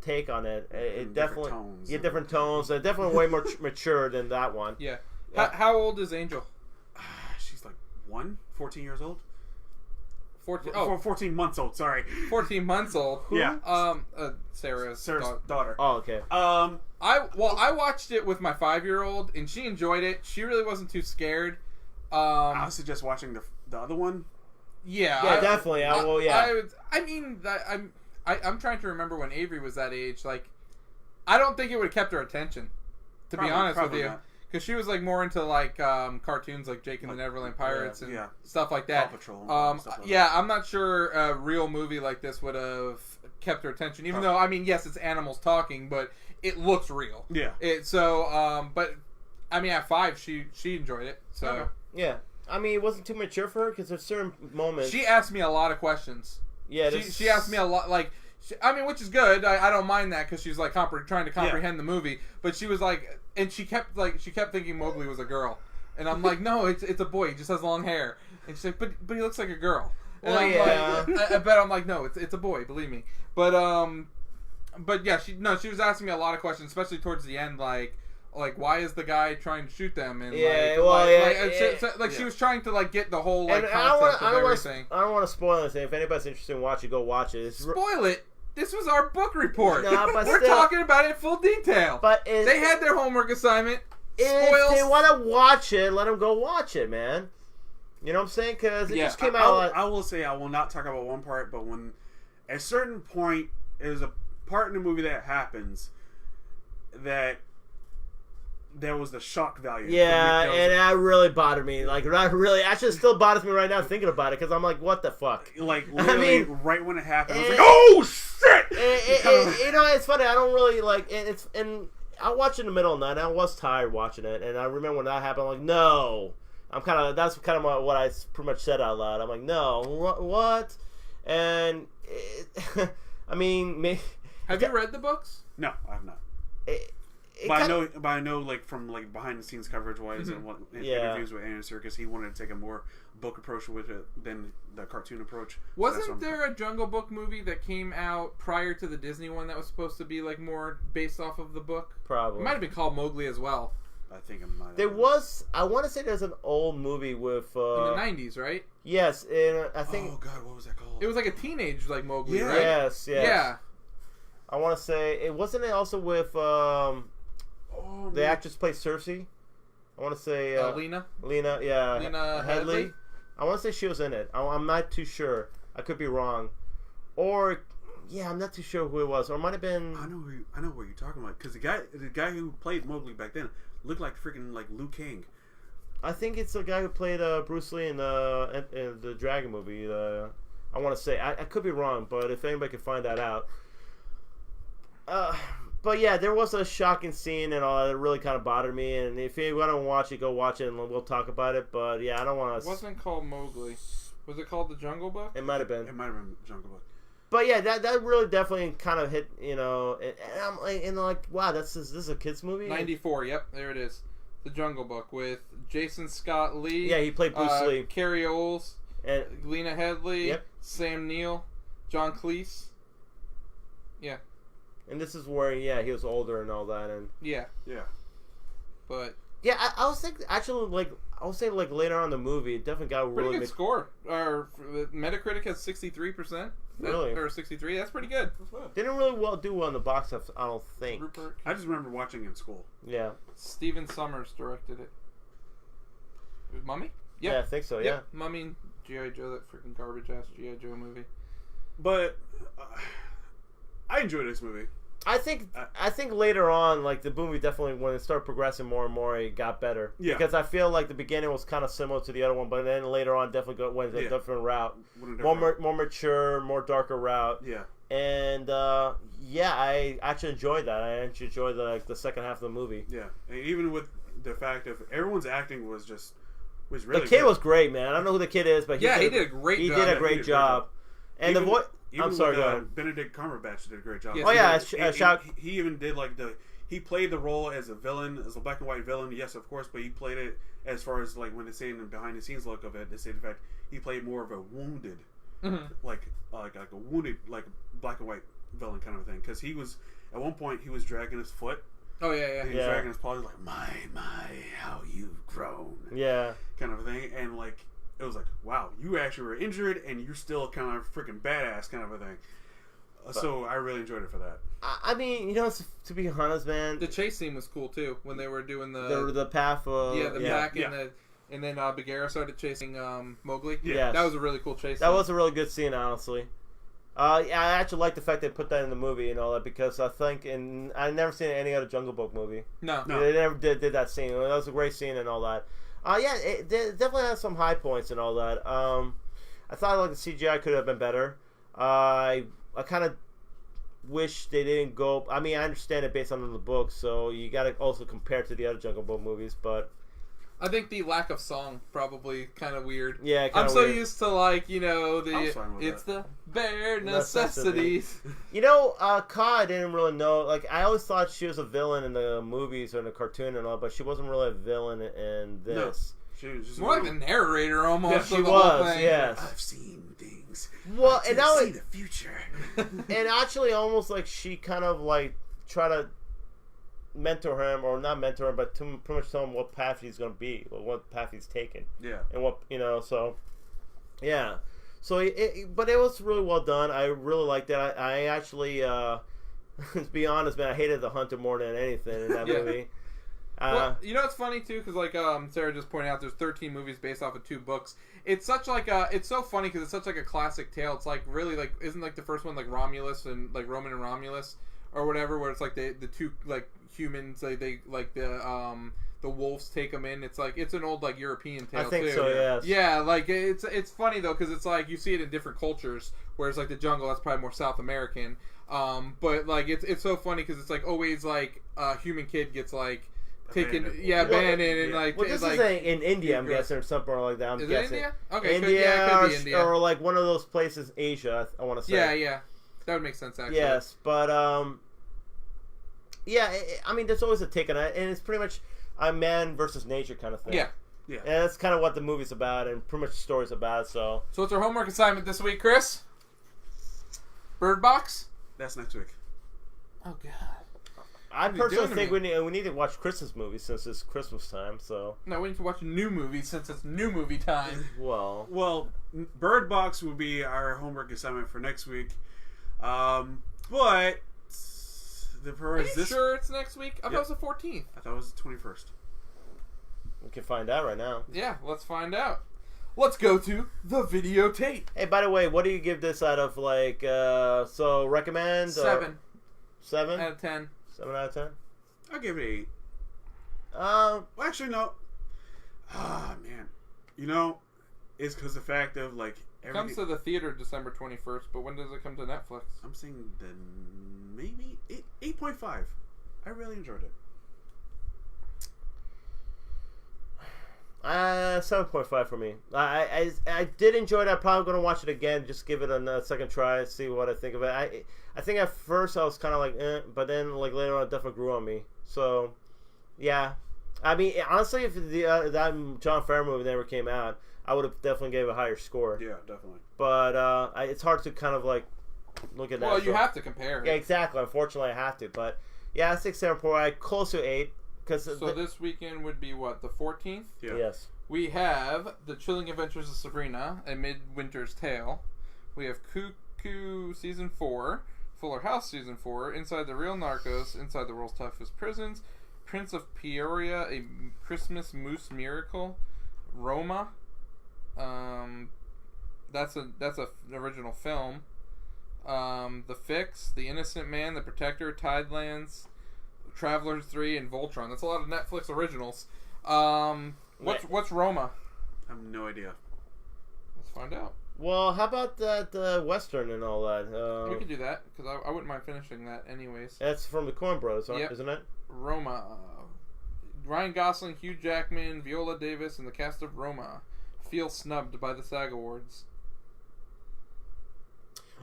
take on it, it definitely different tones. They're definitely way more mature than that one. Yeah. How old is Angel? She's like 14 years old. 14 months old. Sorry, 14 months old. Who? Yeah. Sarah's daughter. Oh, okay. I watched it with my 5-year-old and she enjoyed it. She really wasn't too scared. I would suggest watching the other one. Yeah. Yeah, definitely. I'm trying to remember when Avery was that age. Like, I don't think it would have kept her attention. To be honest with you. Because she was like more into like cartoons like Jake and the Neverland Pirates and stuff like that. Paw Patrol. I'm not sure a real movie like this would have kept her attention. Even though, I mean, yes, it's animals talking, but it looks real. Yeah. But I mean, at 5, she enjoyed it. So okay. Yeah, I mean, it wasn't too mature for her because there's certain moments. She asked me a lot of questions. Yeah, she asked me a lot like. Which is good. I don't mind that because she's like trying to comprehend the movie. But she was like, and she kept thinking Mowgli was a girl, and I'm like, no, it's a boy. He just has long hair. And she's like, but he looks like a girl. And I'm like, no, it's a boy. Believe me. But yeah, she was asking me a lot of questions, especially towards the end, like why is the guy trying to shoot them? And she was trying to like get the whole like concept of everything. I don't want to spoil anything. If anybody's interested in watching, go watch it. Spoil it. This was our book report. But we're talking about it in full detail. But they had their homework assignment. If they want to watch it, let them go watch it, man. You know what I'm saying? Because it just came out. I will say I will not talk about one part, but when at a certain point, there's a part in the movie that happens that there was the shock value. Yeah, and that really bothered me. Like, that really, actually still bothers me right now thinking about it because I'm like, what the fuck? Like, literally, right when it happened, I was like, oh shit! It's funny. I don't really like. I watched it in the middle of the night. And I was tired watching it, and I remember when that happened. I'm like, no. That's kind of what I pretty much said out loud. I'm like, no, what? And I mean, have you read the books? No, I have not. But I know, like from like behind the scenes coverage wise and what interviews with Andy Serkis, he wanted to take a more book approach with it than the cartoon approach. Wasn't there a Jungle Book movie that came out prior to the Disney one that was supposed to be like more based off of the book? Probably. It might have been called Mowgli as well. I think it might. There was. I want to say there's an old movie with in the 90s, right? Yes, and I think. Oh God, what was that called? It was like a teenage like Mowgli, right? Yes. Yeah. I want to say it wasn't it also with the actress played Cersei. I want to say Lena, Lena Headley. I want to say she was in it. I'm not too sure. I could be wrong. Or I'm not too sure who it was. Or it might have been. I know what you're talking about because the guy who played Mowgli back then looked like freaking like Liu Kang. I think it's the guy who played Bruce Lee in the Dragon movie. I want to say I could be wrong, but if anybody can find that out. But yeah, there was a shocking scene and all that really kind of bothered me. And if you want to watch it, go watch it and we'll talk about it. But yeah, I don't want to. It wasn't called Mowgli. Was it called The Jungle Book? It might have been. It might have been Jungle Book. But yeah, that really definitely kind of hit, and I'm like, wow, this is a kids movie. 94. Yep, there it is. The Jungle Book with Jason Scott Lee. Yeah, he played Bruce Lee. Carrie Oles, and Lena Headley. Yep. Sam Neill, John Cleese. Yeah. And this is where he was older and all that, and yeah. But yeah, I was thinking actually like later on in the movie, it definitely got a pretty really good score. Metacritic has 63%. Really? Or 63. That's pretty good. Didn't really do well in the box office, I don't think. Rupert. I just remember watching it in school. Yeah. Steven Summers directed it. Mummy? Yep. Yeah, I think so. Yep. Yeah. Mummy and G.I. Joe, that freaking garbage ass G.I. Joe movie. But I enjoyed this movie. I think later on, like the movie definitely when it started progressing more and more, it got better. Yeah. Because I feel like the beginning was kind of similar to the other one, but then later on definitely went a different route, more mature, more darker route. Yeah. And I actually enjoyed that. I actually enjoyed the second half of the movie. Yeah, and even with the fact of everyone's acting was really the kid good. was great, man. I don't know who the kid is, but he did a great job. He did a great job. And the voice. I'm sorry, go ahead. Benedict Cumberbatch did a great job. Yes, he even did he played the role as a villain, as a black and white villain. Yes, of course, but he played it as far as like when they say in the behind the scenes look of it. They say the fact he played more of a wounded, like a wounded like black and white villain kind of thing. Because he was at one point he was dragging his foot. Oh yeah. He was dragging his paw. He was like my, how you've grown. Yeah, kind of thing, and like. It was like, wow, you actually were injured, and you're still kind of freaking badass, kind of a thing. So I really enjoyed it for that. I mean, to be honest, man, the chase scene was cool too when they were doing the path. Pack and then Bagheera started chasing Mowgli. Yeah, that was a really cool chase. That was a really good scene, honestly. I actually like the fact they put that in the movie and all that because I think, and I've never seen any other Jungle Book movie. No. They never did that scene. That was a great scene and all that. It definitely has some high points and all that. I thought like the CGI could have been better. I kind of wish they didn't go. I mean, I understand it based on the book, so you got to also compare to the other Jungle Book movies. But I think the lack of song probably kind of weird. Yeah, I'm so weird. Used to the bare necessities. Kai didn't really know. Like I always thought she was a villain in the movies or in the cartoon and all, but she wasn't really a villain in this. No, she was just more like the narrator almost. Yeah, she was. Whole thing. Yes, I've seen things. Well, and now see the future. And actually, almost like she kind of like try to mentor him, or not mentor him, but pretty much tell him what path he's going to be, or what path he's taken. Yeah, and what so yeah. So, but it was really well done. I really liked that. I actually, to be honest, man, I hated the hunter more than anything in that movie. Well, it's funny too, because like Sarah just pointed out, there's 13 movies based off of 2 books. It's such like it's so funny because it's such like a classic tale. It's like really like isn't like the first one like Romulus and like Roman and Romulus or whatever, where it's like the 2 like humans they like the wolves take them in. It's like it's an old like European tale. I think too. so. Yes. Yeah, like it's funny though because it's like you see it in different cultures. Whereas like the jungle, that's probably more South American. But like it's so funny because it's like always like a human kid gets like taken, Abandoned. abandoned and like Well, this like, is in India, I'm guessing, or something like that. I'm is guessing. it India? Okay, India, it could be India. or like one of those places, Asia. I want to say. Yeah, that would make sense actually. Yes, but I mean, there's always a take on it, and it's pretty much a man versus nature kind of thing. Yeah. Yeah. And that's kind of what the movie's about, and pretty much the story's about. So what's our homework assignment this week, Chris? Bird Box. That's next week. Oh God. I What are you personally doing think to we need to watch Christmas movies since it's Christmas time. So No, we need to watch a new movie since it's new movie time. Well, Bird Box will be our homework assignment for next week. But Are you sure it's next week? I thought it was the 14th. I thought it was the 21st. we can find out right now. Yeah, let's find out. Let's go to the videotape. Hey, by the way, what do you give this out of like? So recommend 7 7 out of 10. 7 out of 10. I'll give it 8. Um, Well, actually, no. Ah, man. You know, it's because the fact of, like, It comes to the theater December 21st, but when does it come to Netflix? I'm saying maybe 8.5. I really enjoyed it. 7.5 for me. I did enjoy it. I'm probably going to watch it again. Just give it a second try. See what I think of it. I think at first I was kind of like, but then like later on it definitely grew on me. So, yeah. I mean, honestly, if that John Farrar movie never came out, I would have definitely gave it a higher score. Yeah, definitely. But it's hard to kind of like look at that. Well, you have to compare. Yeah, exactly. Unfortunately, I have to. But yeah, 6, 7.4. Close to 8. So this weekend would be what, the 14th? Yeah. Yes. We have The Chilling Adventures of Sabrina, A Midwinter's Tale. We have Cuckoo Season 4, Fuller House Season 4, Inside the Real Narcos, Inside the World's Toughest Prisons, Prince of Peoria, A Christmas Moose Miracle, Roma. That's an original film. The Fix, The Innocent Man, The Protector, Tidelands, Travelers 3, and Voltron. That's a lot of Netflix originals. What's Roma? I have no idea. Let's find out. Well, how about that Western and all that? We could do that, because I wouldn't mind finishing that anyways. That's from the Coen Brothers, Yep. isn't it? Roma. Ryan Gosling, Hugh Jackman, Viola Davis, and the cast of Roma feel snubbed by the SAG Awards.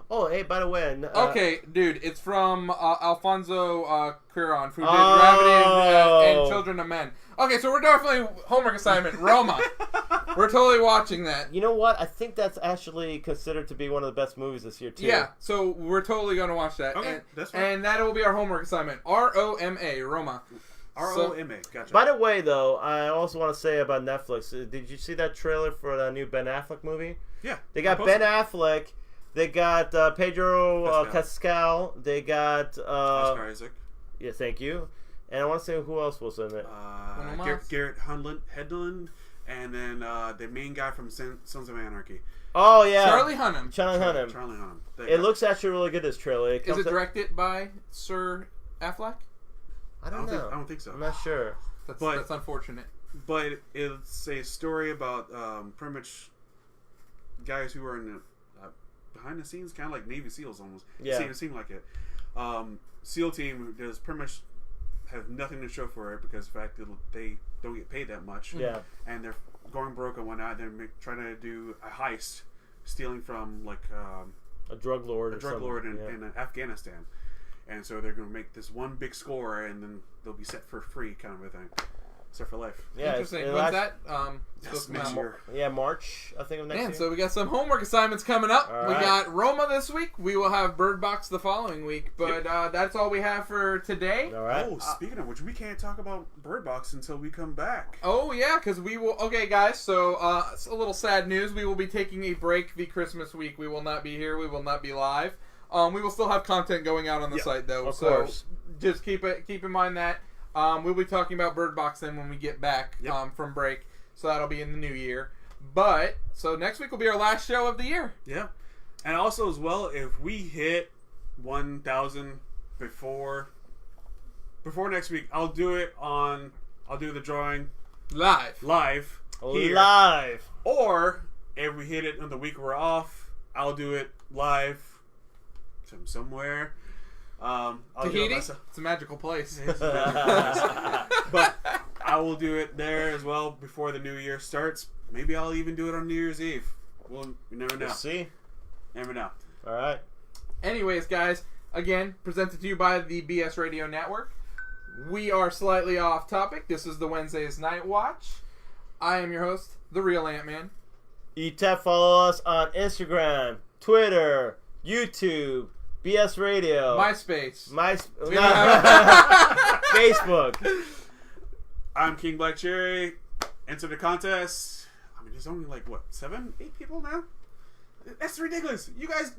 Oh, hey, by the way... Okay, dude, it's from Alfonso Cuarón, who did Gravity and Children of Men. Okay, so we're definitely homework assignment, Roma. We're totally watching that. You know what? I think that's actually considered to be one of the best movies this year, too. Yeah, so we're totally going to watch that. Okay, that's fine. And that will be our homework assignment. R-O-M-A, Roma. R-O-M-A, gotcha. By the way, though, I also want to say about Netflix. Did you see that trailer for the new Ben Affleck movie? Yeah. They got Ben Affleck. They got Pedro Pascal. They got... Oscar Isaac. Yeah, thank you. And I want to say who else was in it. Garrett Hedlund, and then the main guy from Sons of Anarchy. Oh, yeah. Charlie Hunnam. Charlie Hunnam. It looks actually really good, this trailer. Is it directed by Sir Affleck? I don't know. I don't think so. I'm not sure. That's unfortunate. But it's a story about pretty much guys who are in the, behind the scenes, kind of like Navy SEALs almost. Yeah. It seemed like it. SEAL team does pretty much have nothing to show for it because of the fact that they don't get paid that much. Yeah. And they're going broke and whatnot. They're trying to do a heist, stealing from like a drug lord in Afghanistan. And so they're going to make this one big score, and then they'll be set for free, kind of a thing. Set for life. Yeah, interesting. When's that? Next year. Yeah, March, I think, of next year. So we got some homework assignments coming up. All we right. got Roma this week. We will have Bird Box the following week. But that's all we have for today. All right. Oh, speaking of which, we can't talk about Bird Box until we come back. Oh, yeah, because we will... Okay, guys, so it's a little sad news. We will be taking a break the Christmas week. We will not be here. We will not be live. We will still have content going out on the site, though. Of course. Just keep in mind that. We'll be talking about Bird Box then when we get back from break. So that'll be in the new year. But, so next week will be our last show of the year. Yeah. And also, as well, if we hit 1,000 before next week, I'll do the drawing Live. here. Live. Or, if we hit it on the week we're off, I'll do it live from somewhere. I'll do it Tahiti? myself. It's a magical place. It's a magical place. But I will do it there as well before the new year starts. Maybe I'll even do it on New Year's Eve. Well, you never know. We'll see. Never know. All right. Anyways, guys, again, presented to you by the BS Radio Network. We are slightly off topic. This is the Wednesday's Night Watch. I am your host, the real Ant-Man. Follow us on Instagram, Twitter, YouTube, BS Radio, MySpace. Facebook. I'm King Black Cherry. Enter the contest. I mean, there's only like, what, 7, 8 people now? That's ridiculous. You guys,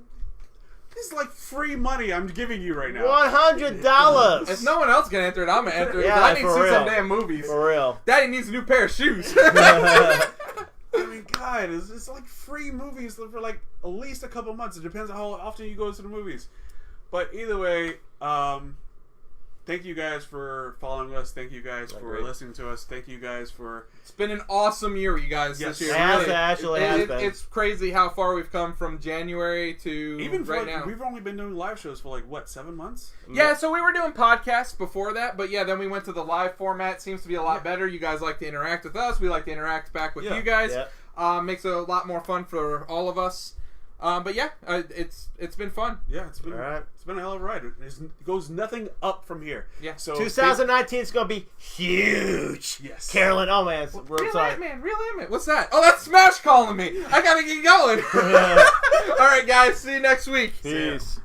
this is like free money I'm giving you right now. $100. If no one else can enter it, I'm going to enter it. Yeah, I need to for see real. some damn movies. For real. Daddy needs a new pair of shoes. I mean, God, it's like free movies for like at least a couple months. It depends on how often you go to the movies. But either way, thank you guys for following us. Thank you guys for listening to us. Thank you guys for... It's been an awesome year, you guys, this year. It has been. It's crazy how far we've come from January to Even right like, now. We've only been doing live shows for like, what, 7 months? Yeah, so we were doing podcasts before that, but yeah, then we went to the live format. Seems to be a lot better. You guys like to interact with us. We like to interact back with you guys. Yeah. Makes it a lot more fun for all of us. But yeah, it's been fun. Yeah, it's been All right. it's been a hell of a ride. It goes nothing up from here. Yeah. So 2019 is going to be huge. Yes. Carolyn, oh man, we're Real excited. Ant-Man, Real Ant-Man. What's that? Oh, that's Smash calling me. I gotta get going. All right, guys. See you next week. Peace.